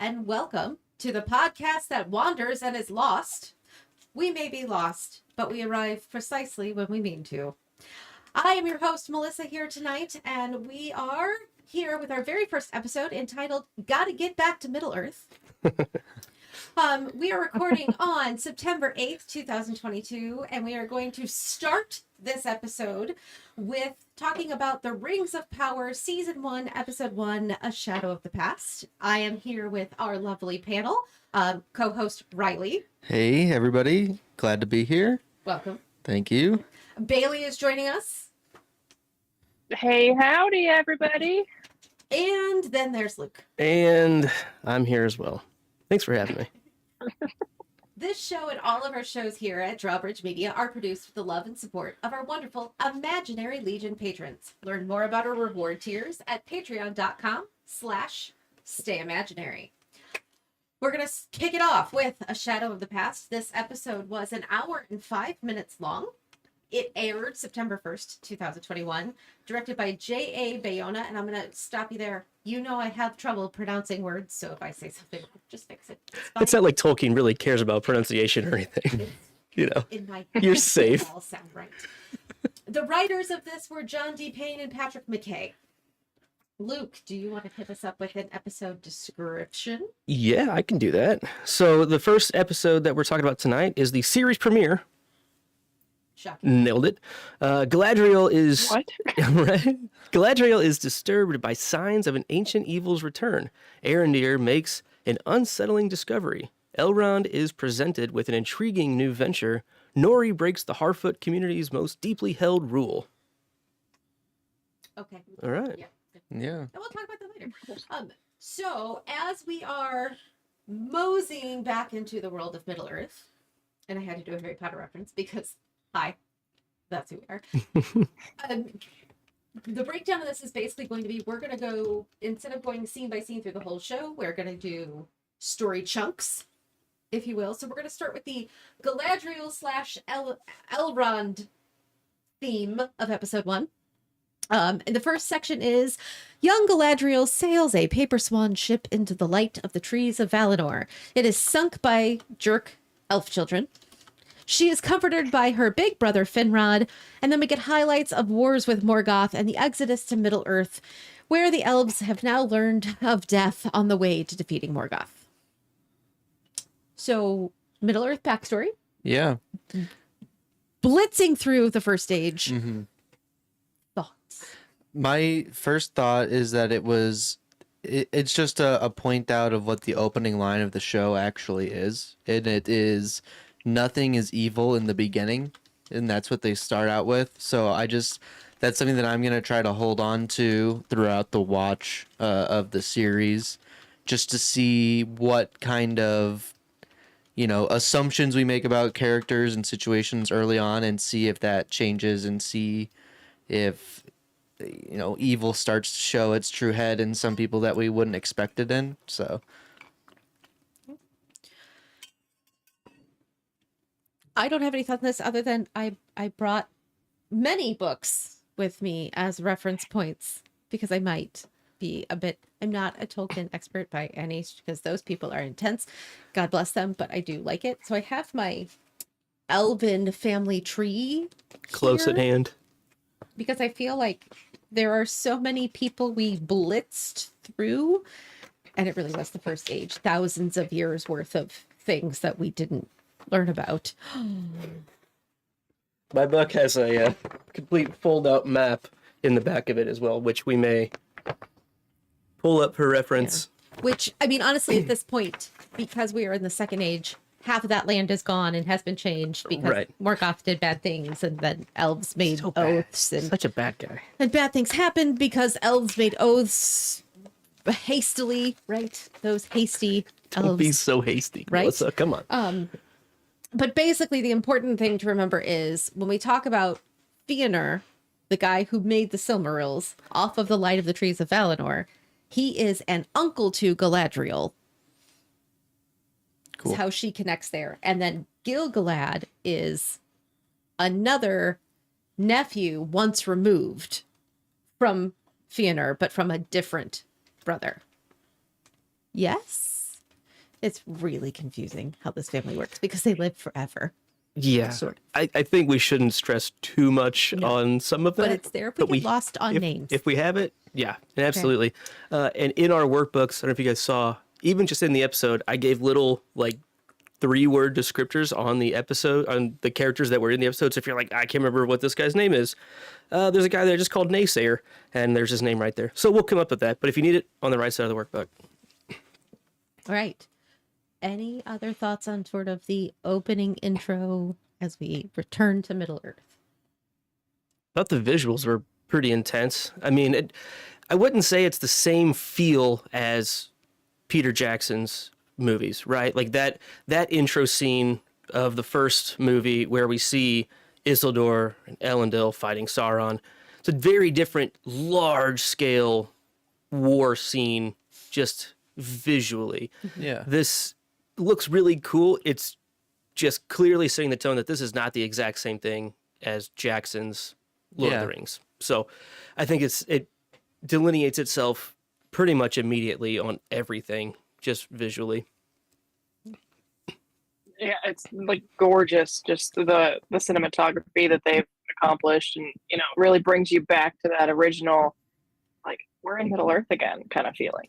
and welcome to the podcast that wanders and is lost. We may be lost, but we arrive precisely when we mean to. I am your host, Melissa, here tonight, and we are here with our very first episode entitled Gotta Get Back to Middle-earth. We are recording on September 8th, 2022, and we are going to start this episode with talking about the Rings of Power, Season 1, Episode 1, A Shadow of the Past. I am here with our lovely panel, co-host Riley. Hey, everybody. Glad to be here. Welcome. Thank you. Bailey is joining us. Hey, howdy, everybody. And then there's Luke. And I'm here as well. Thanks for having me. This show and all of our shows here at Drawbridge Media are produced with the love and support of our wonderful Imaginary Legion patrons. Learn more about our reward tiers at patreon.com/stayimaginary. We're going to kick it off with A Shadow of the Past. This episode was an hour and 5 minutes long. It aired September 1st, 2021, directed by J.A. Bayona, and I'm going to stop you there. You know I have trouble pronouncing words, so if I say something, just fix it. It's not like Tolkien really cares about pronunciation or anything. You know, in my you're safe. All sound right. The writers of this were John D. Payne and Patrick McKay. Luke, do you want to hit us up with an episode description? Yeah, I can do that. So the first episode that we're talking about tonight is the series premiere. Shocking. Nailed it. Galadriel is What? right? Galadriel is disturbed by signs of an ancient evil's return. Arondir makes an unsettling discovery. Elrond is presented with an intriguing new venture. Nori breaks the Harfoot community's most deeply held rule. Okay. All right. Yeah. Yeah. And we'll talk about that later. So as we are moseying back into the world of Middle-earth, and I had to do a Harry Potter reference because, hi, that's who we are. The breakdown of this is basically going to be, we're going to go, instead of going scene by scene through the whole show, we're going to do story chunks, if you will. So we're going to start with the Galadriel / Elrond theme of episode 1. And the first section is, young Galadriel sails a paper swan ship into the light of the trees of Valinor. It is sunk by jerk elf children. She is comforted by her big brother Finrod, and then we get highlights of wars with Morgoth and the exodus to Middle-earth, where the elves have now learned of death on the way to defeating Morgoth. So, Middle-earth backstory. Yeah. Blitzing through the first stage. Mm-hmm. Thoughts? My first thought is that it's just a point out of what the opening line of the show actually is. And it is, nothing is evil in the beginning. And that's what they start out with. So that's something that I'm going to try to hold on to throughout the watch of the series, just to see what kind of, assumptions we make about characters and situations early on, and see if that changes, and see if evil starts to show its true head in some people that we wouldn't expect it in. So I don't have any thoughts on this other than I brought many books with me as reference points because I might be I'm not a Tolkien expert by any, because those people are intense. God bless them, but I do like it. So I have my Elven family tree Close here, at hand. because I feel like there are so many people we blitzed through, and it really was the first age. Thousands of years worth of things that we didn't learn about. My book has a complete fold-out map in the back of it as well, which we may pull up for reference. Yeah. Which, I mean, honestly, at this point, because we are in the second age, half of that land is gone and has been changed because Right. Morgoth did bad things, and then elves made So bad. oaths, and Such a bad guy. bad things happened because elves made oaths hastily, right? Those hasty Don't be elves. so hasty, Right? Melissa. Come on. But basically, the important thing to remember is when we talk about Fëanor, the guy who made the Silmarils off of the light of the trees of Valinor, he is an uncle to Galadriel. Cool. Is how she connects there. And then Gil-galad is another nephew once removed from Fëanor, but from a different brother. Yes? It's really confusing how this family works because they live forever. Yeah, Sort I think we shouldn't stress too much No. on some of that. But it's there if we but get lost on if, names. If we have it, yeah, absolutely. And in our workbooks, I don't know if you guys saw, even just in the episode, I gave little like 3-word descriptors on the episode, on the characters that were in the episode. So if you're like, I can't remember what this guy's name is, there's a guy there just called Naysayer, and there's his name right there. So we'll come up with that. But if you need it, on the right side of the workbook. All right. Any other thoughts on sort of the opening intro as we return to Middle Earth? Thought the visuals were pretty intense. I mean, I wouldn't say it's the same feel as Peter Jackson's movies, right? Like that intro scene of the first movie where we see Isildur and Elendil fighting Sauron. It's a very different, large-scale war scene, just visually. Yeah. This looks really cool. It's just clearly setting the tone that this is not the exact same thing as Jackson's Lord of Yeah. the Rings. So I think it delineates itself pretty much immediately on everything, just visually. Yeah, it's like gorgeous. Just the cinematography that they've accomplished, and really brings you back to that original, like we're in Middle Earth again kind of feeling.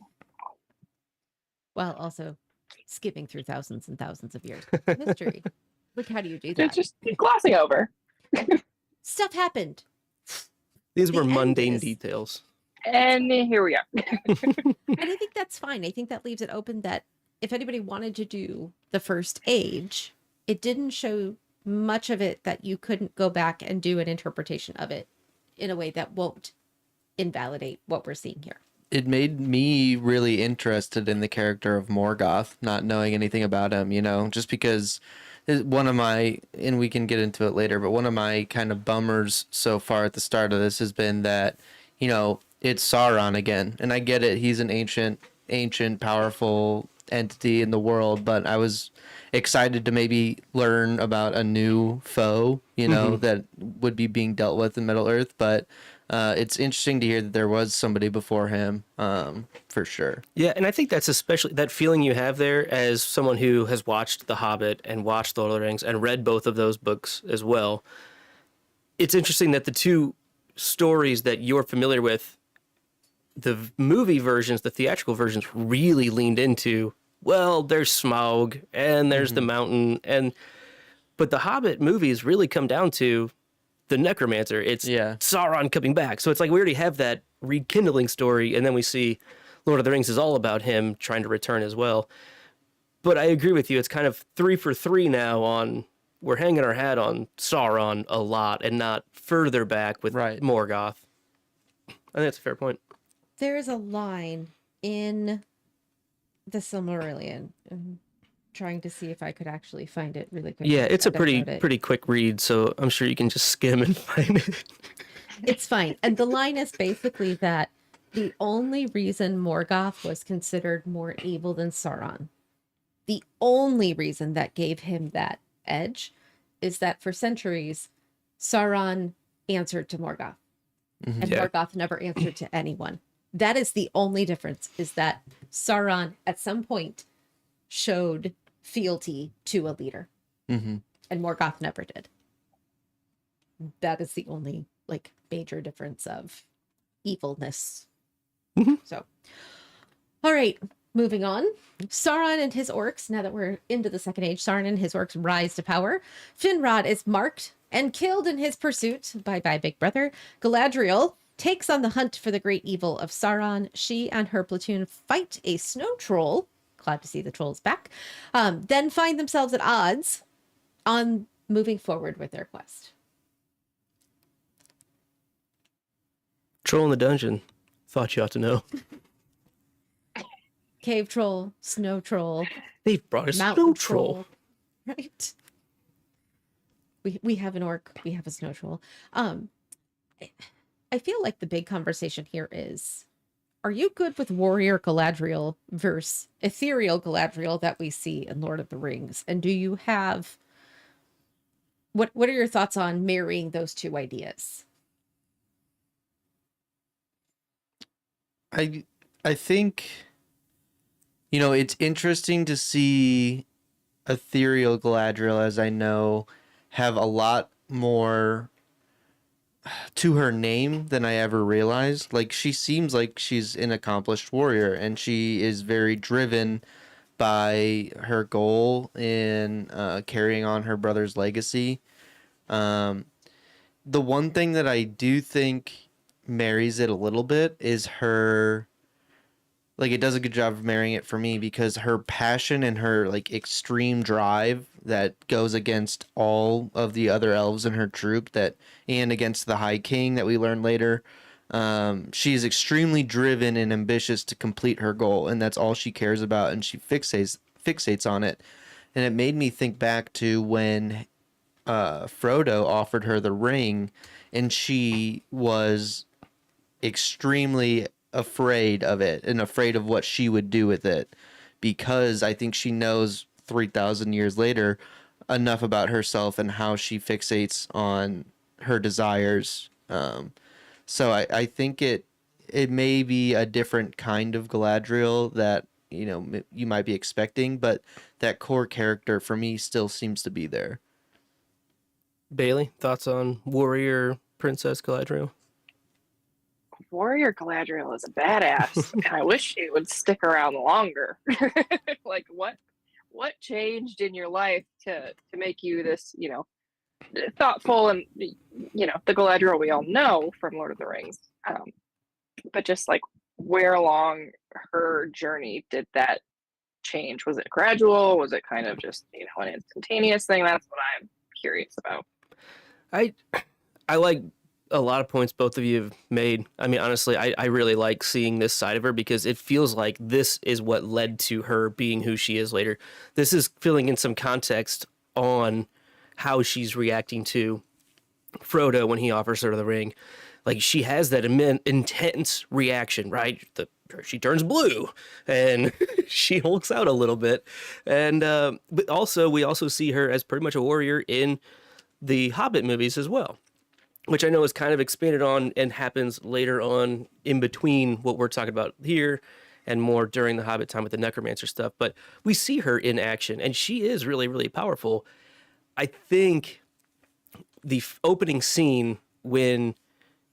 While also skipping through thousands and thousands of years of history. Like, how do you do that? It's just glossing over. Stuff happened. These The were end mundane is- details. And here we are. And I think that's fine. I think that leaves it open that if anybody wanted to do the first age, it didn't show much of it that you couldn't go back and do an interpretation of it in a way that won't invalidate what we're seeing here. It made me really interested in the character of Morgoth, not knowing anything about him, just because one of my, and we can get into it later, but one of my kind of bummers so far at the start of this has been that, it's Sauron again. And I get it. He's an ancient, powerful entity in the world, but I was excited to maybe learn about a new foe, that would be being dealt with in Middle Earth. But it's interesting to hear that there was somebody before him, for sure. Yeah, and I think that's especially that feeling you have there as someone who has watched The Hobbit and watched Lord of the Rings and read both of those books as well. It's interesting that the two stories that you're familiar with, the movie versions, the theatrical versions, really leaned into, well, there's Smaug and there's the mountain, but the Hobbit movies really come down to the necromancer. It's Sauron coming back. So it's like we already have that rekindling story, and then we see Lord of the Rings is all about him trying to return as well. But I agree with you. It's kind of 3 for 3 now on we're hanging our hat on Sauron a lot and not further back with Morgoth. I think that's a fair point. There's a line in the Silmarillion. I'm trying to see if I could actually find it really quickly. Yeah, it's a I wrote it. pretty quick read, so I'm sure you can just skim and find it. It's fine. And the line is basically that the only reason Morgoth was considered more evil than Sauron, the only reason that gave him that edge, is that for centuries, Sauron answered to Morgoth, and Morgoth never answered to anyone. That is the only difference, is that Sauron at some point showed fealty to a leader, and Morgoth never did. That is the only major difference of evilness. So, all right, moving on. Sauron and his orcs, now that we're into the Second Age, Sauron and his orcs rise to power. Finrod is marked and killed in his pursuit. Bye-bye, Big Brother. Galadriel takes on the hunt for the great evil of Sauron. She and her platoon fight a snow troll. Glad to see the trolls back. Then find themselves at odds on moving forward with their quest. Troll in the dungeon. Thought you ought to know. Cave troll, snow troll, They've brought a mountain snow troll. Right. We have an orc, we have a snow troll. I feel like the big conversation here is, are you good with warrior Galadriel versus ethereal Galadriel that we see in Lord of the Rings? And do you have what are your thoughts on marrying those two ideas? I think You know, it's interesting to see ethereal Galadriel, as I know, have a lot more to her name than I ever realized. Like, she seems like she's an accomplished warrior, and she is very driven by her goal in carrying on her brother's legacy. Um, the one thing that I do think marries it a little bit is her, like, it does a good job of marrying it for me, because her passion and her like extreme drive that goes against all of the other elves in her troop, that and against the High King that we learn later. She is extremely driven and ambitious to complete her goal, and that's all she cares about, and she fixates on it. And it made me think back to when Frodo offered her the ring, and she was extremely afraid of it and afraid of what she would do with it, because I think she knows 3,000 years later enough about herself and how she fixates on her desires. So I think it may be a different kind of Galadriel that, you know, you might be expecting, but that core character for me still seems to be there. Bailey, thoughts on warrior Princess Galadriel? Warrior Galadriel is a badass, and I wish she would stick around longer. Like, what changed in your life to make you this, you know, thoughtful and, you know, the Galadriel we all know from Lord of the Rings? But just like, where along her journey did that change? Was it gradual? Was it kind of just, you know, an instantaneous thing? That's what I'm curious about. I like a lot of points both of you have made. I mean, honestly, I really like seeing this side of her, because it feels like this is what led to her being who she is later. This is filling in some context on how she's reacting to Frodo when he offers her the ring. Like, she has that intense reaction, right? She turns blue and she hulks out a little bit. And but also, we also see her as pretty much a warrior in the Hobbit movies as well, which I know is kind of expanded on and happens later on in between what we're talking about here and more during the Hobbit time with the necromancer stuff. But we see her in action, and she is really, really powerful. I think the opening scene when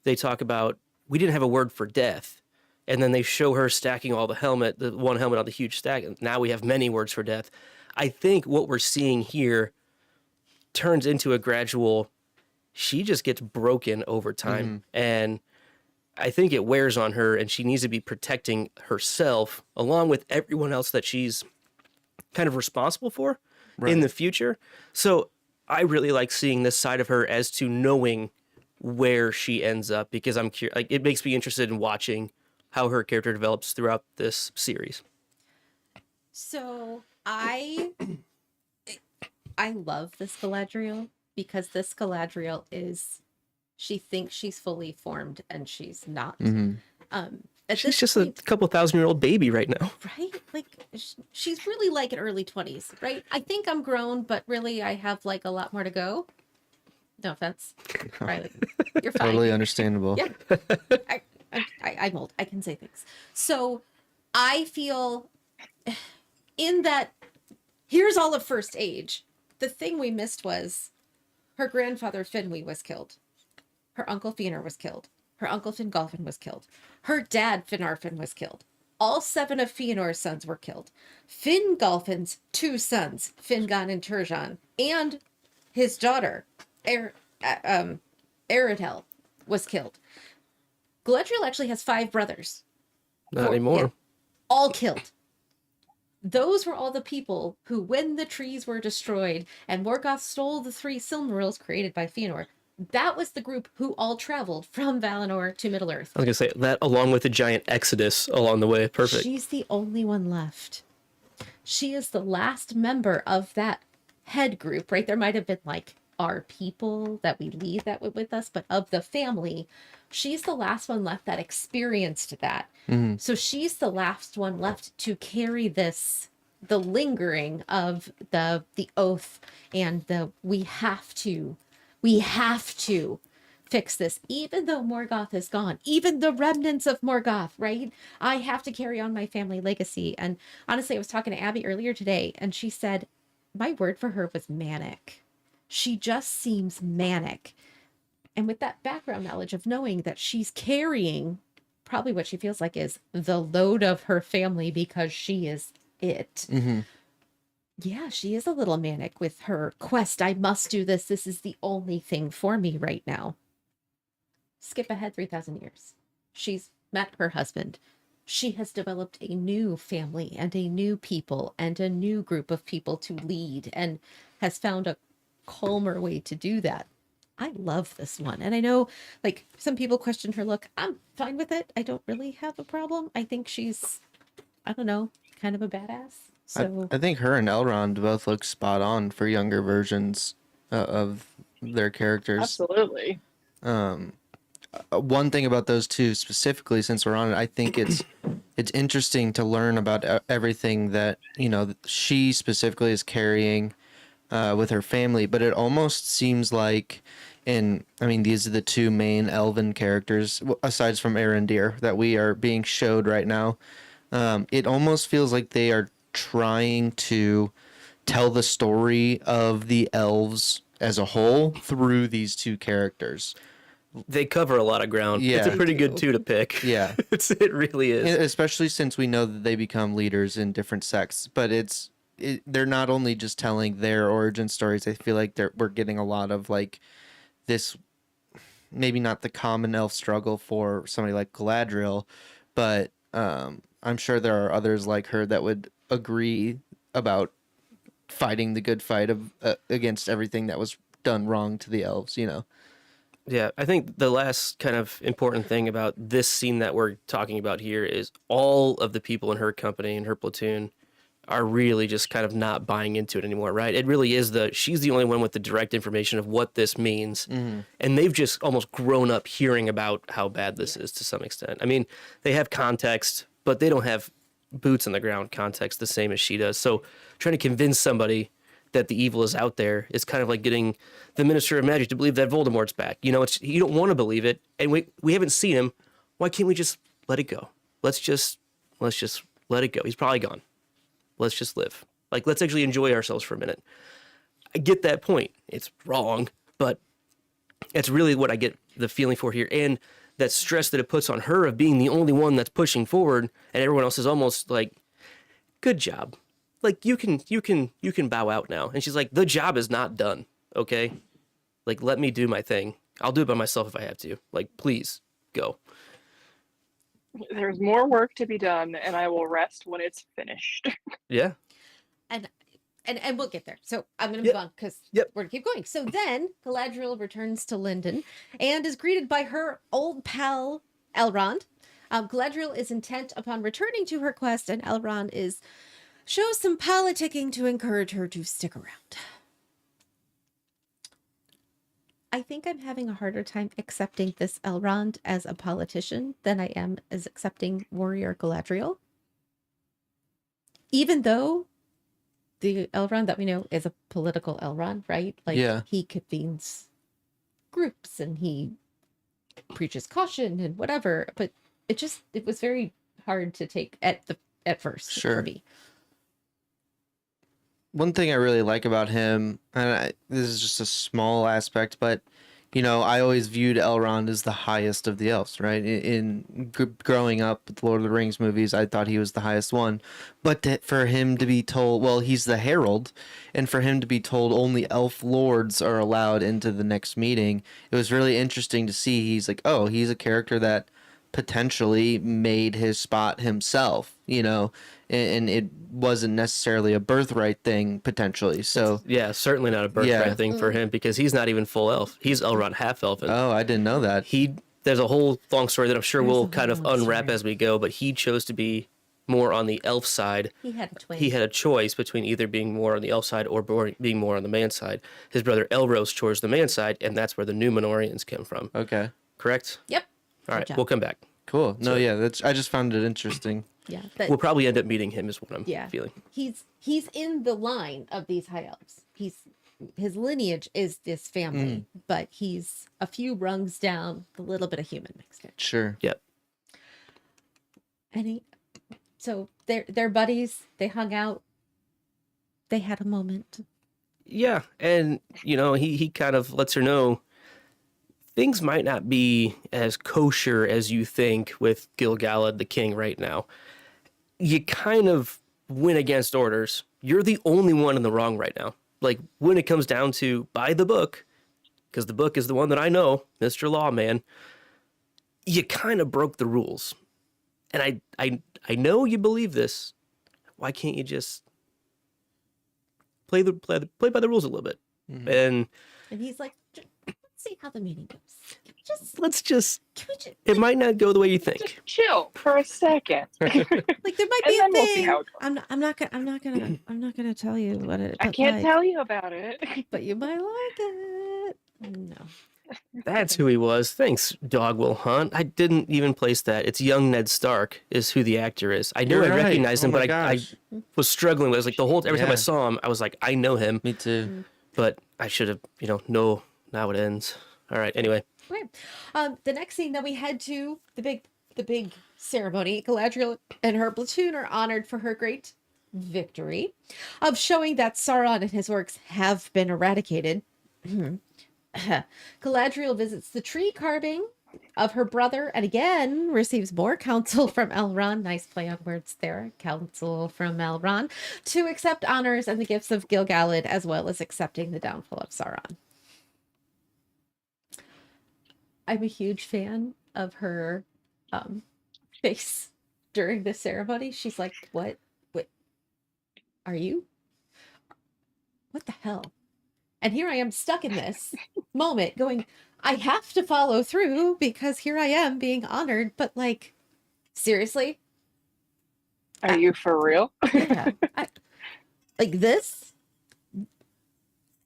they talk about, we didn't have a word for death, and then they show her stacking all the one helmet on the huge stack, and now we have many words for death. I think what we're seeing here turns into a gradual, she just gets broken over time. And I think it wears on her, and she needs to be protecting herself along with everyone else that she's kind of responsible for in the future. So I really like seeing this side of her as to knowing where she ends up, because I'm curious. Like, it makes me interested in watching how her character develops throughout this series. So I love this Galadriel, because this Galadriel she thinks she's fully formed and she's not. She's just a couple 1,000-year-old baby right now. Right? Like, she's really like in early 20s, right? I think I'm grown, but really I have like a lot more to go. No offense, Riley. You're fine. Totally understandable. Yeah. I'm old. I can say things. So I feel in that, here's all of First Age. The thing we missed was her grandfather Finwë was killed. Her uncle Fëanor was killed. Her uncle Fingolfin was killed. Her dad Finarfin was killed. All 7 of Fëanor's sons were killed. Fingolfin's 2 sons, Fingon and Turgon, and his daughter, Eredel, was killed. Galadriel actually has 5 brothers. Not anymore. Yeah, all killed. Those were all the people who, when the trees were destroyed and Morgoth stole the 3 Silmarils created by Fëanor, that was the group who all traveled from Valinor to Middle-earth. I was going to say, that along with a giant exodus along the way. Perfect. She's the only one left. She is the last member of that head group, right? There might have been like our people that we leave that with us, but of the family, she's the last one left that experienced that. So she's the last one left to carry the lingering of the oath and we have to fix this, even though Morgoth is gone, even the remnants of Morgoth, right? I have to carry on my family legacy. And honestly, I was talking to Abby earlier today, and she said, my word for her was manic. She just seems manic. And with that background knowledge of knowing that she's carrying probably what she feels like is the load of her family because she is it. Mm-hmm. Yeah, she is a little manic with her quest. I must do this. This is the only thing for me right now. Skip ahead 3,000 years. She's met her husband. She has developed a new family and a new people and a new group of people to lead and has found a calmer way to do that. I love this one. And I know, like, some people question her look. I'm fine with it. I don't really have a problem. I think she's, I don't know, kind of a badass. So I think her and Elrond both look spot on for younger versions of their characters. Absolutely. One thing about those two specifically, since we're on it, I think it's interesting to learn about everything that, you know, she specifically is carrying with her family, but it almost seems like, and I mean, these are the two main elven characters, aside from Arendir, that we are being showed right now. It almost feels like they are trying to tell the story of the elves as a whole through these two characters. They cover a lot of ground. Yeah. It's a pretty good two to pick. Yeah. It really is. Especially since we know that they become leaders in different sects, but they're not only just telling their origin stories. I feel like we're getting a lot of like this, maybe not the common elf struggle for somebody like Galadriel, but I'm sure there are others like her that would agree about fighting the good fight of against everything that was done wrong to the elves, you know. Yeah, I think the last kind of important thing about this scene that we're talking about here is all of the people in her company and her platoon are really just kind of not buying into it anymore, right? It really is she's the only one with the direct information of what this means. Mm-hmm. And they've just almost grown up hearing about how bad this is to some extent. I mean, they have context, but they don't have boots on the ground context the same as she does. So trying to convince somebody that the evil is out there is kind of like getting the Minister of Magic to believe that Voldemort's back. You know, you don't want to believe it, and we haven't seen him. Why can't we just let it go? Let's just let it go. He's probably gone. Let's just live. Like, let's actually enjoy ourselves for a minute. I get that point. It's wrong, but it's really what I get the feeling for here. And that stress that it puts on her of being the only one that's pushing forward, and everyone else is almost like, good job. Like, you can bow out now. And she's like, the job is not done, okay? Like, let me do my thing. I'll do it by myself if I have to. Like, please, go. There's more work to be done, and I will rest when it's finished. Yeah. And we'll get there. So I'm going to move on because we're going to keep going. So then Galadriel returns to Lindon and is greeted by her old pal, Elrond. Galadriel is intent upon returning to her quest, and Elrond shows some politicking to encourage her to stick around. I think I'm having a harder time accepting this Elrond as a politician than I am as accepting warrior Galadriel. Even though the Elrond that we know is a political Elrond, right? Like, he convenes groups and he preaches caution and whatever, but it was very hard to take at first for me. One thing I really like about him, and this is just a small aspect, but, you know, I always viewed Elrond as the highest of the elves, right? In growing up with the Lord of the Rings movies, I thought he was the highest one. But for him to be told, well, he's the herald, and for him to be told only elf lords are allowed into the next meeting, it was really interesting to see. He's like, oh, he's a character that potentially made his spot himself, you know, and it wasn't necessarily a birthright thing potentially. So yeah, certainly not a birthright thing for him because he's not even full elf. He's Elrond half elf. Oh, I didn't know that. There's a whole long story that I'm sure we'll kind of unwrap as we go, but he chose to be more on the elf side. He had a twin. He had a choice between either being more on the elf side or being more on the man side. His brother Elros chose the man side, and that's where the Númenóreans came from. Okay. Correct? Yep. All right, we'll come back. Cool. No, I just found it interesting. Yeah. We'll probably end up meeting him is what I'm feeling. He's in the line of these high elves. He's his lineage is this family, but he's a few rungs down, a little bit of human mixed in. Sure. And so they're buddies. They hung out. They had a moment. Yeah, and he kind of lets her know things might not be as kosher as you think with Gil-galad the king right now. You kind of went against orders. You're the only one in the wrong right now. Like, when it comes down to by the book, because the book is the one that I know, Mr. Lawman, you kind of broke the rules. And I know you believe this. Why can't you just play by the rules a little bit? And he's like, let's see how the meeting goes. Let's just it might not go the way you think. Just chill for a second. Like, there might be a then we'll see thing. how it I'm not gonna tell you what it. I can't tell you about it. but you might like it. No. That's who he was. Thanks, Dog Will Hunt. I didn't even place that. It's young Ned Stark is who the actor is. I knew You're I right. recognized him, Oh my but I gosh. was struggling with it. It was like every time I Yeah. saw him, I was like, I know him, Me too. but I should have, know now it ends. All right, anyway. Okay. The next scene that we head to the big ceremony. Galadriel and her platoon are honored for her great victory of showing that Sauron and his orcs have been eradicated. Galadriel visits the tree carving of her brother and again receives more counsel from Elrond. Nice play on words there. Counsel from Elrond to accept honors and the gifts of Gil-galad as well as accepting the downfall of Sauron. I'm a huge fan of her face during the ceremony. She's like, what are you? What the hell? And here I am stuck in this moment going, I have to follow through because here I am being honored, but like, seriously? Are you for real? Yeah. Like this?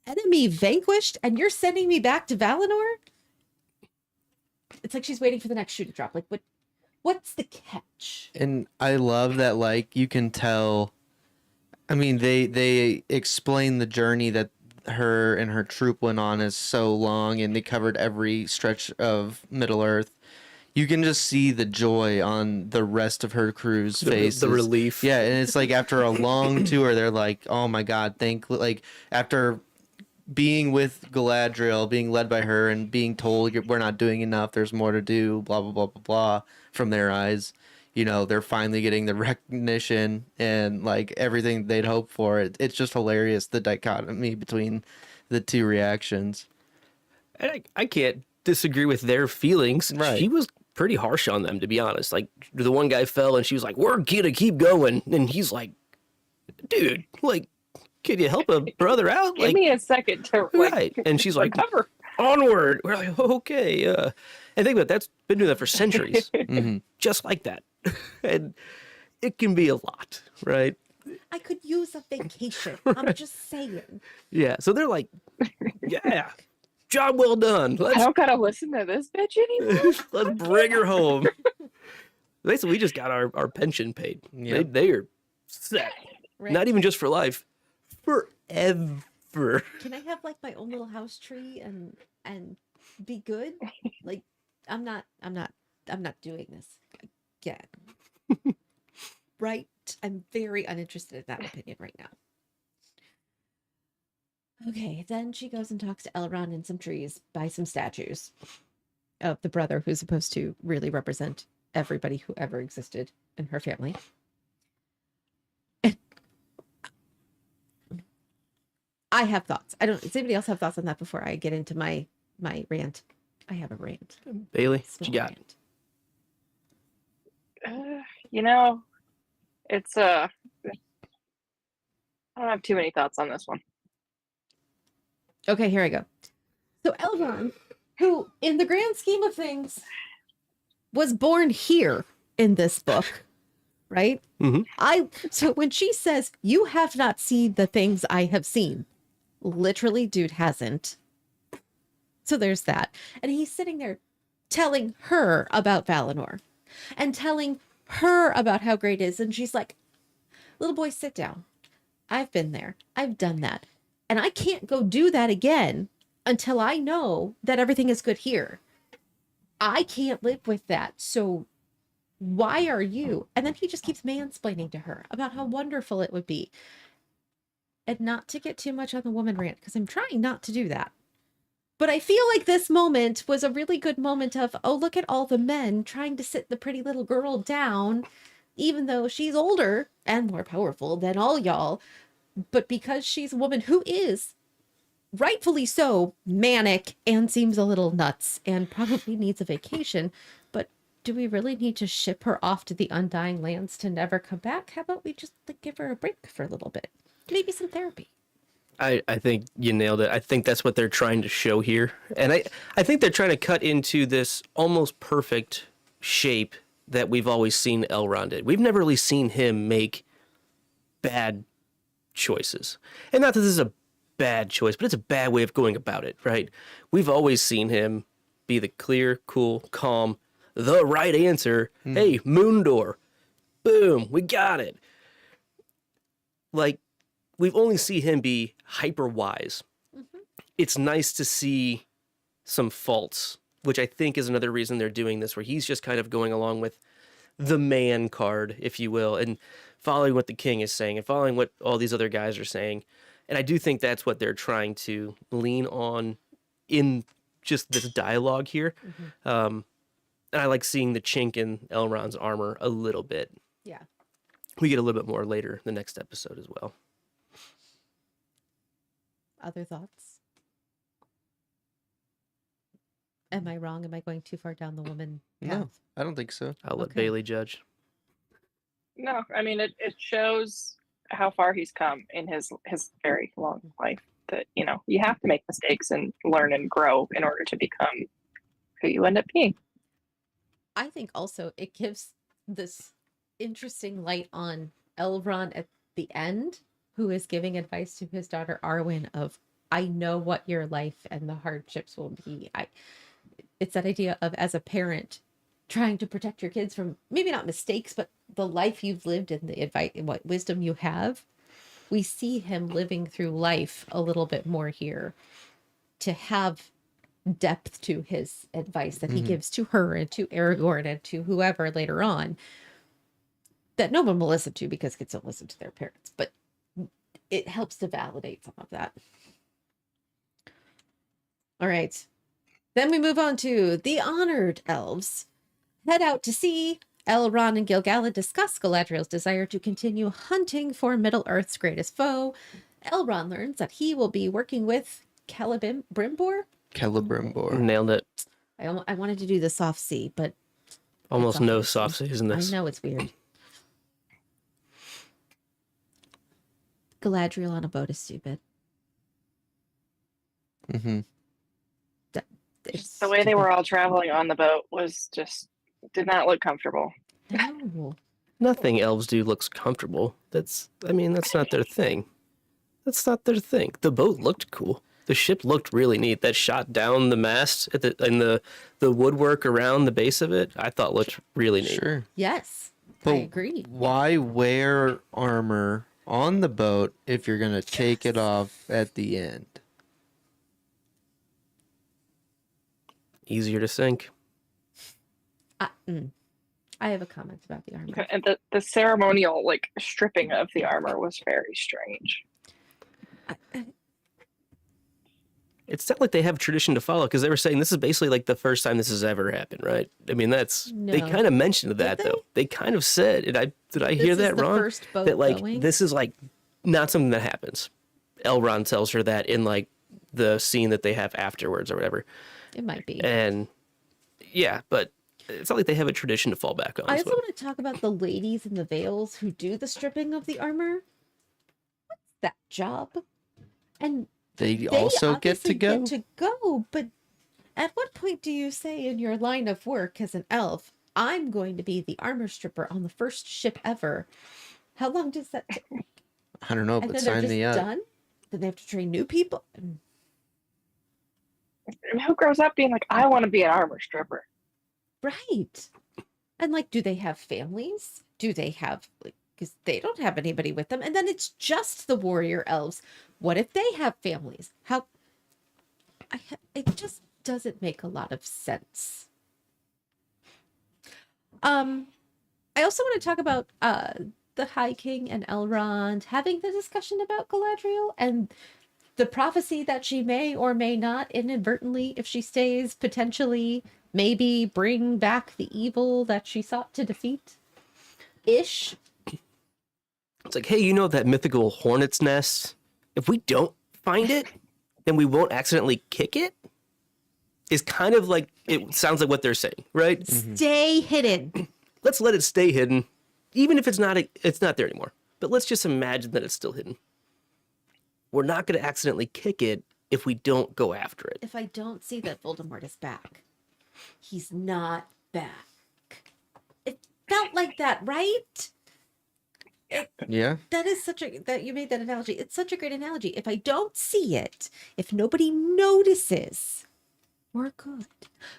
Enemy vanquished and you're sending me back to Valinor? It's like she's waiting for the next shoe to drop. Like, what's the catch? And I love that, like, you can tell. I mean, they explain the journey that her and her troop went on is so long, and they covered every stretch of Middle Earth. You can just see the joy on the rest of her crew's faces. The relief. Yeah, and it's like after a long tour, they're like, "Oh my God, after being with Galadriel, being led by her, and being told we're not doing enough, there's more to do, blah blah blah blah blah." From their eyes, they're finally getting the recognition and like everything they'd hoped for. It's just hilarious, the dichotomy between the two reactions. And I can't disagree with their feelings. Right. She was pretty harsh on them, to be honest. Like, the one guy fell and she was like, we're gonna keep going. And he's like, dude, like, can you help a brother out? Give Like, me a second to right. And she's like, recover. onward. We're like, okay. And think about it, that's been doing that for centuries. Just like that. And it can be a lot, right? I could use a vacation. I'm just saying. Yeah. So they're like, yeah, job well done. I don't gotta listen to this bitch anymore. Let's bring her home. Basically, we just got our pension paid. Yeah. They are set. Right? Not even just for life, forever. Can I have like my own little house tree and be good? Like, I'm not doing this again. Right? I'm very uninterested in that opinion right now. Okay, then she goes and talks to Elrond in some trees by some statues of the brother who's supposed to really represent everybody who ever existed in her family. I have thoughts. Does anybody else have thoughts on that before I get into my rant? I have a rant. Bailey, what Small you got? rant. It's I don't have too many thoughts on this one. Okay, here I go. So Elrond, who in the grand scheme of things was born here in this book, right? Mm-hmm. So when she says, you have not seen the things I have seen, literally dude hasn't. So there's that. And he's sitting there telling her about Valinor and telling her about how great it is. And she's like, little boy, sit down. I've been there. I've done that. And I can't go do that again until I know that everything is good here. I can't live with that. So why are you? And then he just keeps mansplaining to her about how wonderful it would be. And not to get too much on the woman rant, because I'm trying not to do that. But I feel like this moment was a really good moment of, oh, look at all the men trying to sit the pretty little girl down, even though she's older and more powerful than all y'all. But because she's a woman who is, rightfully so, manic and seems a little nuts and probably needs a vacation. But do we really need to ship her off to the Undying Lands to never come back? How about we just give her a break for a little bit? Maybe some therapy. I think you nailed it. I think that's what they're trying to show here. And I think they're trying to cut into this almost perfect shape that we've always seen Elrond in. We've never really seen him make bad choices. And not that this is a bad choice, but it's a bad way of going about it, right? We've always seen him be the clear, cool, calm, the right answer. Hey, moon door. Boom, we got it. Like, we've only seen him be hyper wise. It's nice to see some faults, which I think is another reason they're doing this, where he's just kind of going along with the man card, if you will, and following what the king is saying and following what all these other guys are saying. And I do think that's what they're trying to lean on in just this dialogue here. And I like seeing the chink in Elrond's armor a little bit. Yeah. We get a little bit more later the next episode as well. Other thoughts? Am I wrong? Am I going too far down the woman path? No, I don't think so. I'll let Okay. Bailey judge. No, I mean it shows how far he's come in his very long life. That you have to make mistakes and learn and grow in order to become who you end up being. I think also it gives this interesting light on Elrond at the end, who is giving advice to his daughter Arwen of, I know what your life and the hardships will be. It's that idea of, as a parent, trying to protect your kids from maybe not mistakes, but the life you've lived and the advice, what wisdom you have. We see him living through life a little bit more here to have depth to his advice that he gives to her and to Aragorn and to whoever later on, that no one will listen to because kids don't listen to their parents, but it helps to validate some of that. All right. Then we move on to the honored elves. Head out to sea. Elrond and Gil-galad discuss Galadriel's desire to continue hunting for Middle-earth's greatest foe. Elrond learns that he will be working with Celebrimbor. Celebrimbor. Nailed it. I wanted to do the soft C, but Almost no obviously- soft C's in this. I know it's weird. Galadriel on a boat is stupid. Mm-hmm. It's The way they were all traveling on the boat was just did not look comfortable. no. Nothing elves do looks comfortable. That's not their thing. That's not their thing. The boat looked cool. The ship looked really neat. That shot down the mast and the woodwork around the base of it, I thought looked really neat. Sure. Yes, I But agree. why wear armor on the boat if you're going to take it off at the end? Easier to sink. I have a comment about the armor. And the ceremonial stripping of the armor was very strange. It's not like they have a tradition to follow, because they were saying this is basically like the first time this has ever happened, right? I mean, they No. kind of mentioned that they? though. They kind of said, did I hear This is that the wrong? first boat That going? this is not something that happens. Elrond tells her that in the scene that they have afterwards or whatever. It might be. And yeah, but it's not like they have a tradition to fall back on. I is also what- want to talk about the ladies in the veils who do the stripping of the armor. What's that job? And They also get obviously to go? Get to go, but at what point do you say in your line of work as an elf, I'm going to be the armor stripper on the first ship ever? How long does that take? I don't know, And but then they're sign just me up. done? Then they have to train new people? And who grows up being like, I want to be an armor stripper? Right. And do they have families? Do they have because they don't have anybody with them. And then it's just the warrior elves. What if they have families? How? It just doesn't make a lot of sense. I also want to talk about the High King and Elrond having the discussion about Galadriel and the prophecy that she may or may not inadvertently, if she stays, potentially maybe bring back the evil that she sought to defeat. Ish. It's like, hey, you know that mythical hornet's nest? If we don't find it, then we won't accidentally kick it? Is kind of like, it sounds like what they're saying, right? Stay hidden. Let's let it stay hidden, even if it's not there anymore. But let's just imagine that it's still hidden. We're not going to accidentally kick it if we don't go after it. If I don't see that Voldemort is back, he's not back. It felt like that, right? Yeah. That is that you made that analogy. It's such a great analogy. If I don't see it, if nobody notices, we're good.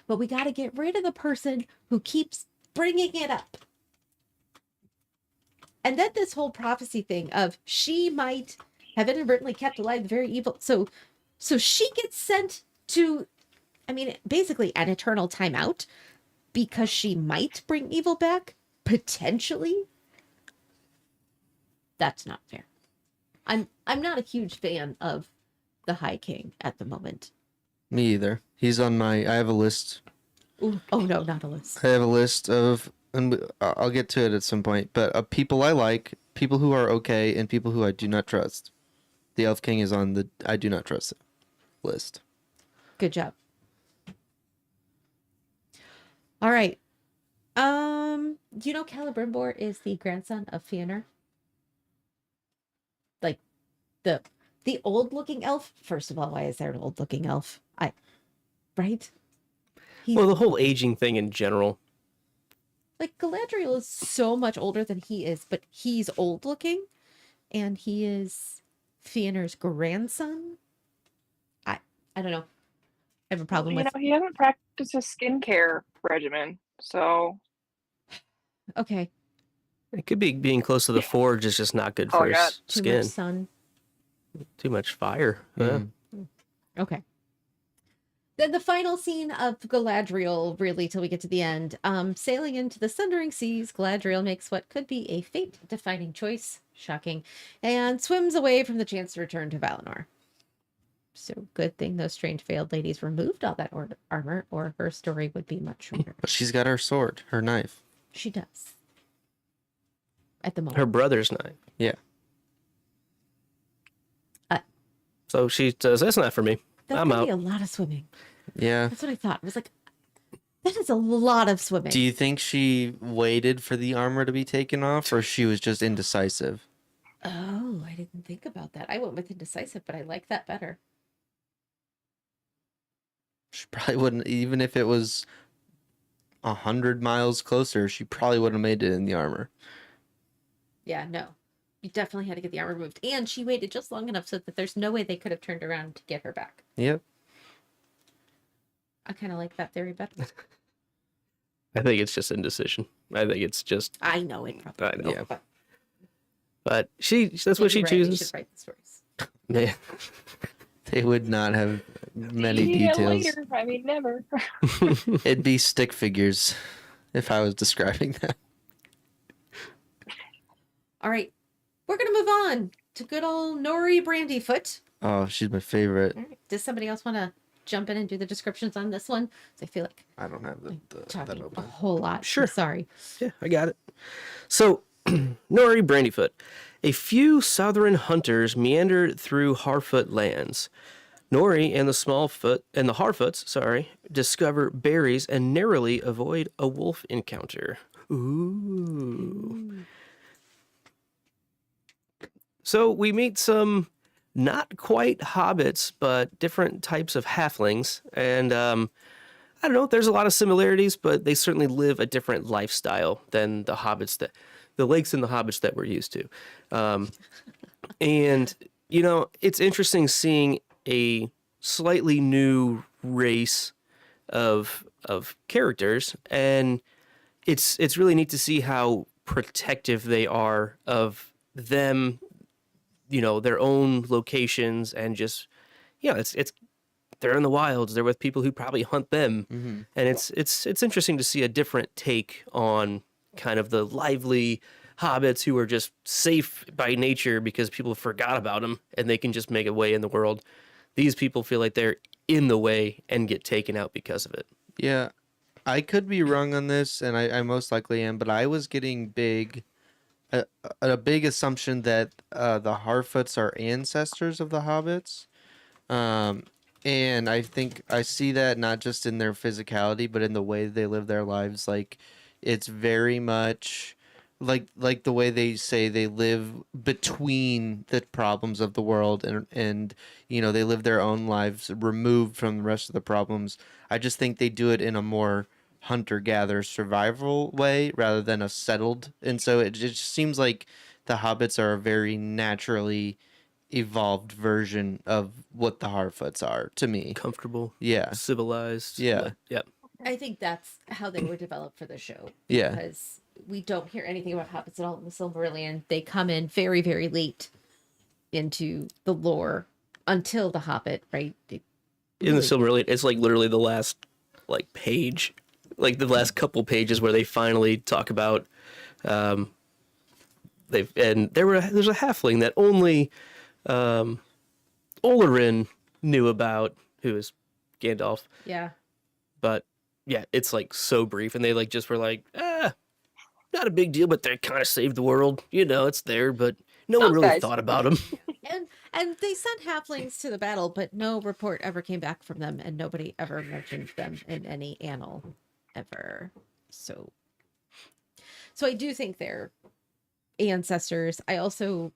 But we got to get rid of the person who keeps bringing it up. And then this whole prophecy thing of she might have inadvertently kept alive the very evil. So she gets sent to, I mean, basically an eternal timeout because she might bring evil back, potentially. That's not fair. I'm not a huge fan of the High King at the moment. Me either. He's on I have a list. Ooh, oh no, not a list. I have a list of, and I'll get to it at some point, but of people I like, people who are okay, and people who I do not trust. The Elf King is on the I do not trust list. Good job. All right. Do you know Celebrimbor is the grandson of Fëanor? Like the old looking elf. First of all, why is there an old looking elf? Right? Well, the whole aging thing in general. Like Galadriel is so much older than he is, but he's old looking, and he is Fëanor's grandson. I don't know. I have a problem with. He doesn't practice a skincare regimen, so Okay. It could be being close to the forge is just not good Oh, for God. his Too skin. much sun. Too much fire. Mhm. Okay. Then the final scene of Galadriel, really, till we get to the end. Sailing into the Sundering Seas, Galadriel makes what could be a fate-defining choice, shocking, and swims away from the chance to return to Valinor. So good thing those strange veiled ladies removed all that armor, or her story would be much shorter. But she's got her sword, her knife. She does. At the moment. Her brother's knife. Yeah. So she says, that's not for me. That's I'm gonna out. be a lot of swimming. Yeah. That's what I thought. It was like, that is a lot of swimming. Do you think she waited for the armor to be taken off, or she was just indecisive? Oh, I didn't think about that. I went with indecisive, but I like that better. She probably wouldn't, even if it was 100 miles closer, she probably wouldn't have made it in the armor. Yeah, no. You definitely had to get the armor removed. And she waited just long enough so that there's no way they could have turned around to get her back. Yep. I kind of like that theory better. I think it's just indecision. I think it's just, I know it probably. I know. Yeah. But But that's what she you're right, we chooses. should write the stories. Yeah. They would not have many yeah, details. later. I mean, never. It'd be stick figures if I was describing that. All right. We're going to move on to good old Nori Brandyfoot. Oh, she's my favorite. All right. Does somebody else want to jump in and do the descriptions on this one? So I feel like I don't have I'm that talking a open. whole lot. I'm Sure. sorry. Yeah, I got it. So, Nori Brandyfoot. A few southern hunters meander through Harfoot lands. Nori and the Harfoots, discover berries and narrowly avoid a wolf encounter. Ooh. So we meet some not quite hobbits, but different types of halflings. And I don't know, there's a lot of similarities, but they certainly live a different lifestyle than the hobbits the lakes and the hobbits that we're used to. And, you know, it's interesting seeing a slightly new race of characters, and it's really neat to see how protective they are of them, you know, their own locations, and just, you know, it's they're in the wilds. They're with people who probably hunt them, and it's interesting to see a different take on kind of the lively hobbits who are just safe by nature because people forgot about them and they can just make a way in the world. These people feel like they're in the way and get taken out because of it. Yeah, I could be wrong on this, and I most likely am, but I was getting a big assumption that the Harfoots are ancestors of the hobbits. And I think I see that not just in their physicality, but in the way they live their lives. Like, it's very much like the way they say they live between the problems of the world, and you know, they live their own lives removed from the rest of the problems. I just think they do it in a more hunter-gatherer survival way rather than a settled. And so it just seems like the hobbits are a very naturally evolved version of what the Harfoots are to me. Comfortable, Yeah. civilized. Yeah. Yep. I think that's how they were developed for the show. Yeah. Because we don't hear anything about hobbits at all in the Silmarillion. They come in very, very late into the lore until the Hobbit, right? In the Silmarillion, it's like literally the last like page, like the last couple pages where they finally talk about there's a halfling that only Olerin knew about, who is Gandalf. Yeah. But yeah, it's like so brief, and they like just were like, not a big deal, but they kind of saved the world. You know, it's there, but no one Those really guys. thought about them. And they sent halflings to the battle, but no report ever came back from them, and nobody ever mentioned them in any annal ever. So I do think they're ancestors. I also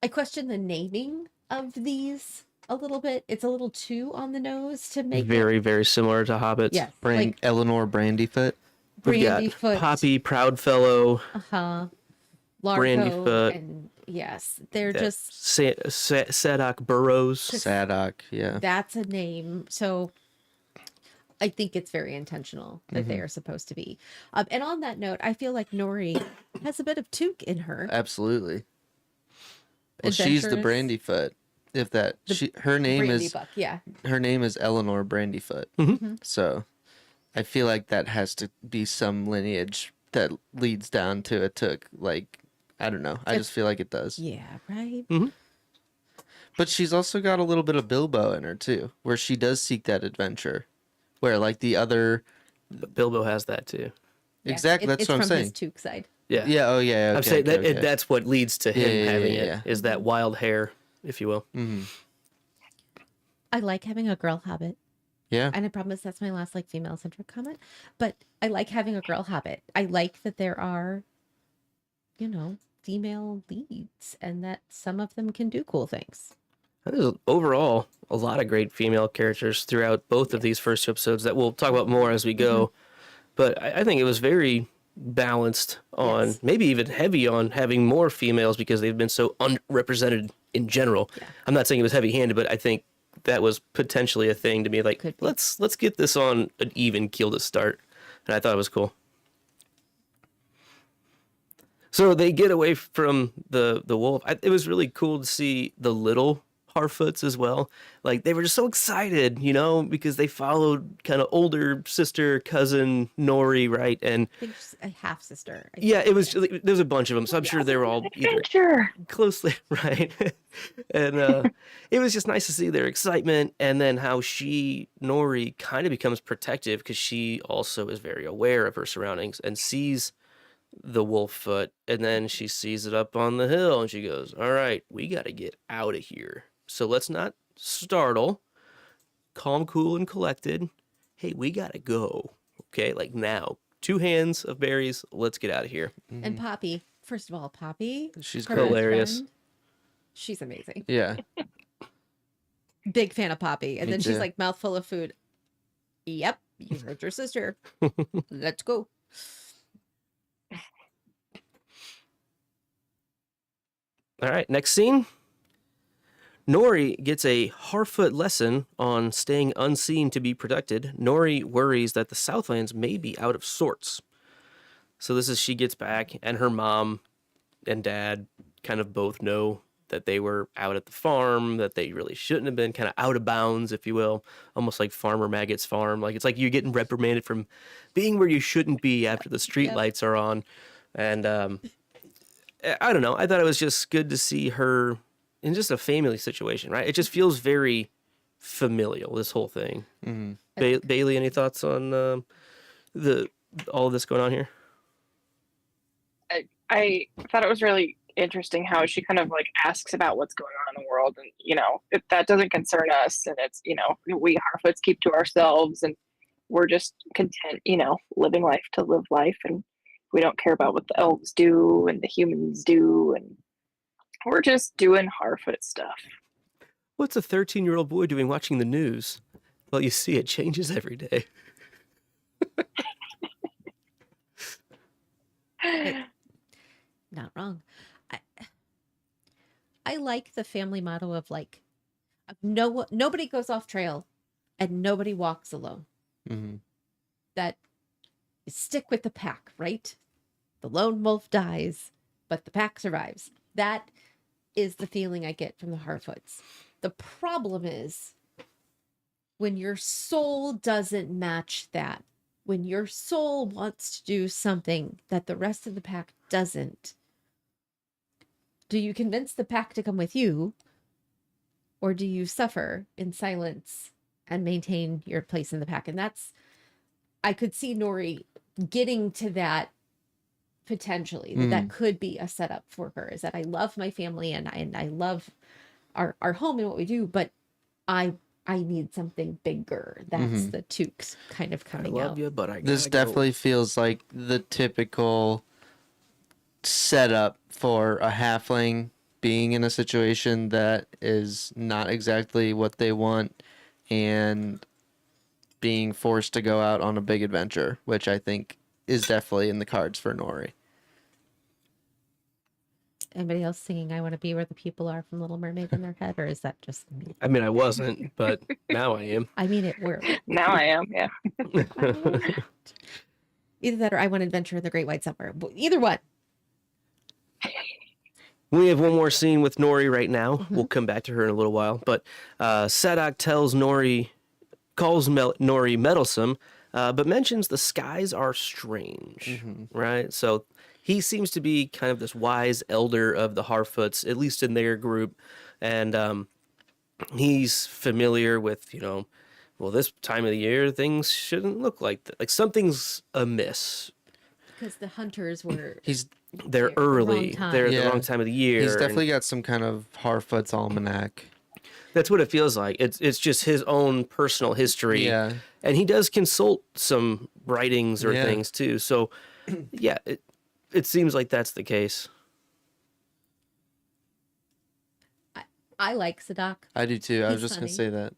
I question the naming of these a little bit. It's a little too on the nose to make Very, very similar to hobbits. yes, Like Eleanor Brandyfoot. We've got Brandyfoot, Poppy, Proudfellow, Largo, Brandyfoot. and yes, they're just Sadok Burrows. Sadok, yeah. that's a name. So I think it's very intentional that they are supposed to be. And on that note, I feel like Nori has a bit of Took in her. Absolutely. Well, she's the Adventurous. Brandyfoot. If that her name Brandy is Buck, yeah. her name is Eleanor Brandyfoot. So I feel like that has to be some lineage that leads down to a Took. Like, I don't know. I just feel like it does. Yeah, right. But she's also got a little bit of Bilbo in her too, where she does seek that adventure. Where like the other But Bilbo has that too. Yeah, exactly, that's it's what I'm from saying. his Took side. Yeah. Yeah. Oh yeah. I'm Okay, saying that okay, okay. that's what leads to him Yeah, having yeah. it, is that wild hair, if you will. I like having a girl hobbit. Yeah. And I promise that's my last like female centric comment. But I like having a girl hobbit. I like that there are, you know, female leads and that some of them can do cool things. There's overall a lot of great female characters throughout both of these first two episodes that we'll talk about more as we go. But I think it was very balanced on, Yes. maybe even heavy on having more females because they've been so unrepresented in general. Yeah. I'm not saying it was heavy-handed, but I think that was potentially a thing to be like, Could be. let's get this on an even keel to start. And I thought it was cool. So they get away from the wolf. It was really cool to see the little Harfoots as well. Like, they were just so excited, you know, because they followed kind of older sister, cousin Nori, right? And I think she's a half sister. yeah, it was, there was a bunch of them. So I'm sure they were all either Adventure. closely, right? And it was just nice to see their excitement, and then how Nori kind of becomes protective because she also is very aware of her surroundings and sees the wolf foot, and then she sees it up on the hill and she goes, all right, we got to get out of here. So let's not startle. Calm, cool, and collected. Hey, we got to go. Okay, like now. 2 hands of berries. Let's get out of here. And Poppy, first of all, Poppy, She's her great. best Hilarious. friend, she's amazing. Yeah. Big fan of Poppy. And Me then she's too. like mouthful of food. Yep, you heard your sister. Let's go. All right, next scene. Nori gets a Harfoot lesson on staying unseen to be protected. Nori worries that the Southlands may be out of sorts. So this is she gets back, and her mom and dad kind of both know that they were out at the farm, that they really shouldn't have been, kind of out of bounds, if you will, almost like Farmer Maggot's farm. Like it's like you're getting reprimanded from being where you shouldn't be after the street Yep. lights are on. And I don't know. I thought it was just good to see her in just a family situation, right? It just feels very familial, this whole thing. Mm-hmm. Bailey, any thoughts on the all of this going on here? I thought it was really interesting how she kind of like asks about what's going on in the world, and if that doesn't concern us, and it's we Harfoots keep to ourselves, and we're just content, living life to live life, and we don't care about what the elves do and the humans do, and we're just doing Harfoot stuff. What's a 13-year-old boy doing watching the news? Well, you see, it changes every day. Not wrong. I like the family motto of like, nobody goes off trail and nobody walks alone. Mm-hmm. That stick with the pack, right? The lone wolf dies, but the pack survives. That is the feeling I get from the Harfoots. The problem is when your soul doesn't match that, when your soul wants to do something that the rest of the pack doesn't, do you convince the pack to come with you, or do you suffer in silence and maintain your place in the pack? And that's, I could see Nori getting to that potentially. That could be a setup for her, is that I love my family and I love our home and what we do, but I need something bigger. That's the Tukes kind of I coming love out. you, but I This gotta go. definitely feels like the typical setup for a halfling being in a situation that is not exactly what they want and being forced to go out on a big adventure, which I think is definitely in the cards for Nori. Anybody else singing "I Want to Be Where the People Are" from Little Mermaid in their head, or is that just me? I mean, I wasn't, but now I am. I mean, it worked. Now I am, yeah. Either that or "I Want to Adventure in the Great White Summer." Either one. We have one more scene with Nori right now. We'll come back to her in a little while. But Sadak calls Nori meddlesome, but mentions the skies are strange, right? So he seems to be kind of this wise elder of the Harfoots, at least in their group. And he's familiar with, well, this time of the year, things shouldn't look like that. Like something's amiss. Because the hunters were They're the wrong early. time. They're at the Yeah. wrong time of the year. He's and definitely got some kind of Harfoot's almanac. that's what it feels like. It's just his own personal history. Yeah. And he does consult some writings or Yeah. things too. So yeah, it seems like that's the case. I like Sadak. I do too. I was He's just going to funny. say that.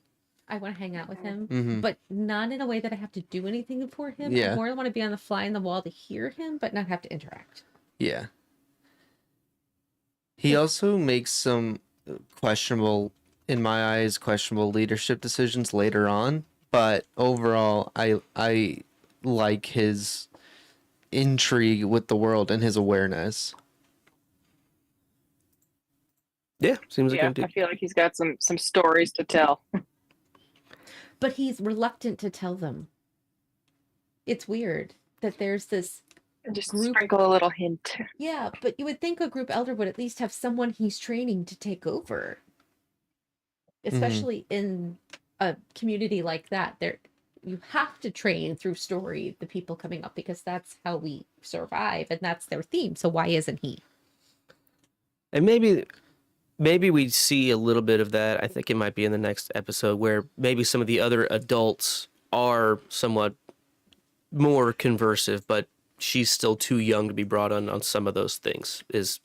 I want to hang out with him, Mhm. but not in a way that I have to do anything for him. Yeah. I more want to be on the fly in the wall to hear him, but not have to interact. Yeah. He also makes some questionable, in my eyes, questionable leadership decisions later on. But overall, I like his intrigue with the world and his awareness. Yeah, seems like Yeah, a I feel like he's got some stories to tell. But he's reluctant to tell them. It's weird that there's this. Just Group- sprinkle a little hint. Yeah, but you would think a group elder would at least have someone he's training to take over. Especially in a community like that. You have to train through story the people coming up, because that's how we survive and that's their theme. So why isn't he? And maybe we see a little bit of that. I think it might be in the next episode where maybe some of the other adults are somewhat more conversive, but she's still too young to be brought on some of those things. Is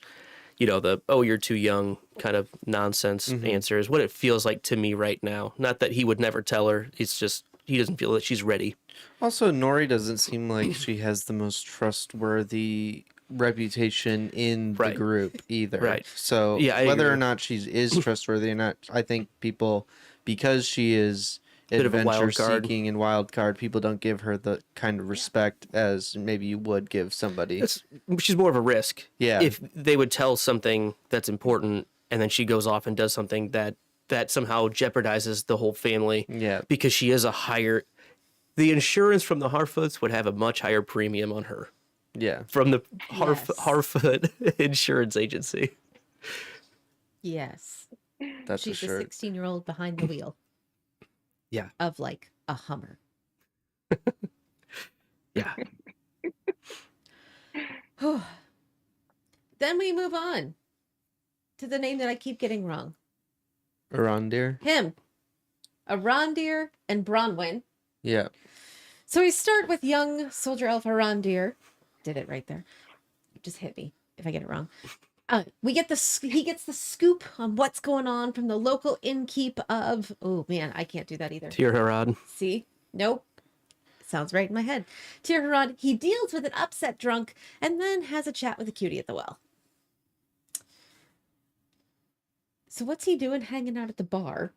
the "oh, you're too young" kind of nonsense answer is what it feels like to me right now. Not that he would never tell her. It's just he doesn't feel that she's ready. Also, Nori doesn't seem like she has the most trustworthy reputation in the Right. group either. Right. So Yeah, I whether agree. or not she is trustworthy or not, I think people, because she is Bit of a wild adventure card. seeking and wild card. People don't give her the kind of respect as maybe you would give somebody. She's more of a risk. Yeah. If they would tell something that's important and then she goes off and does something that somehow jeopardizes the whole family. Yeah. Because she is the insurance from the Harfoots would have a much higher premium on her Yeah. from the Yes. Harfoot insurance agency. Yes. That's She's for a sure. 16-year-old behind the wheel. Yeah. Of like a Hummer. Yeah. Then we move on to the name that I keep getting wrong. Arondir. Him. Arondir and Bronwyn. Yeah. So we start with young soldier elf Arondir. Did it right there. Just hit me if I get it wrong. He gets the scoop on what's going on from the local innkeep of, oh man, I can't do that either. Tir Harad. See? Nope. Sounds right in my head. Tir Harad, he deals with an upset drunk and then has a chat with a cutie at the well. So what's he doing hanging out at the bar?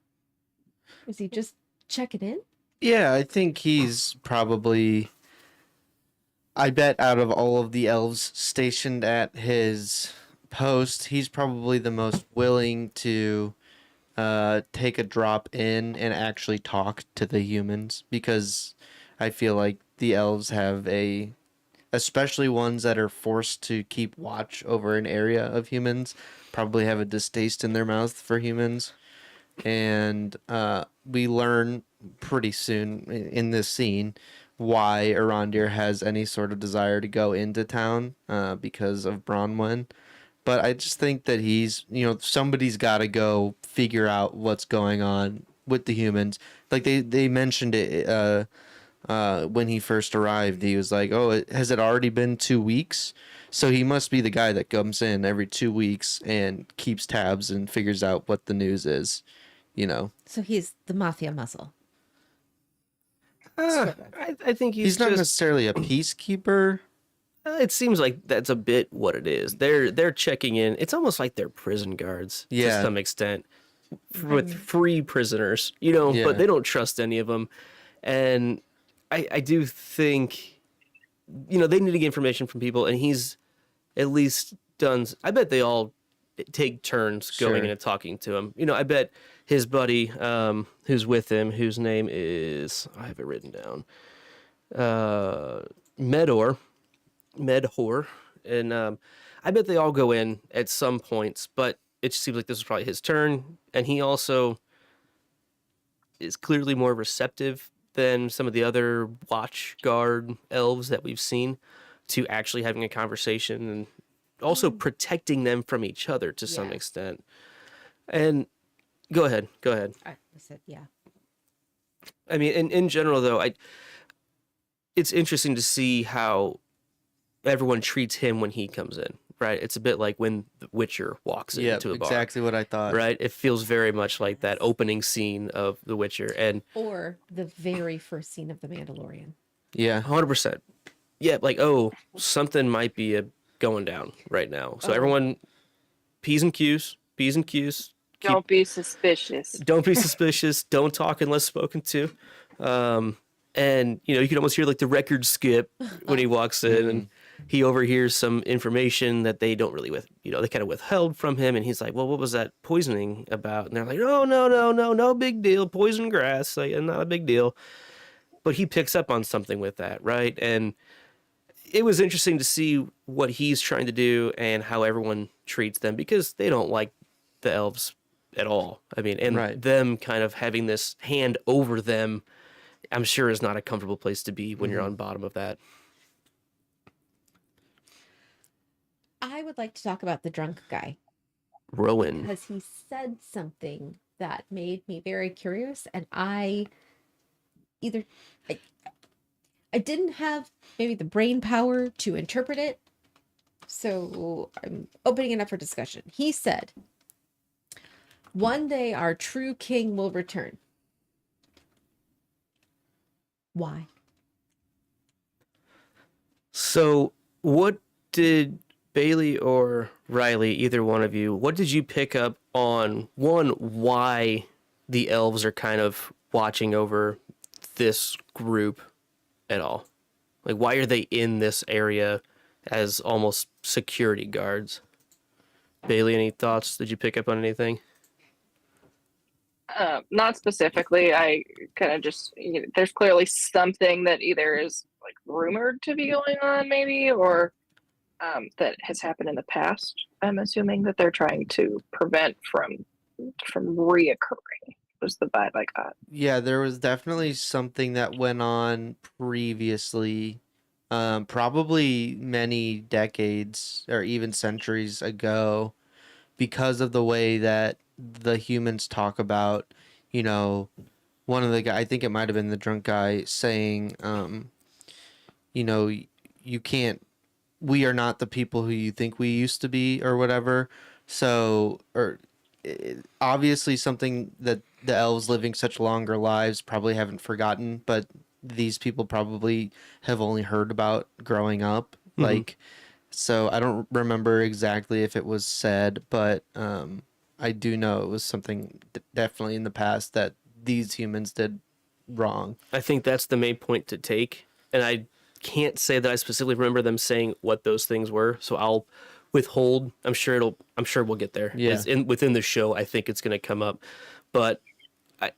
Is he just checking in? Yeah, I think he's probably, I bet out of all of the elves stationed at his post, he's probably the most willing to take a drop in and actually talk to the humans, because I feel like the elves have especially ones that are forced to keep watch over an area of humans, probably have a distaste in their mouth for humans. And we learn pretty soon in this scene why Arondir has any sort of desire to go into town because of Bronwyn. But I just think that somebody's got to go figure out what's going on with the humans. Like they mentioned it when he first arrived. He was like, "Oh, has it already been 2 weeks?" So he must be the guy that comes in every 2 weeks and keeps tabs and figures out what the news is. So he's the mafia muscle. I think He's not just, necessarily a peacekeeper. it seems like that's a bit what it is. They're checking in. It's almost like they're prison guards to Yeah. some extent with free prisoners, Yeah. but they don't trust any of them. And I do think, they need to get information from people, and he's at least done. I bet they all take turns going Sure. in and talking to him. I bet his buddy, who's with him, whose name is, I have it written down, Medhor, and I bet they all go in at some points, but it just seems like this is probably his turn, and he also is clearly more receptive than some of the other watch guard elves that we've seen to actually having a conversation and also protecting them from each other to some Yeah. extent. And go ahead. I said, yeah. I mean, in general, though, it's interesting to see how everyone treats him when he comes in, right? It's a bit like when the Witcher walks Yeah, into a bar, exactly what I thought. right? It feels very much like that opening scene of The Witcher, and Or the very first scene of The Mandalorian. Yeah. 100%. Yeah, like, oh, something might be going down right now. So Oh. everyone, P's and Q's. Don't be suspicious. Don't be suspicious. Don't talk unless spoken to. And, you can almost hear like the record skip when he walks in and he overhears some information that they don't really they kind of withheld from him. And he's like, well, what was that poisoning about? And they're like, oh, no big deal. Poison grass, like, not a big deal. But he picks up on something with that, right? And it was interesting to see what he's trying to do and how everyone treats them, because they don't like the elves at all. I mean, and Right. them kind of having this hand over them, I'm sure is not a comfortable place to be when you're on bottom of that. I would like to talk about the drunk guy Rowan. because he said something that made me very curious, and I didn't have maybe the brain power to interpret it, so I'm opening it up for discussion. He said, "One day our true king will return." Why? So what did Bailey or Riley, either one of you, what did you pick up on, one, why the elves are kind of watching over this group at all? Like, why are they in this area as almost security guards? Bailey, any thoughts? Did you pick up on anything? Not specifically. I kind of just, there's clearly something that either is like rumored to be going on, maybe, or that has happened in the past. I'm assuming that they're trying to prevent from reoccurring. Was the vibe I got. Yeah, there was definitely something that went on previously, probably many decades or even centuries ago, because of the way that the humans talk about, you know, one of the guy, I think it might have been the drunk guy saying, you know, you can't, we are not the people who you think we used to be or whatever. So, or obviously something that the elves living such longer lives probably haven't forgotten, but these people probably have only heard about growing up. Mhm. Like, so I don't remember exactly if it was said, but I do know it was something definitely in the past that these humans did wrong. I think that's the main point to take. And I can't say that I specifically remember them saying what those things were, so I'll withhold. I'm sure we'll get there. Yeah. It's within the show, I think it's going to come up. But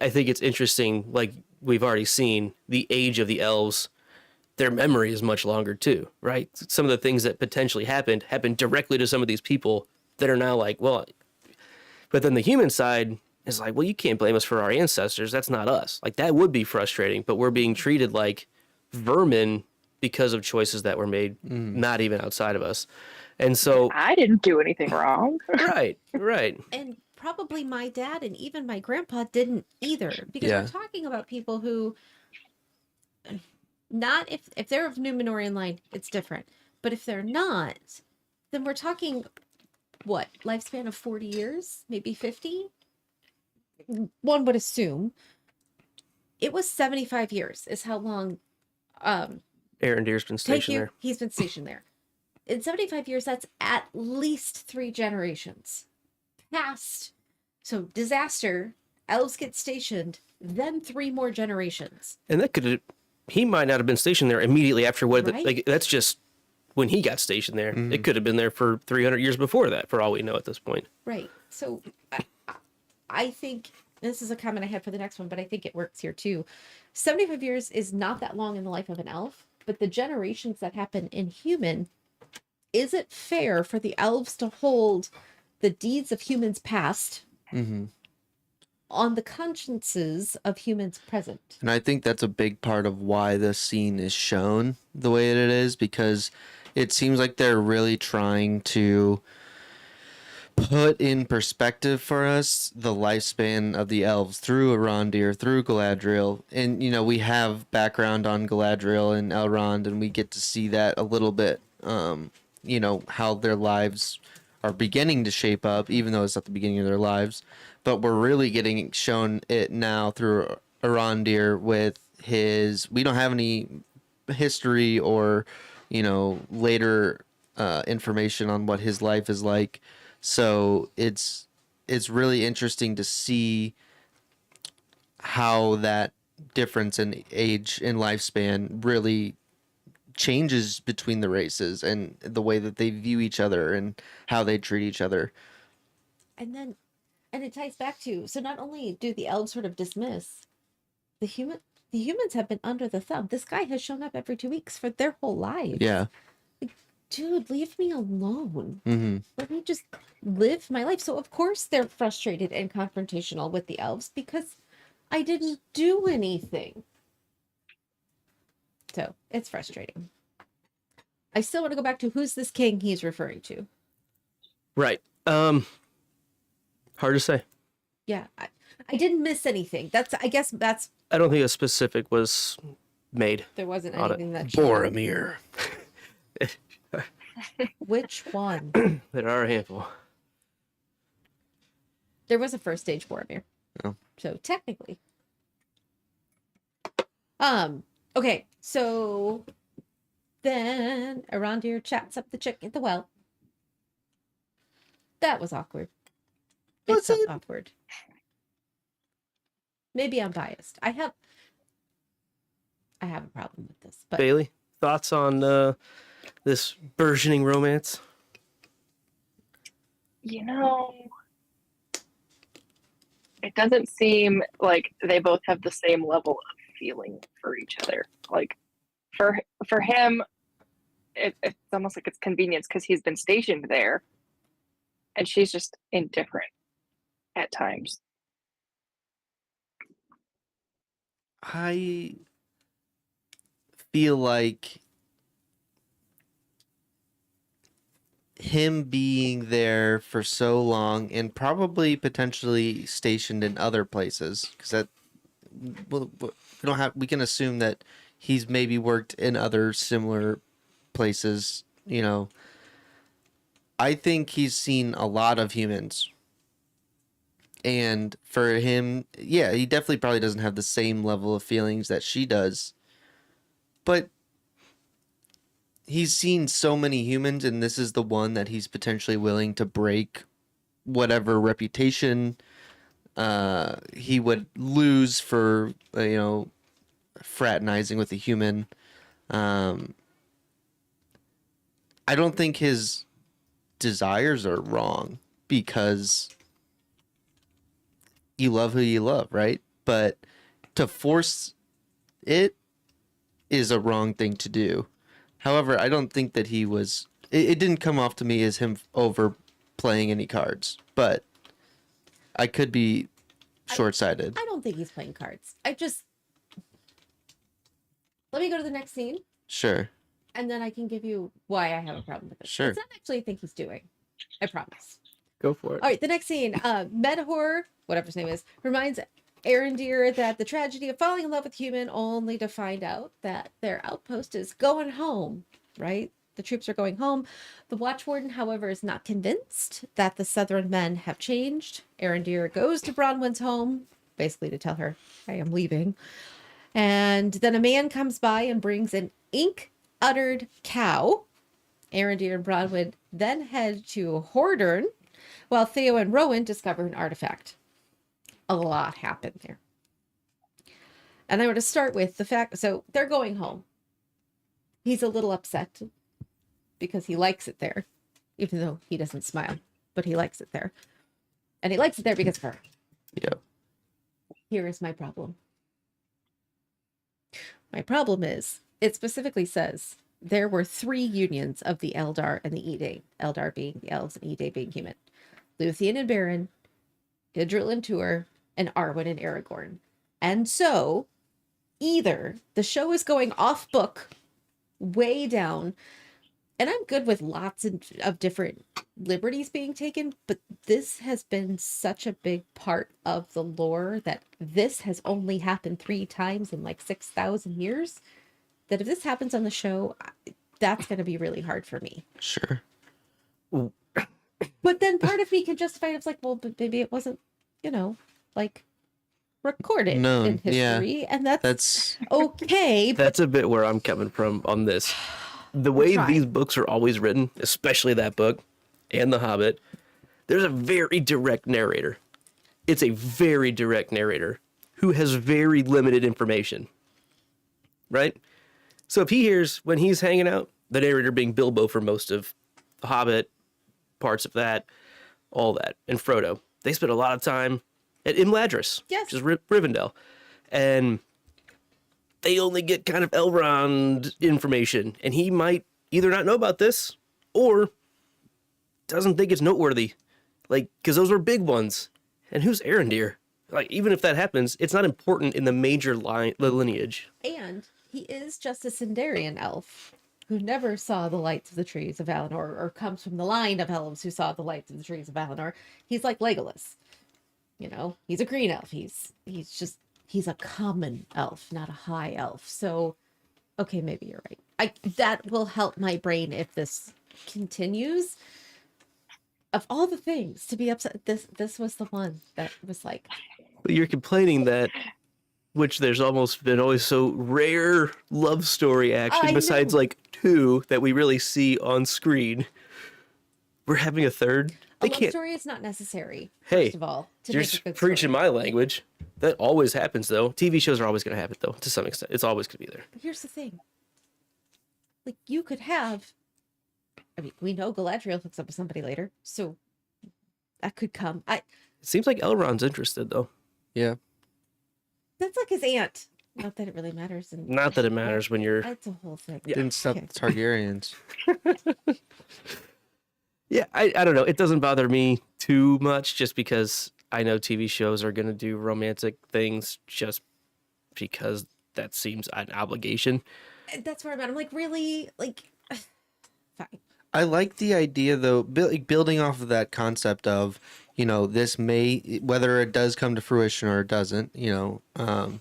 I think it's interesting, like we've already seen, the age of the elves, their memory is much longer too, right? Some of the things that potentially happened directly to some of these people that are now like, well, but then the human side is like, well, you can't blame us for our ancestors. That's not us. Like, that would be frustrating, but we're being treated like vermin because of choices that were made, not even outside of us. And so, I didn't do anything wrong. right. And probably my dad and even my grandpa didn't either, because Yeah. we're talking about people who, not if they're of Numenorian line, it's different. But if they're not, then we're talking what, lifespan of 40 years, maybe 50? One would assume. It was 75 years is how long Aaron Deer's been thank stationed you. there. He's been stationed there. In 75 years, that's at least 3 generations past. So disaster, elves get stationed, then 3 more generations. And that could have, he might not have been stationed there immediately after what, Right. like, that's just when he got stationed there. It could have been there for 300 years before that, for all we know at this point. Right. So I think this is a comment I had for the next one, but I think it works here too. 75 years is not that long in the life of an elf, but the generations that happen in human, is it fair for the elves to hold the deeds of humans past Mm-hmm. on the consciences of humans present? And I think that's a big part of why this scene is shown the way it is, because it seems like they're really trying to put in perspective for us the lifespan of the elves through Arondir, through Galadriel. And, you know, we have background on Galadriel and Elrond, and we get to see that a little bit, you know, how their lives are beginning to shape up, even though it's at the beginning of their lives. But we're really getting shown it now through Arondir with his, we don't have any history or, you know, later information on what his life is like. So it's really interesting to see how that difference in age and lifespan really changes between the races and the way that they view each other and how they treat each other. And it ties back to, so not only do the elves sort of dismiss the humans have been under the thumb. This guy has shown up every 2 weeks for their whole lives. Yeah. Dude, leave me alone. Mm-hmm. Let me just live my life. So of course they're frustrated and confrontational with the elves because I didn't do anything. So it's frustrating. I still want to go back to who's this king he's referring to. Right. Hard to say. Yeah, I didn't miss anything. I guess that's, I don't think a specific was made. there wasn't On it. anything that Boromir. Which one? There are a handful. There was a first stage Boromir. Oh. So technically. Okay, so then Arondir chats up the chick at the well. That was awkward. Was It's so it? awkward. Maybe I'm biased. I have a problem with this, but Bailey, thoughts on this burgeoning romance? You know, it doesn't seem like they both have the same level of feeling for each other. Like for him, it's almost like it's convenience because he's been stationed there, and she's just indifferent at times. I feel like him being there for so long and probably potentially stationed in other places, because that we can assume that he's maybe worked in other similar places, you know. I think he's seen a lot of humans. And for him, yeah, he definitely probably doesn't have the same level of feelings that she does. But he's seen so many humans, and this is the one that he's potentially willing to break whatever reputation he would lose for, fraternizing with a human. I don't think his desires are wrong, because you love who you love, right? But to force it is a wrong thing to do. However, I don't think that he was... It didn't come off to me as him overplaying any cards, but I could be short-sighted. I don't think he's playing cards. Let me go to the next scene, Sure. and then I can give you why I have a problem with it. Sure. It's not actually I think he's doing. I promise. Go for it. All right, the next scene. Medahor, whatever his name is, reminds Arendir that the tragedy of falling in love with human, only to find out that their outpost is going home, right? The troops are going home. The Watchwarden, however, is not convinced that the Southern men have changed. Arendir goes to Bronwyn's home, basically to tell her, I am leaving. And then a man comes by and brings an ink-uddered cow. Arendir and Bronwyn then head to Hordern, while Theo and Rowan discover an artifact. A lot happened there. And I want to start with the fact, so they're going home. He's a little upset because he likes it there, even though he doesn't smile, but he likes it there. And he likes it there because of her. Yeah. Here is my problem. My problem is, it specifically says there were 3 unions of the Eldar and the Edain. Eldar being the elves and Edain being human. Luthien and Baron, Idril and Tuor, and Arwen and Aragorn. And so, either the show is going off book, way down, and I'm good with lots of different liberties being taken, but this has been such a big part of the lore that this has only happened 3 times in like 6,000 years, that if this happens on the show, that's going to be really hard for me. Sure. But then part of me can justify it. It's like, well, but maybe it wasn't, like recorded No, in yeah. history, and that's That's okay. But That's a bit where I'm coming from on this. The way trying. these books are always written, especially that book and The Hobbit, there's a very direct narrator. It's a very direct narrator who has very limited information. Right? So if he hears, when he's hanging out, the narrator being Bilbo for most of The Hobbit, parts of that, all that, and Frodo, they spent a lot of time at Imladris, Yes. which is Rivendell. And they only get kind of Elrond information, and he might either not know about this or doesn't think it's noteworthy, like, because those were big ones. And who's Arendir? Like, even if that happens, it's not important in the major lineage. And he is just a Sindarian elf who never saw the lights of the trees of Valinor, or comes from the line of elves who saw the lights of the trees of Valinor. He's like Legolas. He's a green elf. He's a common elf, not a high elf. So, okay, maybe you're right. That will help my brain if this continues. Of all the things to be upset, this was the one that was like, But you're complaining that, which there's almost been always so rare love story action, I besides know. like 2 that we really see on screen. We're having a third. a They love can't. story is not necessary. Hey, First of all, to You're make a good preaching story. my language. That always happens, though. TV shows are always going to have it, though, to some extent. It's always going to be there. But here's the thing. Like, you could have, I mean, we know Galadriel hooks up with somebody later, so that could come. It seems like Elrond's interested, though. Yeah. That's like his aunt. Not that it really matters. And Not that it matters when you're... that's a whole thing. Yeah. Didn't stop Okay. the Targaryens. Yeah, I don't know. It doesn't bother me too much just because I know TV shows are going to do romantic things just because that seems an obligation. And that's where I'm at. I'm like, really? Like, fine. I like the idea, though, building off of that concept of, you know, this may, whether it does come to fruition or it doesn't, you know,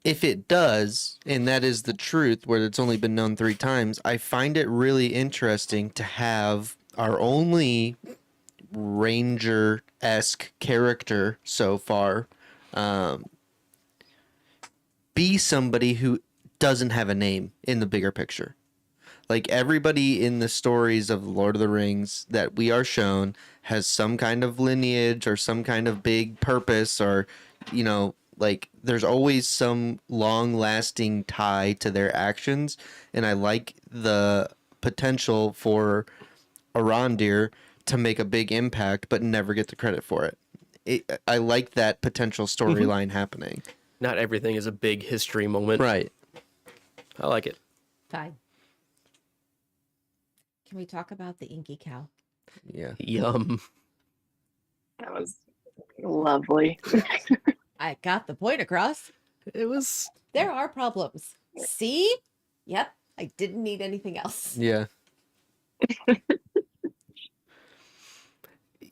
if it does, and that is the truth, where it's only been known 3 times, I find it really interesting to have our only Ranger-esque character so far be somebody who doesn't have a name in the bigger picture. Like, everybody in the stories of Lord of the Rings that we are shown has some kind of lineage or some kind of big purpose, or, you know, like, there's always some long-lasting tie to their actions, and I like the potential for Arondir to make a big impact but never get the credit for it. I like that potential storyline happening. Not everything is a big history moment. Right. I like it. Fine. Can we talk about the inky cow? Yeah. Yum. That was lovely. I got the point across. It was... There are problems. See? Yep. I didn't need anything else. Yeah.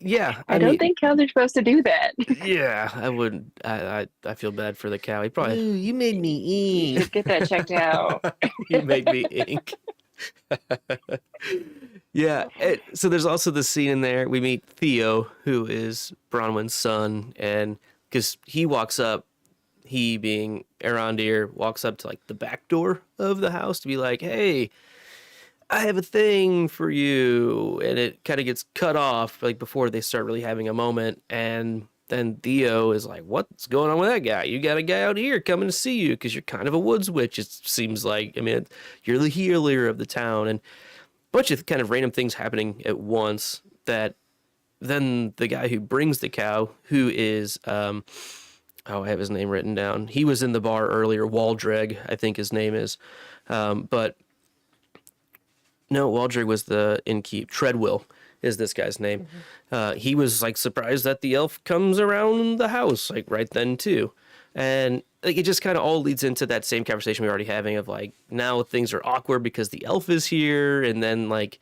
Yeah. I don't mean, think cows are supposed to do that. Yeah, I wouldn't. I feel bad for the cow. He probably... Ooh, you made me eat. Get that checked out. You make me ink. Yeah. So there's also the scene in there. We meet Theo, who is Bronwyn's son, and because he walks up, he being Arondir, walks up to like the back door of the house to be like, "Hey, I have a thing for you," and it kind of gets cut off like before they start really having a moment, and then Theo is like, "What's going on with that guy? You got a guy out here coming to see you because you're kind of a woods witch." It seems like, I mean, you're the healer of the town, and a bunch of kind of random things happening at once. That then the guy who brings the cow, who is, I have his name written down. He was in the bar earlier, Waldreg, I think his name is, but no, Waldreg was the innkeep. Treadwell is this guy's name. He was like surprised that the elf comes around the house like right then too, and like it just kind of all leads into that same conversation we were already having of like now things are awkward because the elf is here, and then like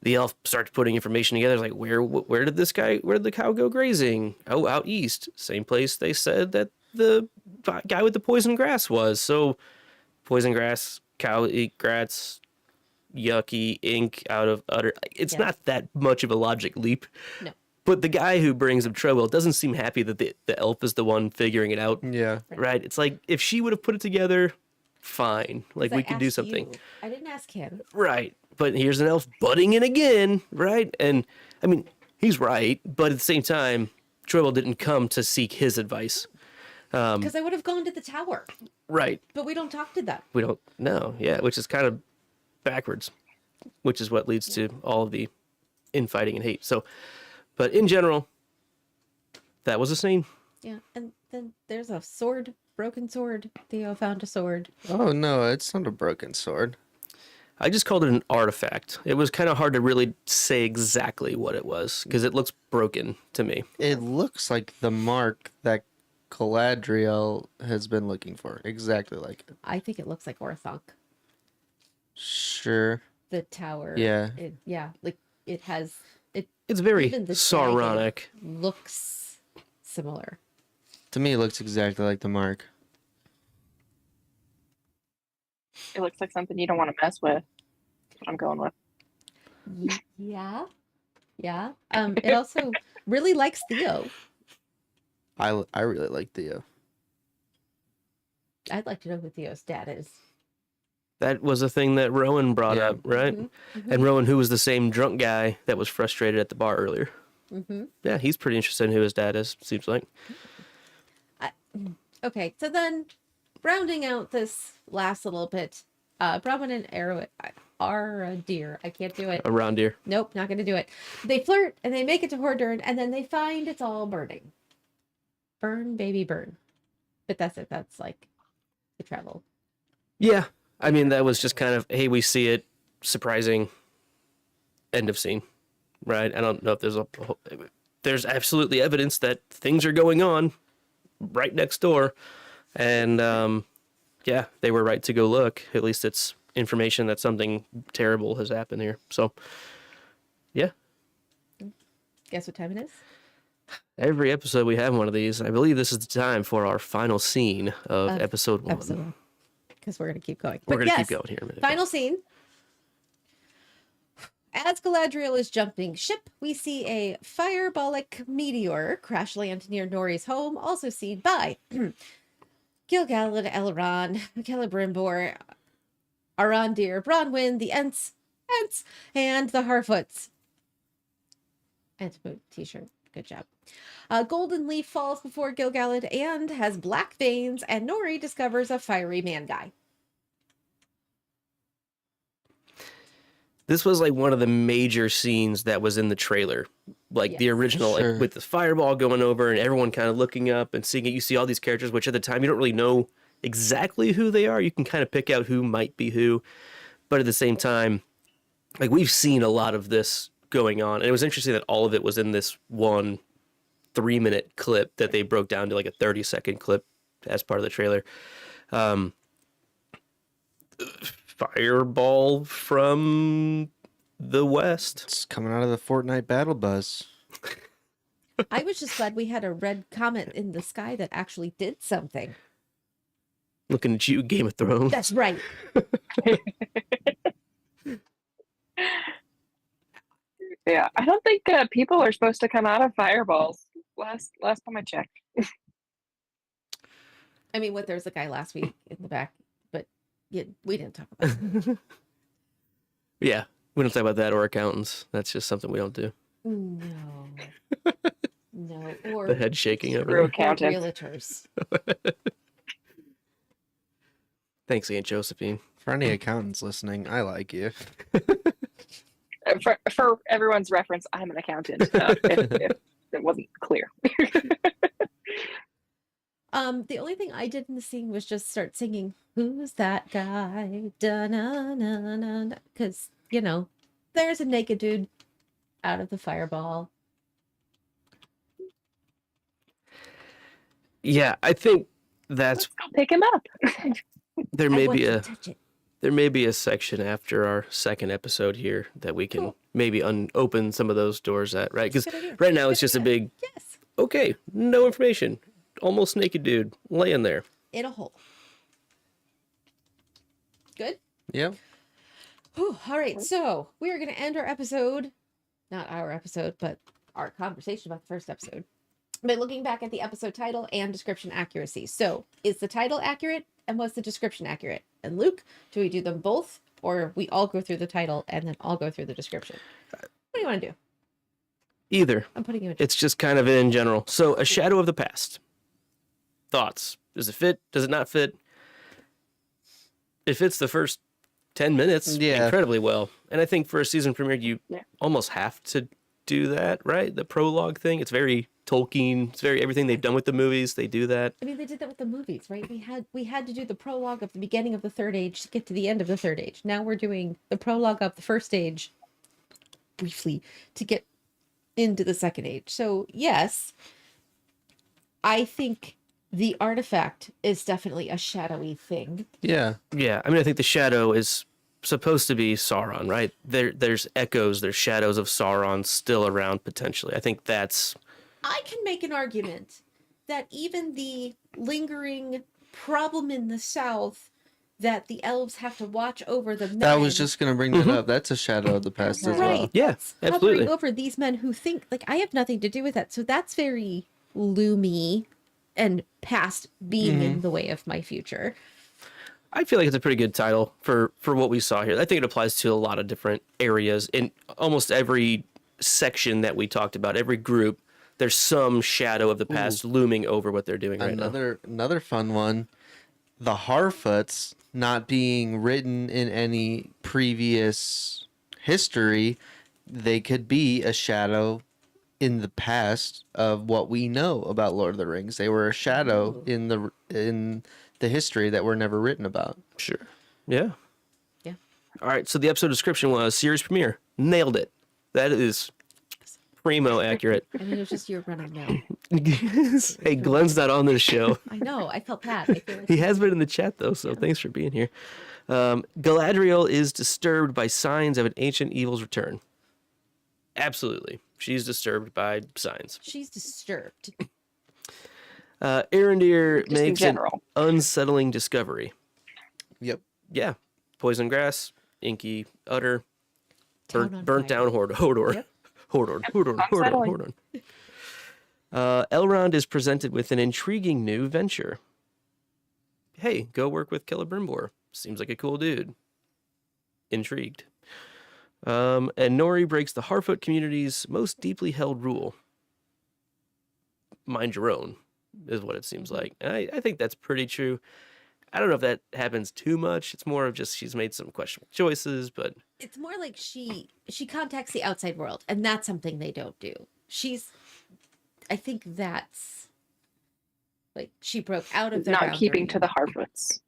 the elf starts putting information together like where did the cow go grazing? Oh, out east, same place they said that the guy with the poison grass was. So poison grass, cow eat grass, yucky ink out of utter. It's Yeah. not that much of a logic leap. No. But the guy who brings him Treadwell doesn't seem happy that the elf is the one figuring it out. Yeah. Right? It's like if she would have put it together, fine. Like 'Cause we I could do asked something. you. I didn't ask him. Right. But here's an elf butting in again, right? And I mean, he's right, but at the same time, Treadwell didn't come to seek his advice. Because I would have gone to the tower. Right. But we don't talk to them. We don't know. Yeah, which is kind of backwards, which is what leads to all of the infighting and hate. So, but in general, that was a scene. Yeah. And then there's a sword, broken sword. Theo found a sword. Oh, no, it's not a broken sword. I just called it an artifact. It was kind of hard to really say exactly what it was because it looks broken to me. It looks like the mark that Galadriel has been looking for. Exactly like it. I think it looks like Orthonk. Sure. The tower. Yeah. Yeah. Like it has. It It's very Even the Sauronic. looks similar. To me, it looks exactly like the mark. It looks like something you don't want to mess with. That's what I'm going with. Yeah. Yeah. It also really likes Theo. I really like Theo. I'd like to know who Theo's dad is. That was a thing that Rowan brought Yeah. up, right? Mhm. And Rowan, who was the same drunk guy that was frustrated at the bar earlier. Mm-hmm. Yeah, he's pretty interested in who his dad is, seems like. Okay, so then rounding out this last little bit, Brahman and Aradir, I can't do it. Around here. Nope, not gonna do it. They flirt and they make it to Hordern, and then they find it's all burning. Burn, baby, burn. But that's it. That's like the travel. Yeah. I mean, that was just kind of, hey, we see it, surprising, end of scene, right? I don't know if there's absolutely evidence that things are going on right next door. And yeah, they were right to go look. At least it's information that something terrible has happened here. So, yeah. Guess what time it is? Every episode we have one of these. I believe this is the time for our final scene of episode 1. Episode 1. Because we're going to keep going. We're But going to yes, keep going here in a minute. final scene. As Galadriel is jumping ship, we see a firebolic meteor crash land near Nori's home, also seen by Gil-galad, Elrond, Celebrimbor, Arondir, Bronwyn, the Ents, and the Harfoots. Ent t-shirt. Good job. Golden Leaf falls before Gil-galad and has black veins, and Nori discovers a fiery man guy. This was like one of the major scenes that was in the trailer. Like the Yes. original, like, Sure. with the fireball going over and everyone kind of looking up and seeing it. You see all these characters, which at the time you don't really know exactly who they are. You can kind of pick out who might be who. But at the same time, like we've seen a lot of this going on. And it was interesting that all of it was in this one 3-minute clip that they broke down to like a 30-second clip as part of the trailer. Fireball from the west. It's coming out of the Fortnite battle bus. I was just glad we had a red comet in the sky that actually did something. Looking at you, Game of Thrones. That's right. Yeah, I don't think people are supposed to come out of fireballs. Last time I checked. I mean, there was a guy last week in the back, but yeah, we didn't talk about it. Yeah, we don't talk about that or accountants. That's just something we don't do. No. No. Or The head shaking over Screw there. or accountant. realtors. Thanks, Aunt Josephine. For any accountants listening, I like you. For everyone's reference, I'm an accountant. If it wasn't clear. The only thing I did in the scene was just start singing, "Who's that guy?" Da-na-na-na-na. Because, there's a naked dude out of the fireball. Yeah, I think that's Let's go pick him up. there I may want be to a touch it. there may be a section after our second episode here that we can Cool. maybe open some of those doors at, right? Because Good idea. right now it's Good just a idea. big Yes. okay, no information, almost naked dude laying there. In a hole. Good? Yep. Whew, all right, so we are going to end our episode, not our episode, but our conversation about the first episode, by looking back at the episode title and description accuracy. So, is the title accurate, and was the description accurate? And Luke, do we do them both, or we all go through the title and then all go through the description? What do you want to do? Either. I'm putting you in. It's just kind of in general. So, A Shadow of the Past. Thoughts? Does it fit? Does it not fit? It fits the first 10 minutes Yeah. incredibly well. And I think for a season premiere, you Yeah. almost have to do that, right? The prologue thing. It's very Tolkien. It's very everything they've done with the movies. They do that. I mean, they did that with the movies, right? We had to do the prologue of the beginning of the Third Age to get to the end of the Third Age. Now we're doing the prologue of the First Age briefly to get into the Second Age. So yes, I think the artifact is definitely a shadowy thing. Yeah. Yeah. I mean, I think the shadow is supposed to be Sauron, right? There's echoes, there's shadows of Sauron still around potentially. I think that's I can make an argument that even the lingering problem in the South that the elves have to watch over the men. I was just going to bring that up. That's a shadow of the past as Right. well. Yeah, That's absolutely. hovering over these men who think like I have nothing to do with that. So that's very loomy and past being in the way of my future. I feel like it's a pretty good title for what we saw here. I think it applies to a lot of different areas in almost every section that we talked about, every group. there's some shadow of the past looming over what they're doing right now. Another fun one. The Harfoots not being written in any previous history, they could be a shadow in the past of what we know about Lord of the Rings. They were a shadow in the history that were never written about. Sure. Yeah. Yeah. All right. So the episode description was series premiere. Nailed it. That is primo accurate. I mean, it was just your run of mail. Hey, Glenn's not on this show. I know. I felt bad. I feel like He has been in the chat though, so thanks for being here. Galadriel is disturbed by signs of an ancient evil's return. Absolutely. She's disturbed by signs. she's disturbed. Arendir Just in makes an general. unsettling discovery. Yep. Yeah. Poison grass, inky udder, Town on burnt fire. down Hodor. Yep. Hodor. Unsettling. Elrond is presented with an intriguing new venture. Hey, go work with Celebrimbor. Seems like a cool dude. Intrigued. And Nori breaks the Harfoot community's most deeply held rule. Mind your own, is what it seems like. And I think that's pretty true. I don't know if that happens too much. It's more of just she's made some questionable choices, but It's more like she contacts the outside world, and that's something they don't do. I think that's like she broke out of their Not keeping boundary. to the Harfoots.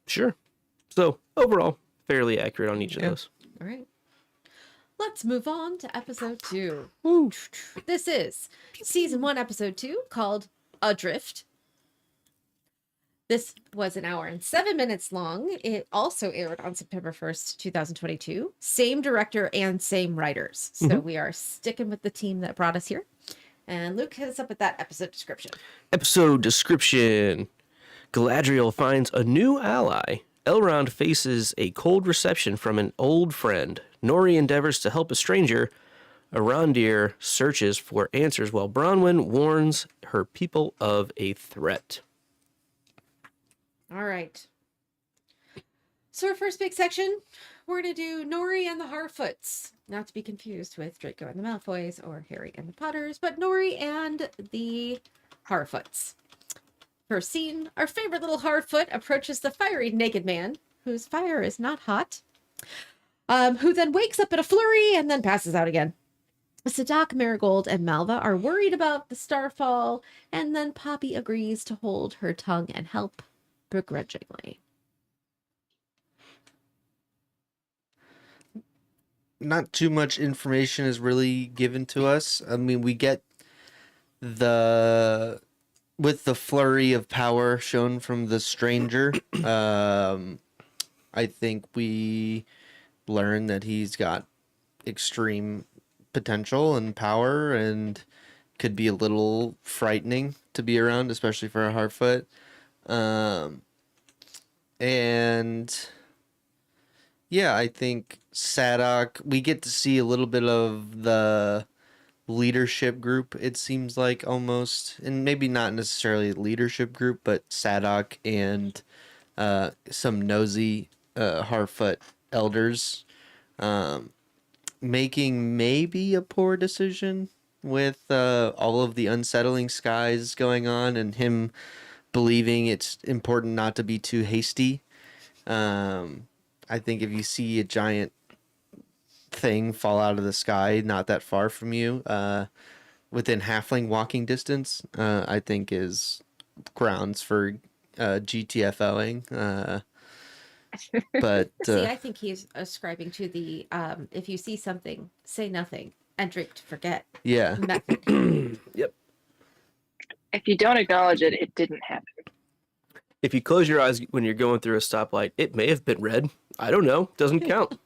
sure. So overall, fairly accurate on each of those. All right. Let's move on to episode 2. This is season 1, episode 2, called Adrift. This was an hour and 7 minutes long. It also aired on September 1st, 2022. Same director and same writers. So we are sticking with the team that brought us here. And Luke, hit us up with that episode description. Episode description. Galadriel finds a new ally. Elrond faces a cold reception from an old friend. Nori endeavors to help a stranger. Arondir searches for answers while Bronwyn warns her people of a threat. All right. So our first big section, we're going to do Nori and the Harfoots. Not to be confused with Draco and the Malfoys or Harry and the Potters, but Nori and the Harfoots. First scene, our favorite little Harfoot approaches the fiery naked man, whose fire is not hot, who then wakes up in a flurry and then passes out again. Sadak, Marigold, and Malva are worried about the starfall, and then Poppy agrees to hold her tongue and help begrudgingly. Not too much information is really given to us. I mean, we get with the flurry of power shown from the stranger. I think we learn that he's got extreme potential and power and could be a little frightening to be around, especially for a Harfoot. And yeah, I think Sadak, we get to see a little bit of the leadership group, it seems like, almost, and maybe not necessarily leadership group, but Sadak and some nosy Harfoot elders making maybe a poor decision with all of the unsettling skies going on and him believing it's important not to be too hasty. I think if you see a giant thing fall out of the sky not that far from you, within halfling walking distance, I think is grounds for GTFOing. But See, I think he's ascribing to the if you see something, say nothing and drink to forget yeah, method. Yep. If you don't acknowledge it, it didn't happen. If you close your eyes when you're going through a stoplight, it may have been red. I don't know. Doesn't count.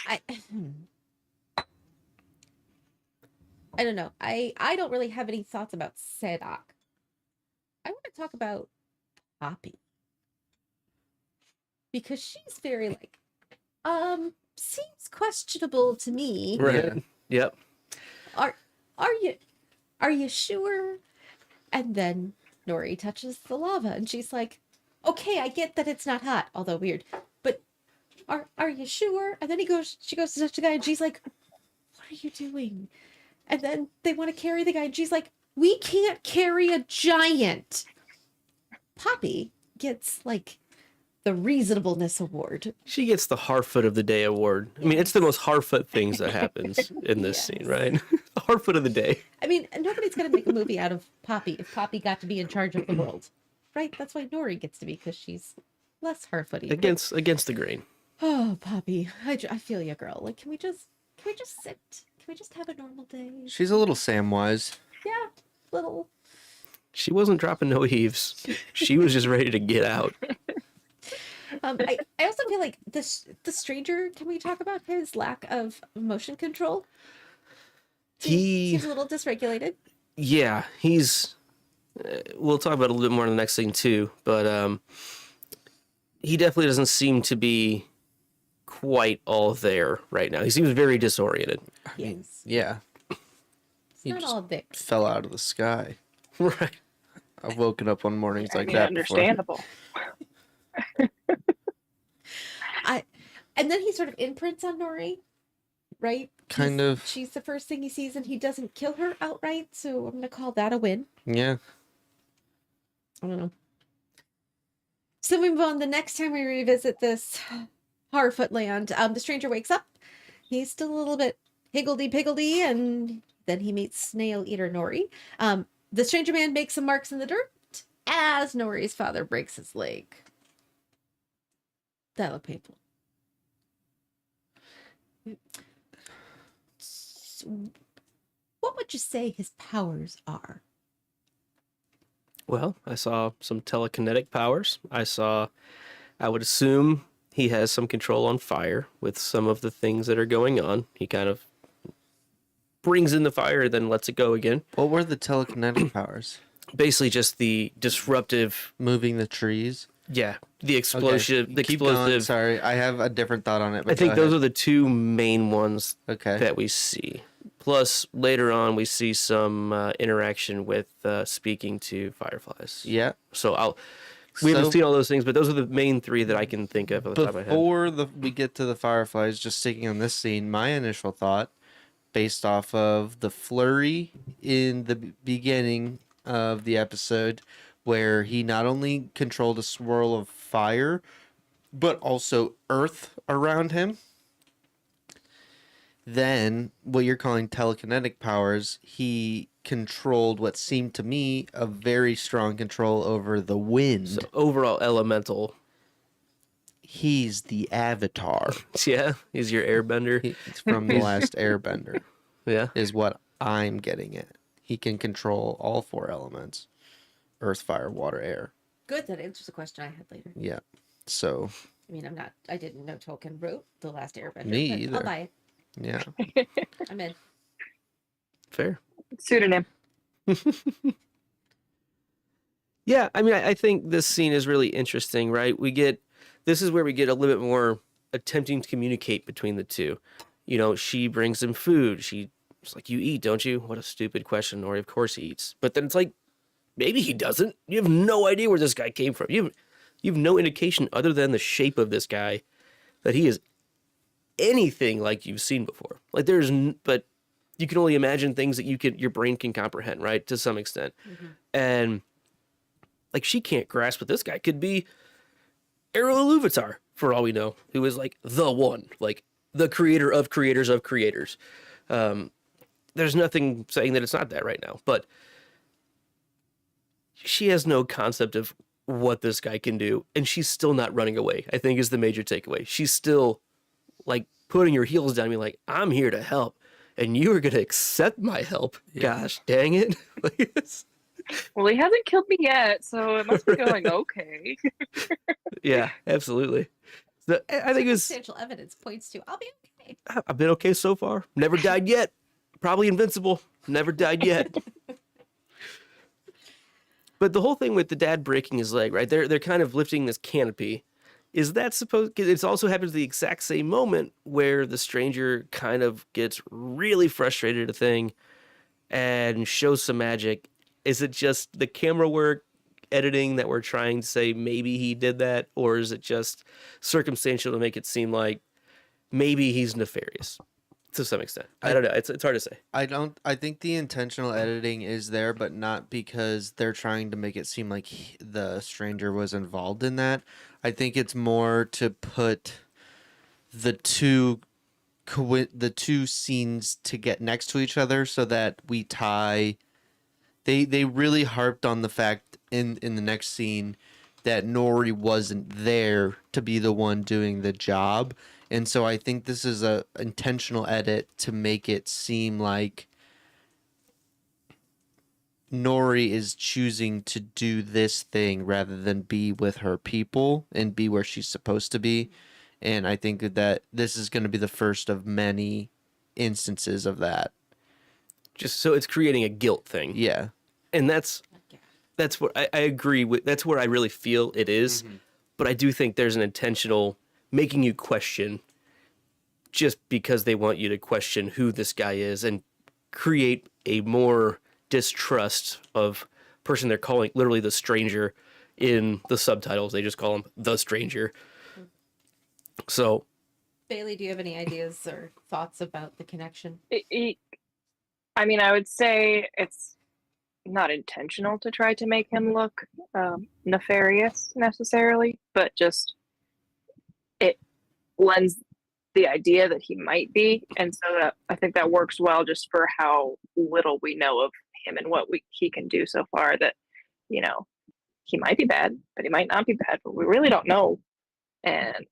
I don't know. I don't really have any thoughts about Sadak. I want to talk about Poppy. Because she's very like, seems questionable to me. Right. Yep. Are you sure? And then Nori touches the lava and she's like, okay, I get that it's not hot, although weird, but are you sure? And then she goes to touch the guy and she's like, what are you doing? And then they want to carry the guy, and she's like, we can't carry a giant. Poppy gets like the reasonableness award. She gets the Harfoot of the Day award. I mean, it's the most Harfoot things that happens in this scene, Yes. right? The Harfoot of the Day. I mean, nobody's going to make a movie out of Poppy if Poppy got to be in charge of the world, right? That's why Nori gets to be, because she's less Harfooty. Against the grain. Oh, Poppy, I feel you, girl. Like, can we just sit? Can we just have a normal day? She's a little Samwise. Yeah, little. She wasn't dropping no heaves. She was just ready to get out. I also feel like the stranger. Can we talk about his lack of motion control? He seems a little dysregulated. Yeah, he's. We'll talk about it a little bit more in the next scene too, but he definitely doesn't seem to be quite all there right now. He seems very disoriented. Yes, Yeah. it's He not just all there. fell out of the sky. Right. I've woken up on mornings I like mean, that before. understandable. And then he sort of imprints on Nori, right? Kind of. She's the first thing he sees, and he doesn't kill her outright. So I'm gonna call that a win. Yeah. I don't know. So we move on. The next time we revisit this Harfoot land, the stranger wakes up. He's still a little bit higgledy-piggledy, and then he meets Snail Eater Nori. The stranger man makes some marks in the dirt as Nori's father breaks his leg. That looked painful. So, what would you say his powers are? Well, I saw some telekinetic powers. I would assume he has some control on fire with some of the things that are going on. He kind of brings in the fire, then lets it go again. What were the telekinetic powers? Basically, just the disruptive. Moving the trees. Yeah, the explosive. Okay, The keep going. explosive. Sorry, I have a different thought on it. I think those are the two main ones Okay. that we see. Plus, later on, we see some interaction with speaking to fireflies. Yeah. So we haven't seen all those things, but those are the main three that I can think of at the top of my head. Before we get to the fireflies, just sticking on this scene, my initial thought, based off of the flurry in the beginning of the episode, where he not only controlled a swirl of fire, but also earth around him. Then, what you're calling telekinetic powers, he controlled what seemed to me a very strong control over the wind. So overall elemental. He's the Avatar. Yeah, he's your airbender. It's from the last Airbender, Yeah. is what I'm getting at. He can control all four elements: earth, fire, water, air. Good, that answers the question I had later. Yeah. So, I mean, I didn't know Tolkien wrote The Last Airbender. Me but either. I'll buy it. yeah. I'm in. Fair. Pseudonym. Yeah, I mean, I think this scene is really interesting, right? This is where we get a little bit more attempting to communicate between the two. You know, she brings him food. She's like, you eat, don't you? What a stupid question. Or of course he eats. But then it's like, maybe he doesn't. You have no idea where this guy came from. You have no indication other than the shape of this guy that he is anything like you've seen before. Like but you can only imagine things that your brain can comprehend, right? To some extent. Mm-hmm. And like, she can't grasp what this guy could be. Errol Iluvatar, for all we know, who is like the one, like the creator of creators of creators. There's nothing saying that it's not that right now, but she has no concept of what this guy can do, and she's still not running away, I think is the major takeaway. She's still like putting her heels down and being like, I'm here to help, and you are going to accept my help. Yeah. Gosh, dang it. Well, he hasn't killed me yet, so it must be going okay. Yeah, absolutely. So, I think it was... Substantial evidence points to I'll be okay. I've been okay so far. Never died yet. Probably invincible. Never died yet. But the whole thing with the dad breaking his leg, right? They're kind of lifting this canopy. Is that supposed... It also happens at the exact same moment where the stranger kind of gets really frustrated at a thing and shows some magic. Is it just the camera work, editing that we're trying to say maybe he did that? Or is it just circumstantial to make it seem like maybe he's nefarious? to some extent. I don't know. It's hard to say. I think the intentional editing is there, but not because they're trying to make it seem like the stranger was involved in that. I think it's more to put the two scenes to get next to each other so that we tie. They really harped on the fact in the next scene that Nori wasn't there to be the one doing the job. And so I think this is a intentional edit to make it seem like Nori is choosing to do this thing rather than be with her people and be where she's supposed to be. And I think that this is going to be the first of many instances of that. Just so it's creating a guilt thing. Yeah. And that's what I agree with. That's where I really feel it is. But I do think there's an intentional making you question just because they want you to question who this guy is and create a more distrust of person they're calling literally the stranger in the subtitles. They just call him the stranger. So, Bailey, do you have any ideas or thoughts about the connection? I mean, I would say it's not intentional to try to make him look nefarious necessarily, but just it lends the idea that he might be, and so that I think that works well just for how little we know of him and what he can do so far. That he might be bad, but he might not be bad, but we really don't know. And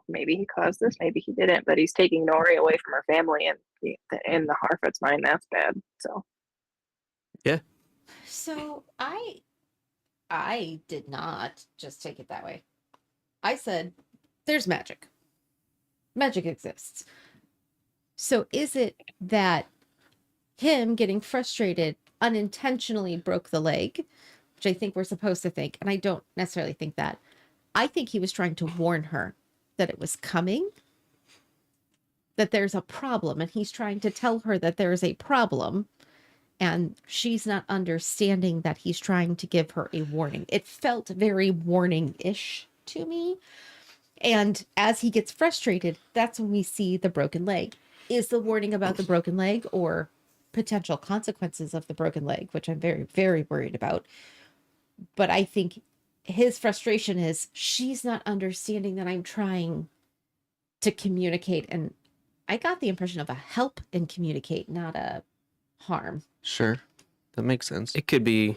maybe he caused this, maybe he didn't, but he's taking Nori away from her family, and in the Harfoot's mind, that's bad. So yeah. So I did not just take it that way. I said, there's magic. Magic exists. So is it that him getting frustrated unintentionally broke the leg, which I think we're supposed to think, and I don't necessarily think that. I think he was trying to warn her that it was coming, that there's a problem, and he's trying to tell her that there is a problem, and she's not understanding that he's trying to give her a warning. It felt very warning-ish to me. And as he gets frustrated, that's when we see the broken leg. Is the warning about the broken leg or potential consequences of the broken leg, which I'm very, very worried about. But I think his frustration is she's not understanding that I'm trying to communicate. And I got the impression of a help and communicate, not a harm. Sure. That makes sense. It could be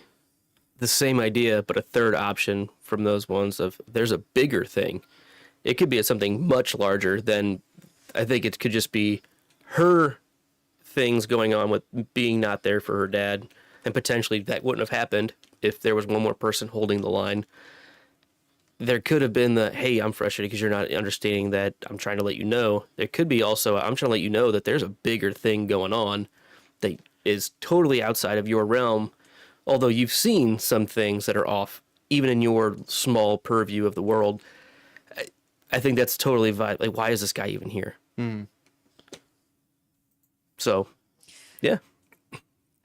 the same idea, but a third option from those ones of there's a bigger thing. It could be something much larger than, I think it could just be her things going on with being not there for her dad. And potentially that wouldn't have happened if there was one more person holding the line. There could have been the, hey, I'm frustrated because you're not understanding that I'm trying to let you know. There could be also, I'm trying to let you know that there's a bigger thing going on that is totally outside of your realm. Although you've seen some things that are off, even in your small purview of the world. I think that's totally like, why is this guy even here? So, yeah.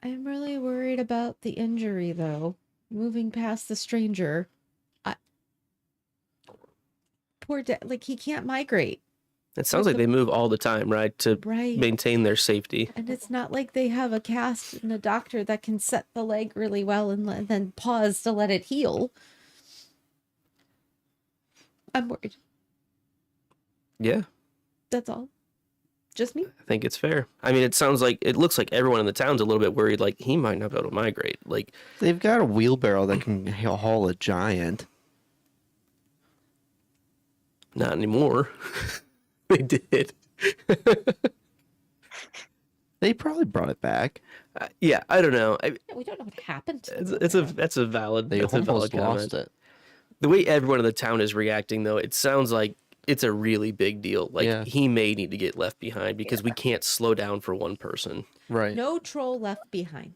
I'm really worried about the injury, though. Moving past the stranger. Poor dad, like, he can't migrate. It sounds like they move all the time, right? To maintain their safety. And it's not like they have a cast and a doctor that can set the leg really well and then pause to let it heal. I'm worried. Yeah. That's all. Just me. I think it's fair. I mean, it looks like everyone in the town's a little bit worried, like, he might not be able to migrate. Like, they've got a wheelbarrow that can haul a giant. Not anymore. They did. They probably brought it back. Yeah, I don't know. We don't know what happened to That's a valid. They that's a valid almost lost comment. it. The way everyone in the town is reacting, though, it sounds like it's a really big deal. Like, he may need to get left behind because we can't slow down for one person. Right. No troll left behind.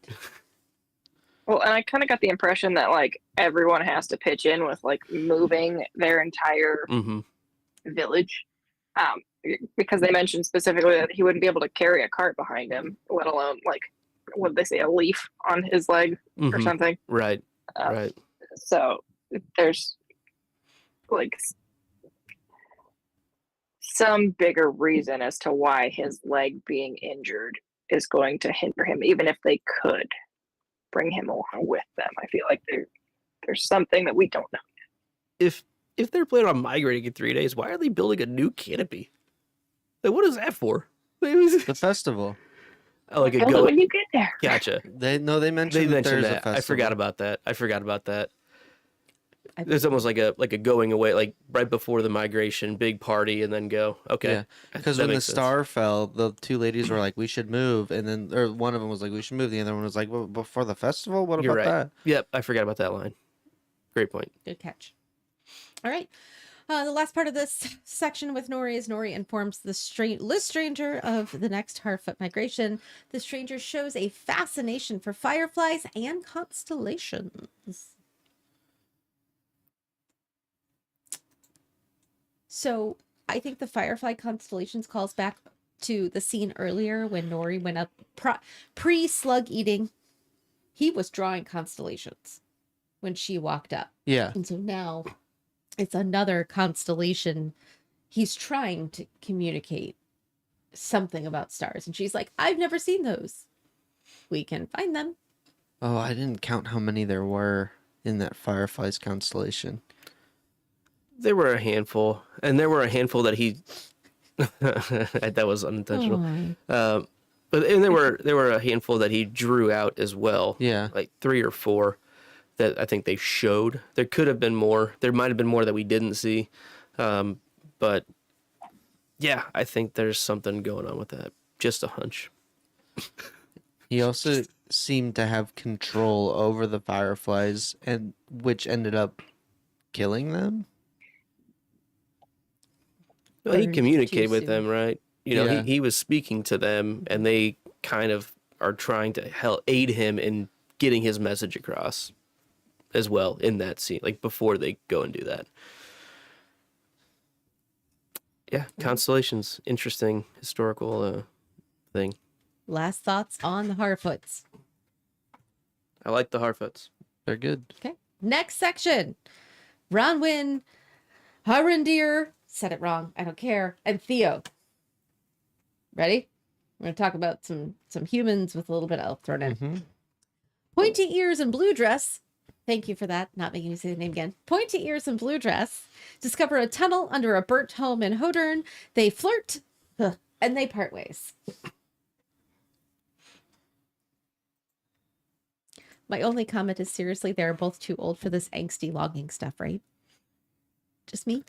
Well, and I kind of got the impression that, like, everyone has to pitch in with, like, moving their entire village. Because they mentioned specifically that he wouldn't be able to carry a cart behind him, let alone, like, what did they say, a leaf on his leg or something. Right. Right. So there's, like, some bigger reason as to why his leg being injured is going to hinder him, even if they could bring him along with them. I feel like there's something that we don't know. If they're planning on migrating in 3 days, why are they building a new canopy? Like, what is that for? The festival. Oh, like a Build it go. when you get there. Gotcha. They They mentioned mentioned there's a that. festival. I forgot about that. I- It's almost like a going away, like right before the migration, big party, and then go. Okay. Yeah, because That when the makes sense. star fell, the two ladies were like, "We should move," and then or one of them was like, "We should move." The other one was like, "Well, before the festival, what You're about right. that?" Yep, I forgot about that line. Great point. Good catch. All right. The last part of this section with Nori is Nori informs the list stranger of the next Harfoot migration. The stranger shows a fascination for fireflies and constellations. So I think the firefly constellations calls back to the scene earlier when Nori went up pre-slug eating. He was drawing constellations when she walked up. Yeah, And so now it's another constellation. He's trying to communicate something about stars. And she's like, I've never seen those. We can find them. Oh, I didn't count how many there were in that Fireflies constellation. There were a handful, and there were a handful that he. That was unintentional. But there were a handful that he drew out as well. Yeah. Like 3 or 4 that I think they showed. There could have been more. There might have been more that we didn't see. But yeah, I think there's something going on with that. Just a hunch. He also seemed to have control over the Fireflies, and which ended up killing them. Well, he Burned communicated too with soon. them, right? You know, Yeah. he was speaking to them, and they kind of are trying to aid him in getting his message across as well in that scene, like before they go and do that. Yeah, constellations, interesting historical thing. Last thoughts on the Harfoots. I like the Harfoots. They're good. Okay. Next section. Bronwyn, Harendir, said it wrong. I don't care. And Theo. Ready? We're going to talk about some humans with a little bit of elf thrown in. Mm-hmm. Pointy ears and blue dress. Thank you for that. Not making me say the name again. Pointy ears and blue dress discover a tunnel under a burnt home in Hodern. They flirt and they part ways. My only comment is seriously, they're both too old for this angsty longing stuff, right? Just me?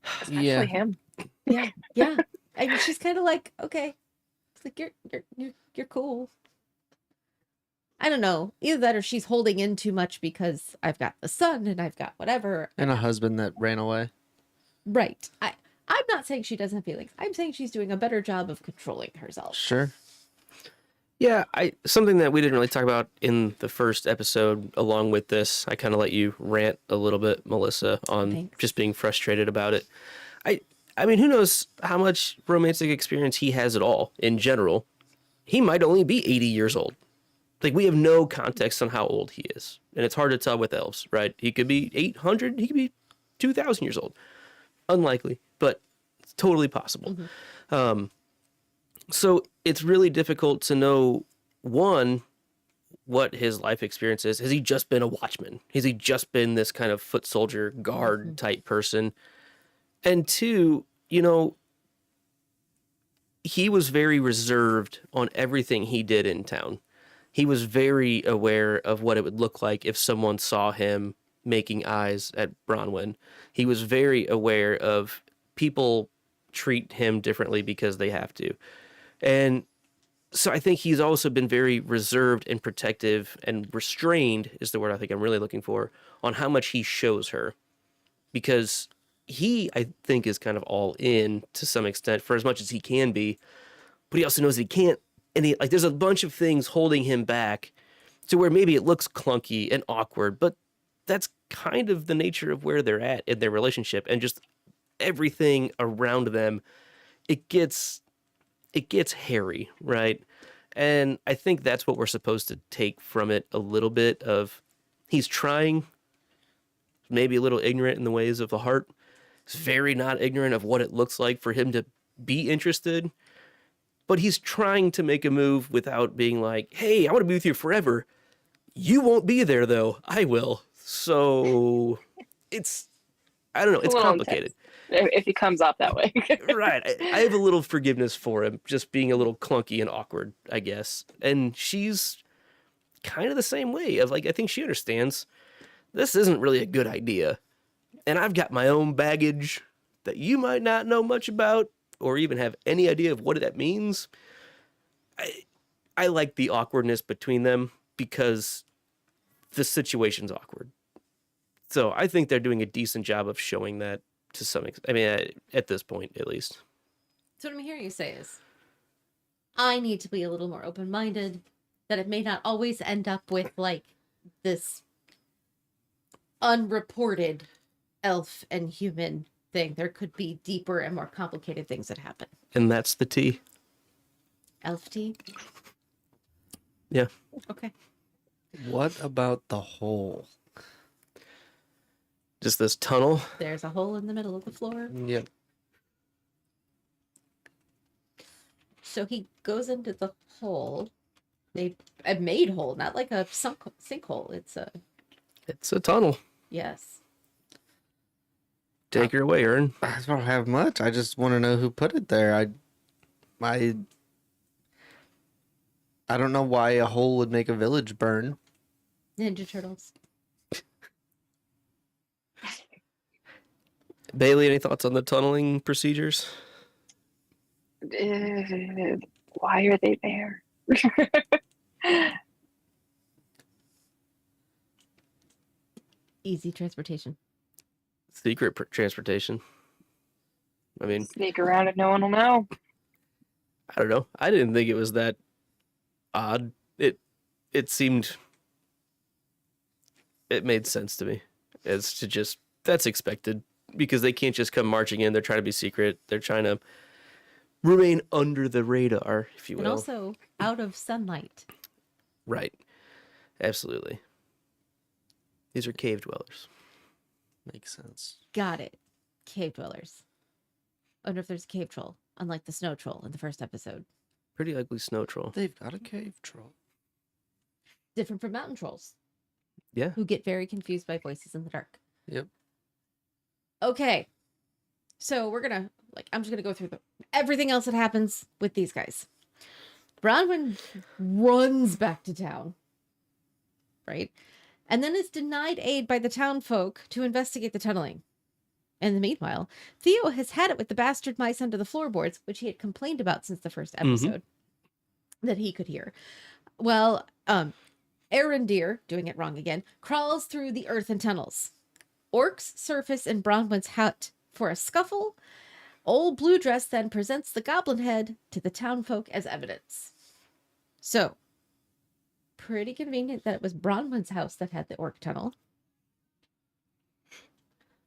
Especially Yeah. him. Yeah. Yeah. I mean, she's kind of like, okay. It's like you're cool. I don't know. Either that or she's holding in too much because I've got the son and I've got whatever. And a husband that ran away. Right. I'm not saying she doesn't have feelings. I'm saying she's doing a better job of controlling herself. Sure. Yeah, something that we didn't really talk about in the first episode along with this, I kind of let you rant a little bit, Melissa, on Thanks. just being frustrated about it. I mean, who knows how much romantic experience he has at all in general. He might only be 80 years old. Like, we have no context on how old he is. And it's hard to tell with elves, right? He could be 800, he could be 2,000 years old. Unlikely, but it's totally possible. So it's really difficult to know, one, what his life experience is. Has he just been a watchman? Has he just been this kind of foot soldier guard type person? And two, you know, he was very reserved on everything he did in town. He was very aware of what it would look like if someone saw him making eyes at Bronwyn. He was very aware of people treat him differently because they have to. And so I think he's also been very reserved and protective and restrained is the word I think I'm really looking for on how much he shows her. Because he, I think, is kind of all in to some extent for as much as he can be, but he also knows he can't. And there's a bunch of things holding him back to where maybe it looks clunky and awkward, but that's kind of the nature of where they're at in their relationship and just everything around them. It gets hairy, right? And I think that's what we're supposed to take from it a little bit of he's trying, maybe a little ignorant in the ways of the heart, He's very not ignorant of what it looks like for him to be interested. But he's trying to make a move without being like, hey, I want to be with you forever. You won't be there, though. I will. So it's, I don't know, It's a it's little complicated. if he comes off that way. Right. I have a little forgiveness for him, just being a little clunky and awkward, I guess. And she's kind of the same way of like, I think she understands this isn't really a good idea. And I've got my own baggage that you might not know much about or even have any idea of what that means. I like the awkwardness between them because the situation's awkward. So I think they're doing a decent job of showing that to some extent. I mean, at this point, at least. So what I'm hearing you say is, I need to be a little more open-minded, that it may not always end up with, like, this unreported elf and human thing. There could be deeper and more complicated things that happen. And that's the tea. Elf tea? Yeah. Okay. What about the hole? Just this tunnel. There's a hole in the middle of the floor. Yep. So he goes into the hole. A made hole, not like a sinkhole. It's a, It's a tunnel. yes. Take her away, Ern. I don't have much. I just want to know who put it there. I don't know why a hole would make a village burn. Ninja Turtles. Bailey, any thoughts on the tunneling procedures? Why are they there? Easy transportation. Secret transportation. I mean, Sneak around and no one will know. I don't know. I didn't think it was that odd. It seemed, it made sense to me as to just, that's expected because they can't just come marching in. They're trying to be secret. They're trying to remain under the radar, if you will. And also out of sunlight. Right. Absolutely. These are cave dwellers. Makes sense. Got it. Cave dwellers. I wonder if there's a cave troll, unlike the snow troll in the first episode. Pretty ugly snow troll. They've got a cave troll. Different from mountain trolls. Yeah. Who get very confused by voices in the dark. Yep. Okay. So I'm just gonna go through everything else that happens with these guys. Bronwyn runs back to town. Right? And then is denied aid by the town folk to investigate the tunneling. In the meanwhile, Theo has had it with the bastard mice under the floorboards, which he had complained about since the first episode that he could hear. Well, Arendir, doing it wrong again, crawls through the earthen tunnels. Orcs surface in Bronwyn's hut for a scuffle. Old Blue Dress then presents the goblin head to the town folk as evidence. So, pretty convenient that it was Bronwyn's house that had the orc tunnel.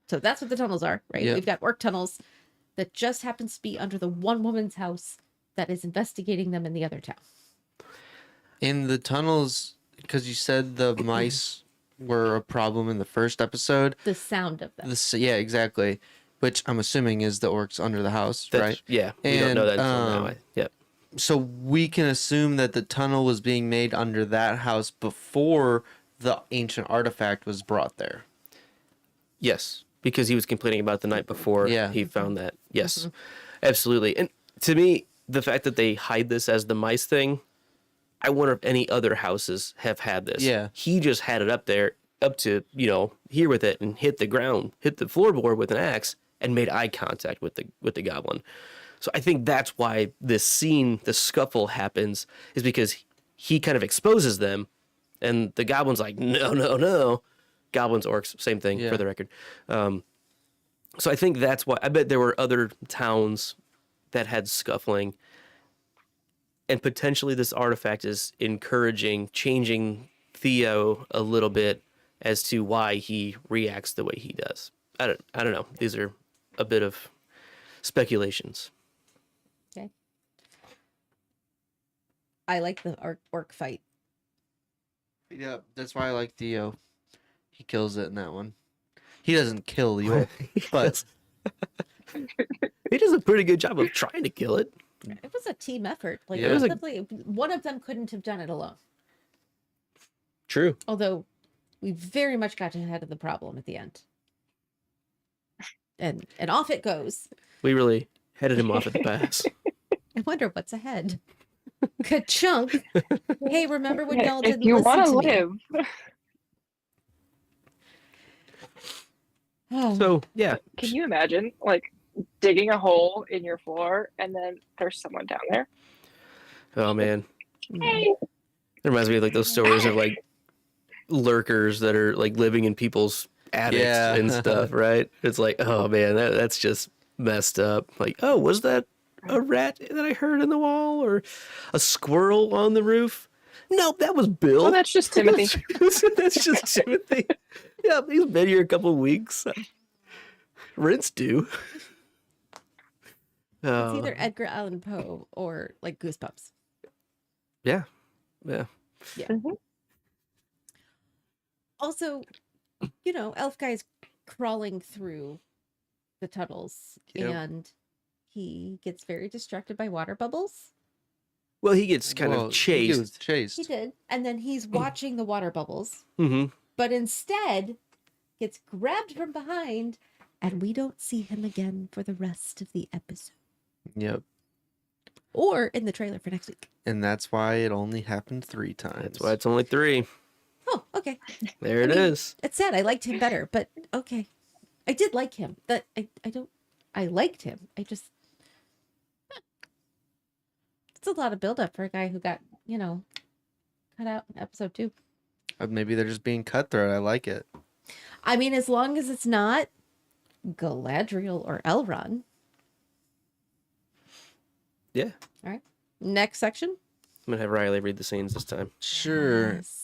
So that's what the tunnels are, right? Yep. We've got orc tunnels that just happens to be under the one woman's house that is investigating them in the other town. In the tunnels, because you said the mice were a problem in the first episode. The sound of them. Yeah, exactly. Which I'm assuming is the orcs under the house, right? Yeah. We don't know that until now. And, Yep. So we can assume that the tunnel was being made under that house before the ancient artifact was brought there. Yes. Because he was complaining about the night before he found that. Yes. Absolutely. And to me, the fact that they hide this as the mice thing, I wonder if any other houses have had this. Yeah. He just had it up there, up to, here with it and hit the ground, hit the floorboard with an axe and made eye contact with the goblin. So I think that's why this scene, the scuffle happens, is because he kind of exposes them and the goblin's like, no. Goblins, orcs, same thing for the record. So I think that's why. I bet there were other towns that had scuffling, and potentially this artifact is changing Theo a little bit as to why he reacts the way he does. I don't know. These are a bit of speculations. Okay. I like the orc fight. Yeah, that's why I like Theo. He kills it in that one. He doesn't kill the orc, but He does a pretty good job of trying to kill it. It was a team effort. Like Yeah. it It was was a- definitely one of them couldn't have done it alone. True. Although we very much got ahead of the problem at the end. And off it goes. We really headed him off at the pass. I wonder what's ahead. Ka-chunk. Hey, remember when y'all If didn't you listen want to to me? live, Oh, So yeah, can you imagine like digging a hole in your floor and then there's someone down there? oh man, Hey, it reminds me of like those stories of like lurkers that are like living in people's attics Yeah. and stuff, right? It's like, oh man, that's just messed up. Like, oh, was that a rat that I heard in the wall or a squirrel on the roof? Nope, that was Bill. well, that's just Timothy. That's just Timothy. Yeah, he's been here a couple of weeks. Rent's due. it's Oh, either Edgar Allan Poe or like Goosebumps. yeah. Mhm. Also, Elf Guy's crawling through the tunnels Yep. and he gets very distracted by water bubbles. Well, he gets kind Well, of He was chased. chased. He did. And then he's watching the water bubbles, Mm-hmm. but instead gets grabbed from behind and we don't see him again for the rest of the episode Yep. or in the trailer for next week. And that's why it only happened 3 times. That's why it's only 3. Oh, okay. There it I mean, is. It's sad. I liked him better, but okay. I did like him. I liked him. It's a lot of buildup for a guy who got, cut out in episode 2. Maybe they're just being cutthroat. I like it. I mean, as long as it's not Galadriel or Elrond. Yeah. Next section. I'm gonna have Riley read the scenes this time. Sure. Yes.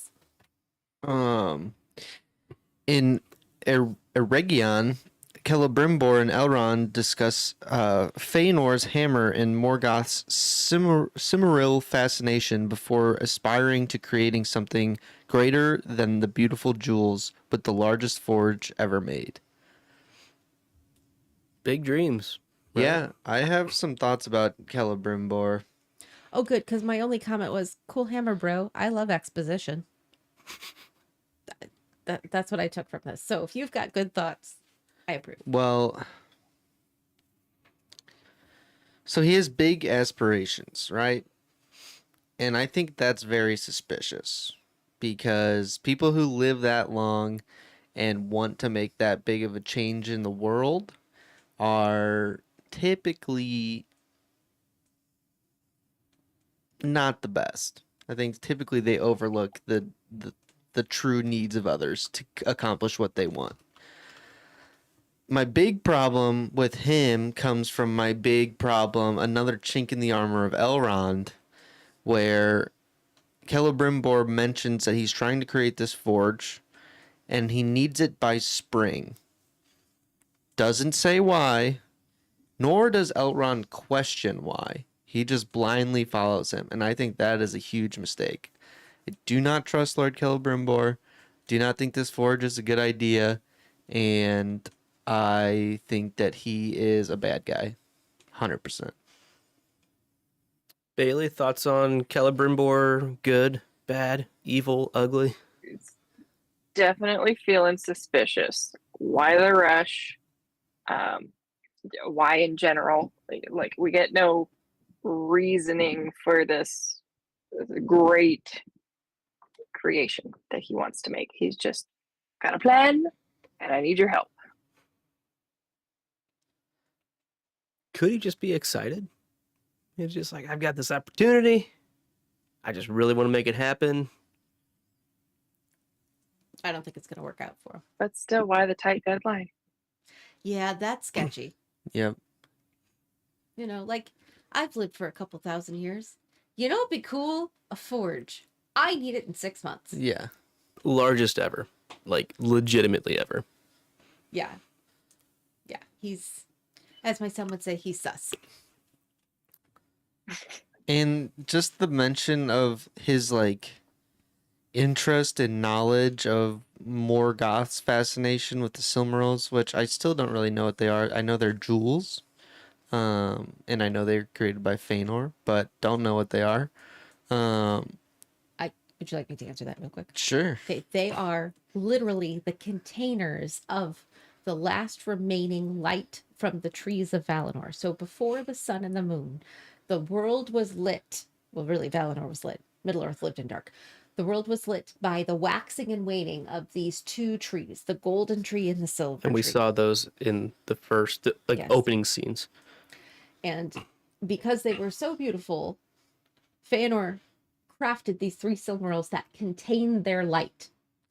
In Eregion, Celebrimbor and Elrond discuss Feanor's hammer and Morgoth's Cimmeril fascination before aspiring to creating something greater than the beautiful jewels with the largest forge ever made. Big dreams. Right? Yeah, I have some thoughts about Celebrimbor. Oh, good, because my only comment was, cool hammer, bro. I love exposition. That's what I took from this. So if you've got good thoughts, I approve. Well, so he has big aspirations, right? And I think that's very suspicious because people who live that long and want to make that big of a change in the world are typically not the best. I think typically they overlook the true needs of others to accomplish what they want. My big problem with him comes from my big problem, another chink in the armor of Elrond, where Celebrimbor mentions that he's trying to create this forge and he needs it by spring. Doesn't say why, nor does Elrond question why. He just blindly follows him, and I think that is a huge mistake. I do not trust Lord Celebrimbor. Do not think this forge is a good idea, and I think that he is a bad guy. 100%. Bailey, thoughts on Celebrimbor? Good, bad, evil, ugly? It's definitely feeling suspicious. Why the rush? Why in general? Like we get no reasoning for this great creation that he wants to make. He's just got a plan, and I need your help. Could he just be excited? He's just like, I've got this opportunity. I just really want to make it happen. I don't think it's going to work out for him. But still, why the tight deadline? Yeah, that's sketchy. Yep. Like I've lived for a couple thousand years. It'd be cool? A forge. I need it in 6 months. Yeah. Largest ever. Like, legitimately ever. Yeah. Yeah. He's, as my son would say, he's sus. And just the mention of his, like, interest and knowledge of Morgoth's fascination with the Silmarils, which I still don't really know what they are. I know they're jewels, and I know they're created by Fëanor, but don't know what they are. Would you like me to answer that real quick? Sure. They are literally the containers of the last remaining light from the trees of Valinor. So before the sun and the moon, the world was lit. Well, really, Valinor was lit. Middle Earth lived in dark. The world was lit by the waxing and waning of these two trees, the golden tree and the silver And we tree. saw those in the first Yes. opening scenes. And because they were so beautiful, Fëanor crafted these three Silmarils that contain their light,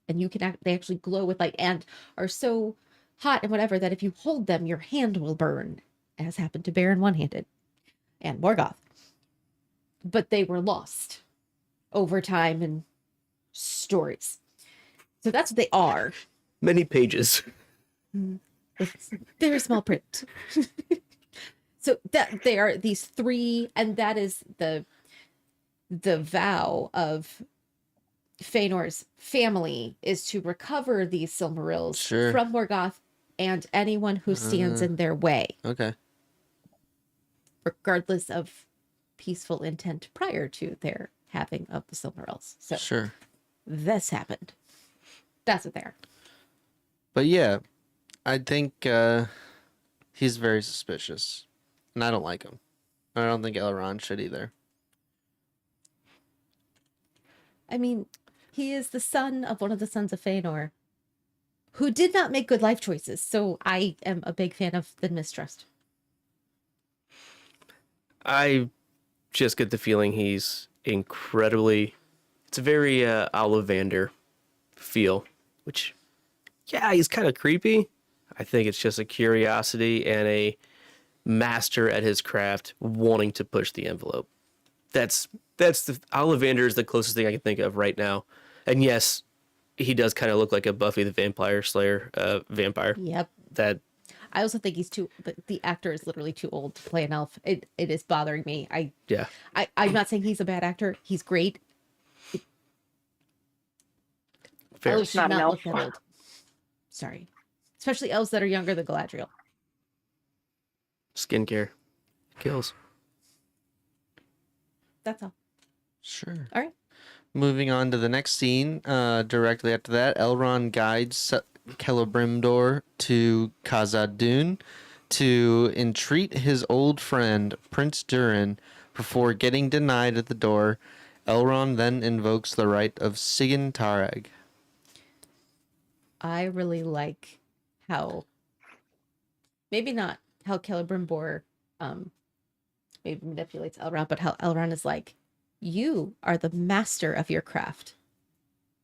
and they actually glow with light and are so hot and whatever that if you hold them, your hand will burn, as happened to Baron One-Handed and Morgoth. But they were lost over time and stories. So that's what they are. Many pages. With very small print. So that they are these three, and that is the vow of Fëanor's family, is to recover these Silmarils Sure. from Morgoth and anyone who stands in their way, Okay. regardless of peaceful intent prior to their having of the Silmarils. So Sure. this happened. That's what they are. But yeah, I think he's very suspicious, and I don't like him. I don't think Elrond should either. I mean, he is the son of one of the sons of Fëanor, who did not make good life choices. So I am a big fan of the mistrust. I just get the feeling he's incredibly... It's a very Ollivander feel, which, yeah, he's kind of creepy. I think it's just a curiosity and a master at his craft wanting to push the envelope. That's the Ollivander is the closest thing I can think of right now. And yes, he does kind of look like a Buffy the Vampire Slayer vampire. Yep. That I also think he's the actor is literally too old to play an elf. It is bothering me. I'm not saying he's a bad actor. He's great. fair. Elves should Not an not elf. look that old. Sorry. Especially elves that are younger than Galadriel. Skincare kills. That's all. Sure. All right. Moving on to the next scene, directly after that, Elrond guides Celebrimbor to Khazad-dûm to entreat his old friend, Prince Durin, before getting denied at the door. Elrond then invokes the right of Sigyn Tarag. I really like how, maybe not how Celebrimbor maybe manipulates Elrond, but how Elrond is like, you are the master of your craft.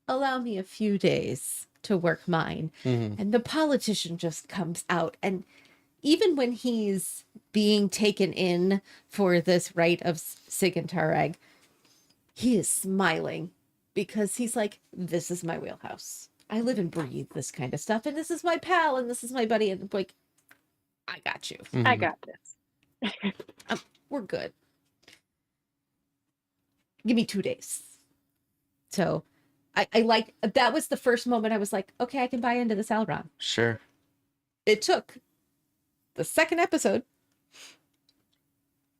Allow me a few days to work mine. Mm-hmm. And the politician just comes out. And even when he's being taken in for this rite of Sigyn Tarag, he is smiling because he's like, this is my wheelhouse. I live and breathe this kind of stuff. And this is my pal and this is my buddy. And I'm like, I got you. I got this. We're good. Give me 2 days. So I like, that was the first moment I was like, okay, I can buy into this Elrond. Sure. It took the second episode,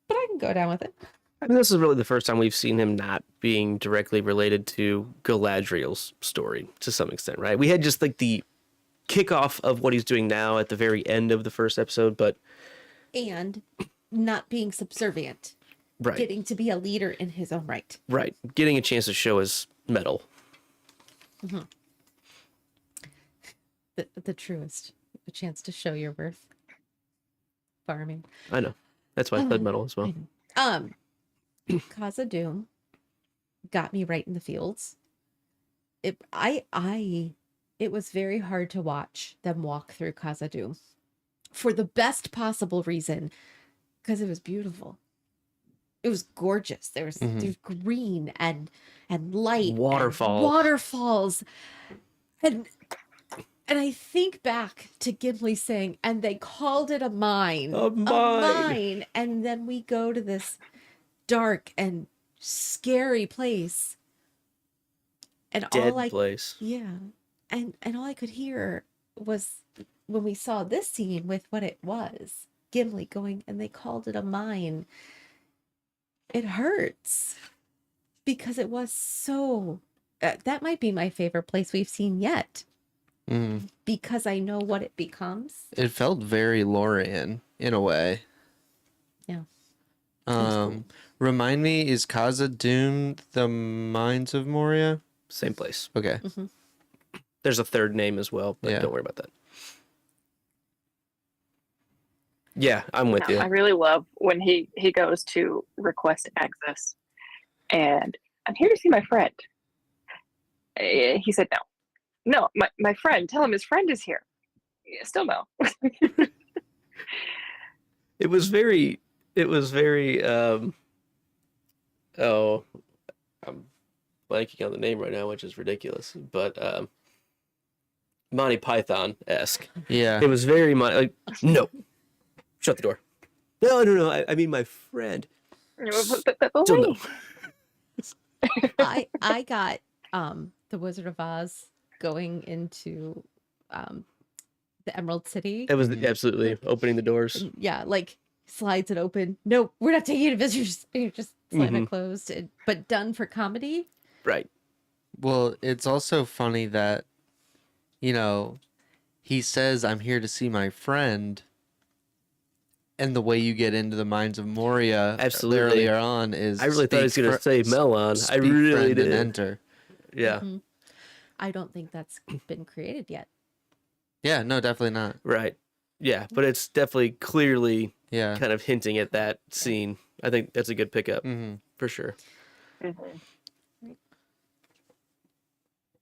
but I can go down with it. I mean, this is really the first time we've seen him not being directly related to Galadriel's story to some extent, right? We had just like the kickoff of what he's doing now at the very end of the first episode, but And not being subservient, right, getting to be a leader in his own right. right, getting a chance to show his mettle. The truest, a chance to show your worth. Farming. I know. That's why I said metal as well. Khazad-dûm got me right in the fields. It was very hard to watch them walk through Khazad-dûm for the best possible reason, because it was beautiful. It was gorgeous. There's green and light, and waterfalls, and I think back to Gimli saying, and they called it a mine. A mine. And then we go to this dark and scary place. And Dead all I place. yeah. And all I could hear was when we saw this scene with what it was, Gimli going, and they called it a mine. It hurts because it was so that might be my favorite place we've seen yet, Mhm. because I know what it becomes. It felt very Lorien in a way. Yeah. Remind me, is Kaza Doom the Mines of Moria? Same place. Okay. There's a third name as well, but Yeah. don't worry about that. Yeah, I'm with you. I really love when he goes to request access, and I'm here to see my friend. He said no, my friend. Tell him his friend is here. Yeah, still no. It was very oh, I'm blanking on the name right now, which is ridiculous, but Monty Python-esque. Yeah. It was very like, no, shut the door. No, I mean my friend. Still no. I got the Wizard of Oz going into the Emerald City. It was absolutely opening the doors. Yeah, like slides it open. No, we're not taking any visitors. You just slam it closed. But done for comedy. Right. Well, it's also funny that, you know, he says, I'm here to see my friend. And the way you get into the Mines of Moria Absolutely. earlier on is... I really thought he was going to say Melon. I speak really friend did. and enter. Yeah. I don't think that's been created yet. Yeah, no, definitely not. Right. Yeah, but it's definitely clearly Yeah. kind of hinting at that scene. I think that's a good pickup for sure.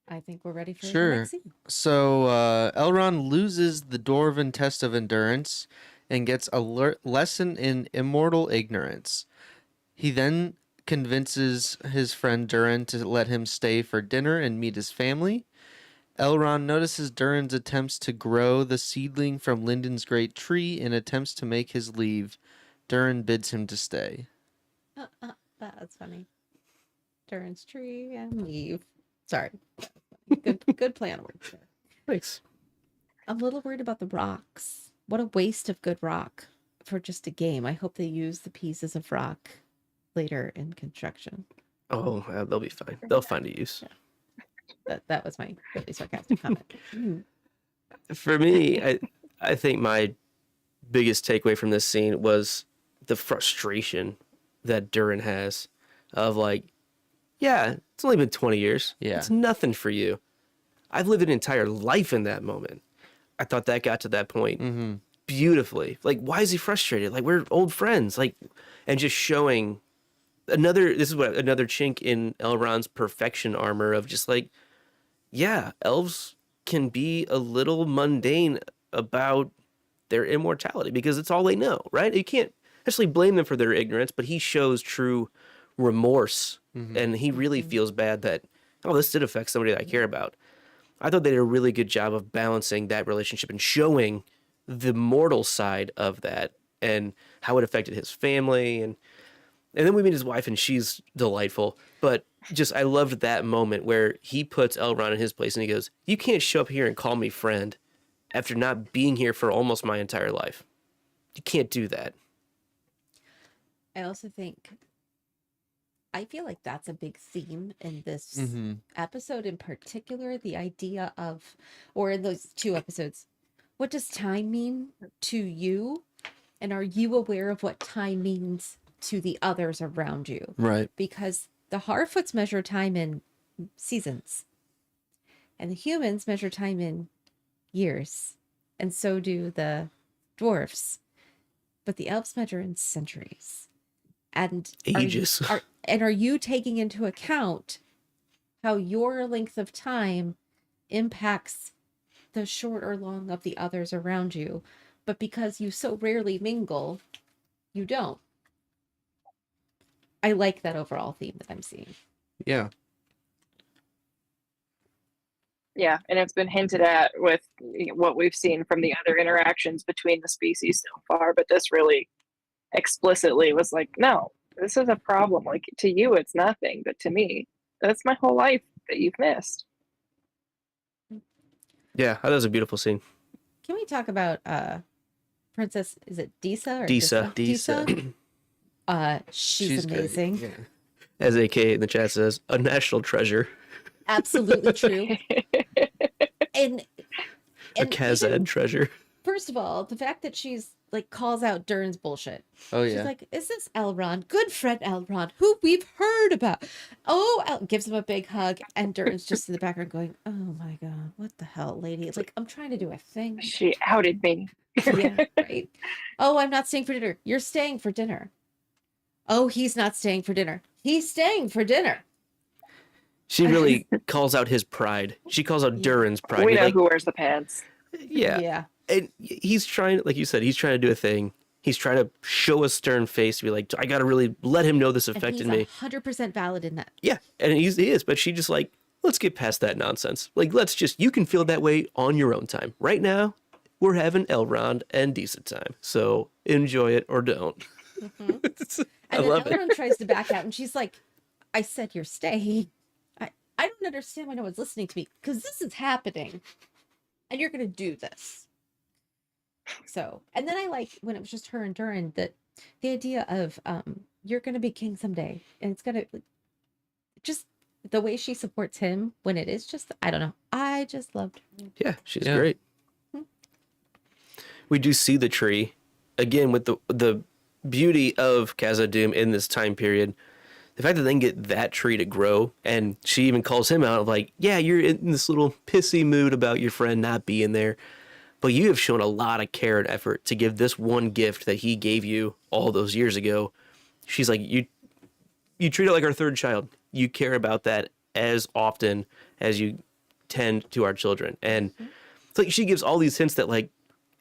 I think we're ready for the Sure. next scene. So Elrond loses the Dwarven test of endurance and gets a lesson in immortal ignorance. He then convinces his friend Durin to let him stay for dinner and meet his family. Elrond notices Durin's attempts to grow the seedling from Linden's great tree and attempts to make his leave. Durin bids him to stay. That's funny. Durin's tree and leave. Sorry. Good play on words there. Thanks. I'm a little worried about the rocks. What a waste of good rock for just a game. I hope they use the pieces of rock later in construction. Oh, they'll be fine. They'll find a use. That was my really sarcastic comment. For me, I think my biggest takeaway from this scene was the frustration that Durin has of like, yeah, it's only been 20 years. Yeah. It's nothing for you. I've lived an entire life in that moment. I thought that got to that point beautifully. Like, why is he frustrated? Like, we're old friends. Like, and just showing another chink in Elrond's perfection armor of just like, yeah, elves can be a little mundane about their immortality because it's all they know, right? You can't necessarily blame them for their ignorance, but he shows true remorse and he really feels bad that, oh, this did affect somebody that I care about. I thought they did a really good job of balancing that relationship and showing the mortal side of that and how it affected his family. And then we meet his wife and she's delightful. But just, I loved that moment where he puts Elrond in his place and he goes, you can't show up here and call me friend after not being here for almost my entire life. You can't do that. I also think, I feel like that's a big theme in this episode in particular, the idea of, or in those two episodes, what does time mean to you? And are you aware of what time means to the others around you? Right. Because the Harfoots measure time in seasons, and the humans measure time in years, and so do the dwarfs. But the elves measure in centuries. And Ages. Are you taking into account how your length of time impacts the short or long of the others around you? But because you so rarely mingle, you don't. I like that overall theme that I'm seeing. Yeah. Yeah, and it's been hinted at with what we've seen from the other interactions between the species so far, but this really explicitly was like, no, this is a problem. Like, to you it's nothing, but to me, that's my whole life. that you've missed. Yeah, that was a beautiful scene. Can we talk about Princess, is it Disa or Disa. Disa? She's amazing. Yeah. As AK in the chat says, a national treasure. Absolutely true. And A even, Kazad treasure. first of all, the fact that she's like calls out Durin's bullshit. Oh She's yeah. like, is this Elrond? Good friend Elrond, who we've heard about. Gives him a big hug, and Durin's just in the background going, oh my God, what the hell, lady? Like, I'm trying to do a thing. She outed me. Yeah, right. Oh, I'm not staying for dinner. You're staying for dinner. Oh, he's not staying for dinner. He's staying for dinner. She really calls out his pride. She calls out Durin's pride. We He's know like, who wears the pants. yeah. Yeah. And he's trying, like you said, he's trying to do a thing. He's trying to show a stern face to be like, I got to really let him know this affected me. 100% valid in that. Yeah, and he is, but she just like, let's get past that nonsense. Like, you can feel that way on your own time. Right now, we're having Elrond and decent time. So enjoy it or don't. Mm-hmm. I And love then it. Elrond tries to back out, and she's like, I said you're staying. I don't understand why no one's listening to me, because this is happening, and you're going to do this. So, and then I like when it was just her and Durin, that the idea of you're going to be king someday, and it's going to just the way she supports him when it is just, I don't know. I just loved her. Yeah, she's Yeah. great. We do see the tree again with the beauty of Khazad-dûm in this time period. The fact that they can get that tree to grow, and she even calls him out of like, yeah, you're in this little pissy mood about your friend not being there, but you have shown a lot of care and effort to give this one gift that he gave you all those years ago. She's like, you treat it like our third child. You care about that as often as you tend to our children. And it's like she gives all these hints that like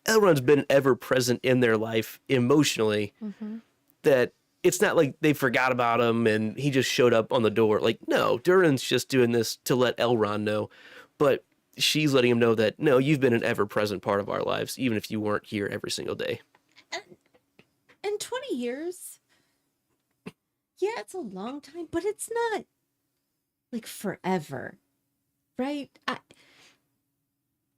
Elrond's been ever present in their life emotionally, that it's not like they forgot about him and he just showed up on the door. Like, no, Durin's just doing this to let Elrond know. But she's letting him know that, no, you've been an ever-present part of our lives, even if you weren't here every single day. And 20 years, yeah, it's a long time, but it's not like forever, right?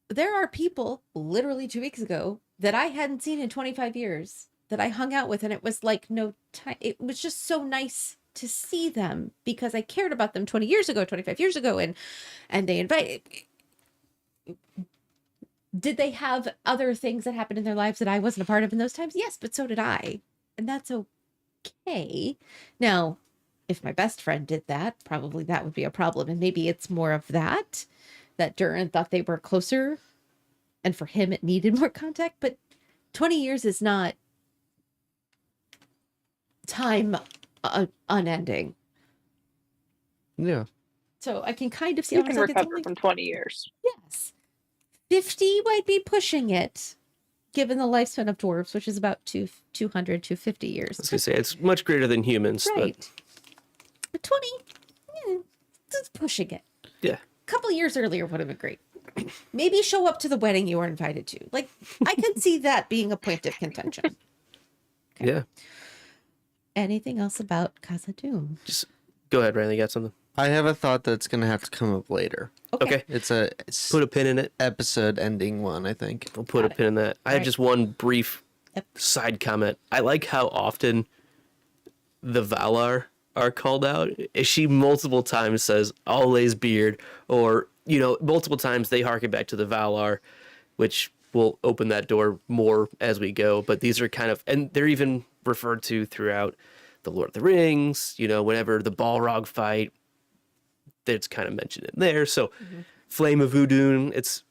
There are people literally 2 weeks ago that I hadn't seen in 25 years that I hung out with, and it was like no time. It was just so nice to see them because I cared about them 20 years ago, 25 years ago, and they invited. Did they have other things that happened in their lives that I wasn't a part of in those times? Yes, but so did I. And that's okay. Now, if my best friend did that, probably that would be a problem. And maybe it's more of that Durin thought they were closer, and for him it needed more contact. But 20 years is not time unending. Yeah. So I can kind of see You how can it's like it's recover only, from 20 years. yes. 50 might be pushing it, given the lifespan of dwarves, which is about 200, 250 years. I was going to say, it's much greater than humans. Right. But 20, it's pushing it. But yeah. A couple years earlier would have been great. Maybe show up to the wedding you were invited to. Like, I could see that being a point of contention. Okay. Yeah. Anything else about Khazad-dûm? Just go ahead, Riley. You got something? I have a thought that's gonna have to come up later. Okay. It's a Put a pin in it. episode ending one, I think. We'll put Got a pin in that. I had Right. just one brief Yep. side comment. I like how often the Valar are called out. She multiple times says Ole's beard, or, you know, multiple times they harken back to the Valar, which will open that door more as we go. But these are kind of, and they're even referred to throughout the Lord of the Rings, you know, whenever the Balrog fight, that's kind of mentioned in there. So Flame of Udun,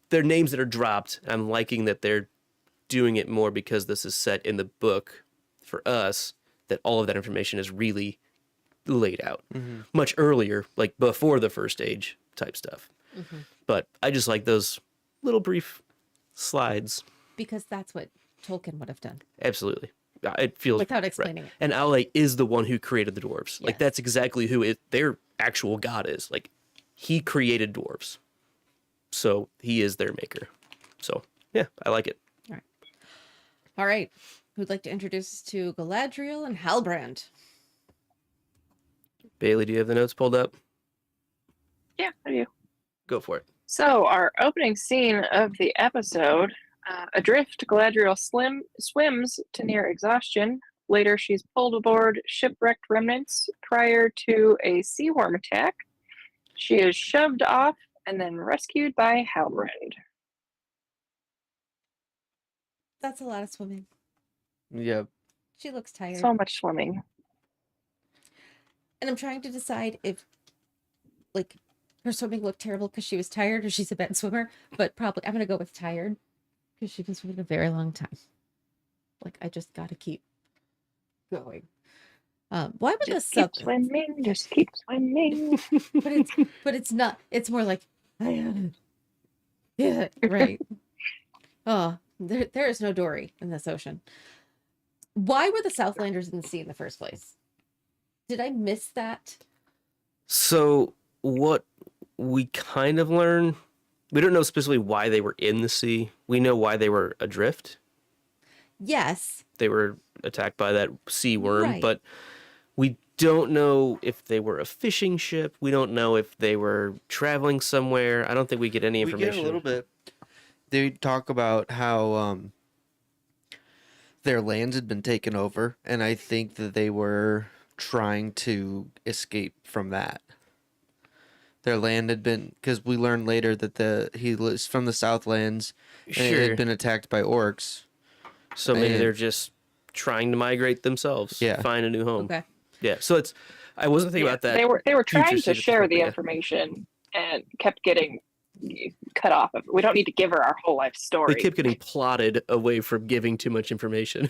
they're names that are dropped. I'm liking that they're doing it more because this is set in the book for us, that all of that information is really laid out much earlier, like before the First Age type stuff. But I just like those little brief slides. Because that's what Tolkien would have done Absolutely. It feels without right. explaining it. And Aule is the one who created the dwarves. Like Yes. that's exactly who their actual god is. Like he created dwarves. So he is their maker. So yeah, I like it. All right. Who'd like to introduce us to Galadriel and Halbrand? Bailey, do you have the notes pulled up? Yeah, I do. Go for it. So, our opening scene of the episode, Adrift, Galadriel swims to near exhaustion. Later, she's pulled aboard shipwrecked remnants prior to a sea worm attack. She is shoved off and then rescued by Halbrand. That's a lot of swimming. Yep. She looks tired. So much swimming. And I'm trying to decide if, like, her swimming looked terrible because she was tired or she's a bad swimmer. But probably, I'm going to go with tired because she's been swimming a very long time. Like, I just got to keep going. Why would Just the keep swimming. Just keep swimming. but it's not. It's more like, yeah, right. Oh, there is no Dory in this ocean. Why were the Southlanders in the sea in the first place? Did I miss that? So what we kind of learn, we don't know specifically why they were in the sea. We know why they were adrift. Yes. They were attacked by that sea worm, Right. but we don't know if they were a fishing ship. We don't know if they were traveling somewhere. I don't think we get any information. We get a little bit. They talk about how their lands had been taken over, and I think that they were trying to escape from that. Their land had been, because we learned later that he was from the Southlands, and it Sure. had been attacked by orcs. So maybe And- they're just trying to migrate themselves. Yeah. Find a new home. Okay. Yeah. So it's, I wasn't thinking about that. They were trying future to state of share the Utopia. information and kept getting cut off. We don't need to give her our whole life story. They kept getting plotted away from giving too much information.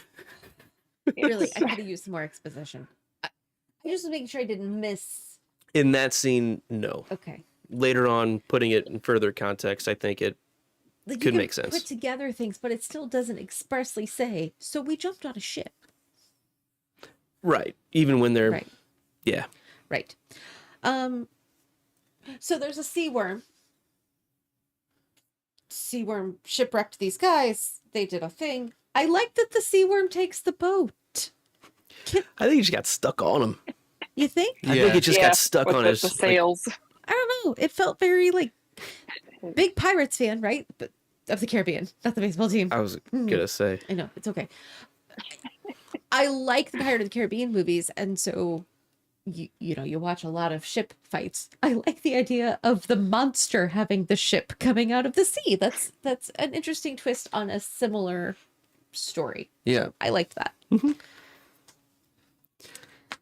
Really, I could have used some more exposition. I just was making sure I didn't miss. In that scene, no. Okay. Later on, putting it in further context, I think it Like, you could can make sense. Put together things, but it still doesn't expressly say. So we jumped on a ship. right. Even when they're Right. yeah. Right. So there's a sea worm. Sea worm shipwrecked these guys. They did a thing. I like that the sea worm takes the boat. I think he just got stuck on him. You think? I think it just got stuck with on the his like, sails. I don't know. It felt very like big Pirates fan, right? But of the Caribbean, not the baseball team. I was gonna say. I know, it's okay. I like the Pirate of the Caribbean movies, and so you know, you watch a lot of ship fights. I like the idea of the monster having the ship coming out of the sea. That's an interesting twist on a similar story. Yeah. I liked that.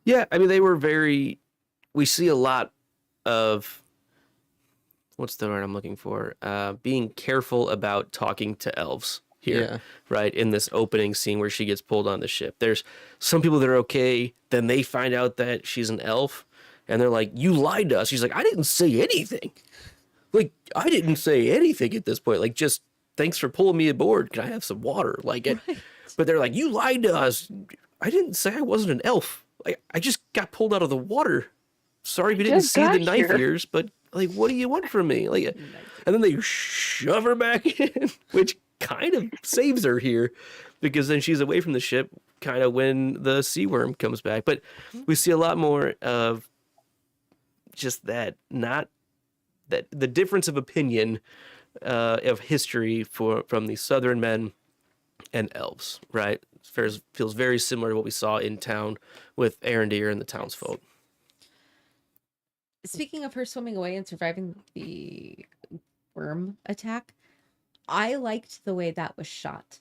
Yeah, I mean they were very. We see a lot of. What's the word I'm looking for? Being careful about talking to elves here, Yeah. right? In this opening scene where she gets pulled on the ship. There's some people that are okay. Then they find out that she's an elf, and they're like, "You lied to us." She's like, "I didn't say anything. Like, I didn't say anything at this point. Like, just thanks for pulling me aboard. Can I have some water?" Like, it, but they're like, "You lied to us. I didn't say I wasn't an elf. Like, I just got pulled out of the water. Sorry we didn't just see the got knife here." ears, but like, what do you want from me?" Like, and then they shove her back in, which kind of saves her here, because then she's away from the ship, kind of when the sea worm comes back. But we see a lot more of just that, not that the difference of opinion of history from the southern men and elves, right? Feels very similar to what we saw in town with Arendir and the townsfolk. Speaking of her swimming away and surviving the worm attack, I liked the way that was shot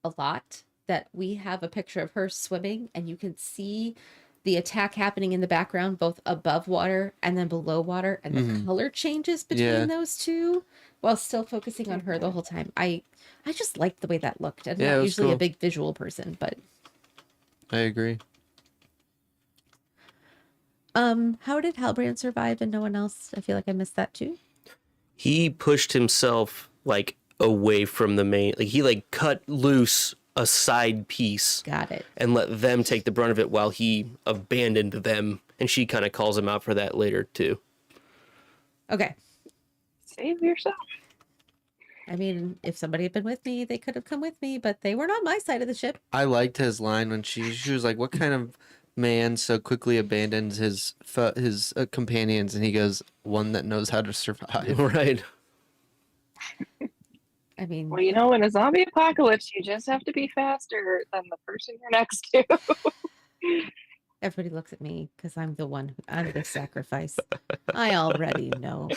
a lot. That we have a picture of her swimming and you can see the attack happening in the background, both above water and then below water, and the color changes between Yeah. those two while still focusing on her the whole time. I just liked the way that looked. I'm Yeah, it not was usually a cool. big visual person, but I agree. how did Halbrand survive and no one else? I feel like I missed that too. He pushed himself like away from the main, like he like cut loose a side piece Got it. and let them take the brunt of it while he abandoned them, and she kind of calls him out for that later too. Okay. Save yourself. I mean, if somebody had been with me, they could have come with me, but they weren't on my side of the ship. I liked his line when she was like, "What kind of man so quickly abandons his companions, and he goes, one that knows how to survive. Right. I mean, Well, you know, in a zombie apocalypse, you just have to be faster than the person you're next to. everybody looks at me because I'm the sacrifice. I already know.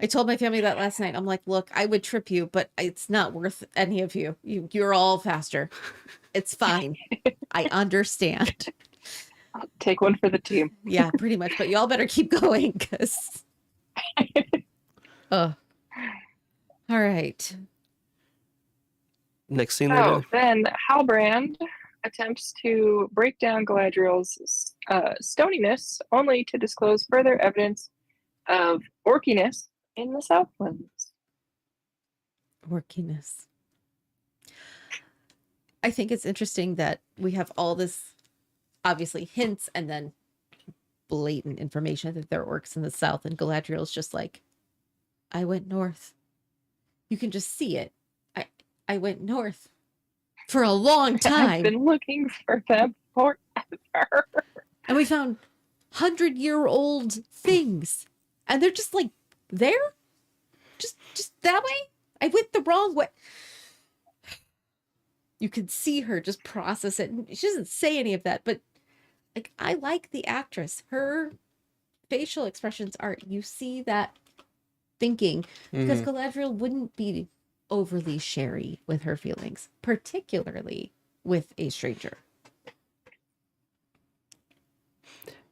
I told my family that last night. I'm like, look, I would trip you, but it's not worth any of you. You're all faster. It's fine. I understand. I'll take one for the team. Yeah, pretty much. But y'all better keep going because. All right. Next scene there, So Bailey. then Halbrand attempts to break down Galadriel's stoniness, only to disclose further evidence of orkiness in the Southlands. Workiness. I think it's interesting that we have all this, obviously, hints and then blatant information that there are orcs in the south, and Galadriel's just like, I went north. You can just see it. I went north for a long I've time. been looking for them forever. And we found 100-year-old things. And they're just like there? Just that way? I went the wrong way. You can see her just process it. She doesn't say any of that, but like I like the actress. Her facial expressions are, you see that thinking, because Galadriel wouldn't be overly sherry with her feelings, particularly with a stranger.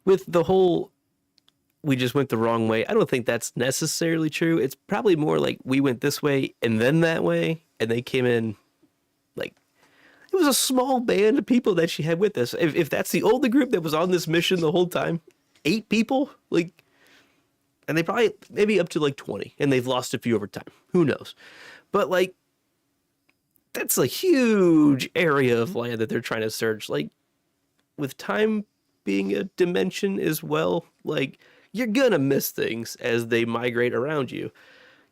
With the whole, we just went the wrong way, I don't think that's necessarily true. It's probably more like we went this way and then that way, and they came in like, it was a small band of people that she had with us. If that's the only group that was on this mission the whole time, 8 people, like, and they probably maybe up to like 20, and they've lost a few over time. Who knows? But like, that's a huge area of land that they're trying to search. Like, with time being a dimension as well, like, you're gonna miss things as they migrate around you.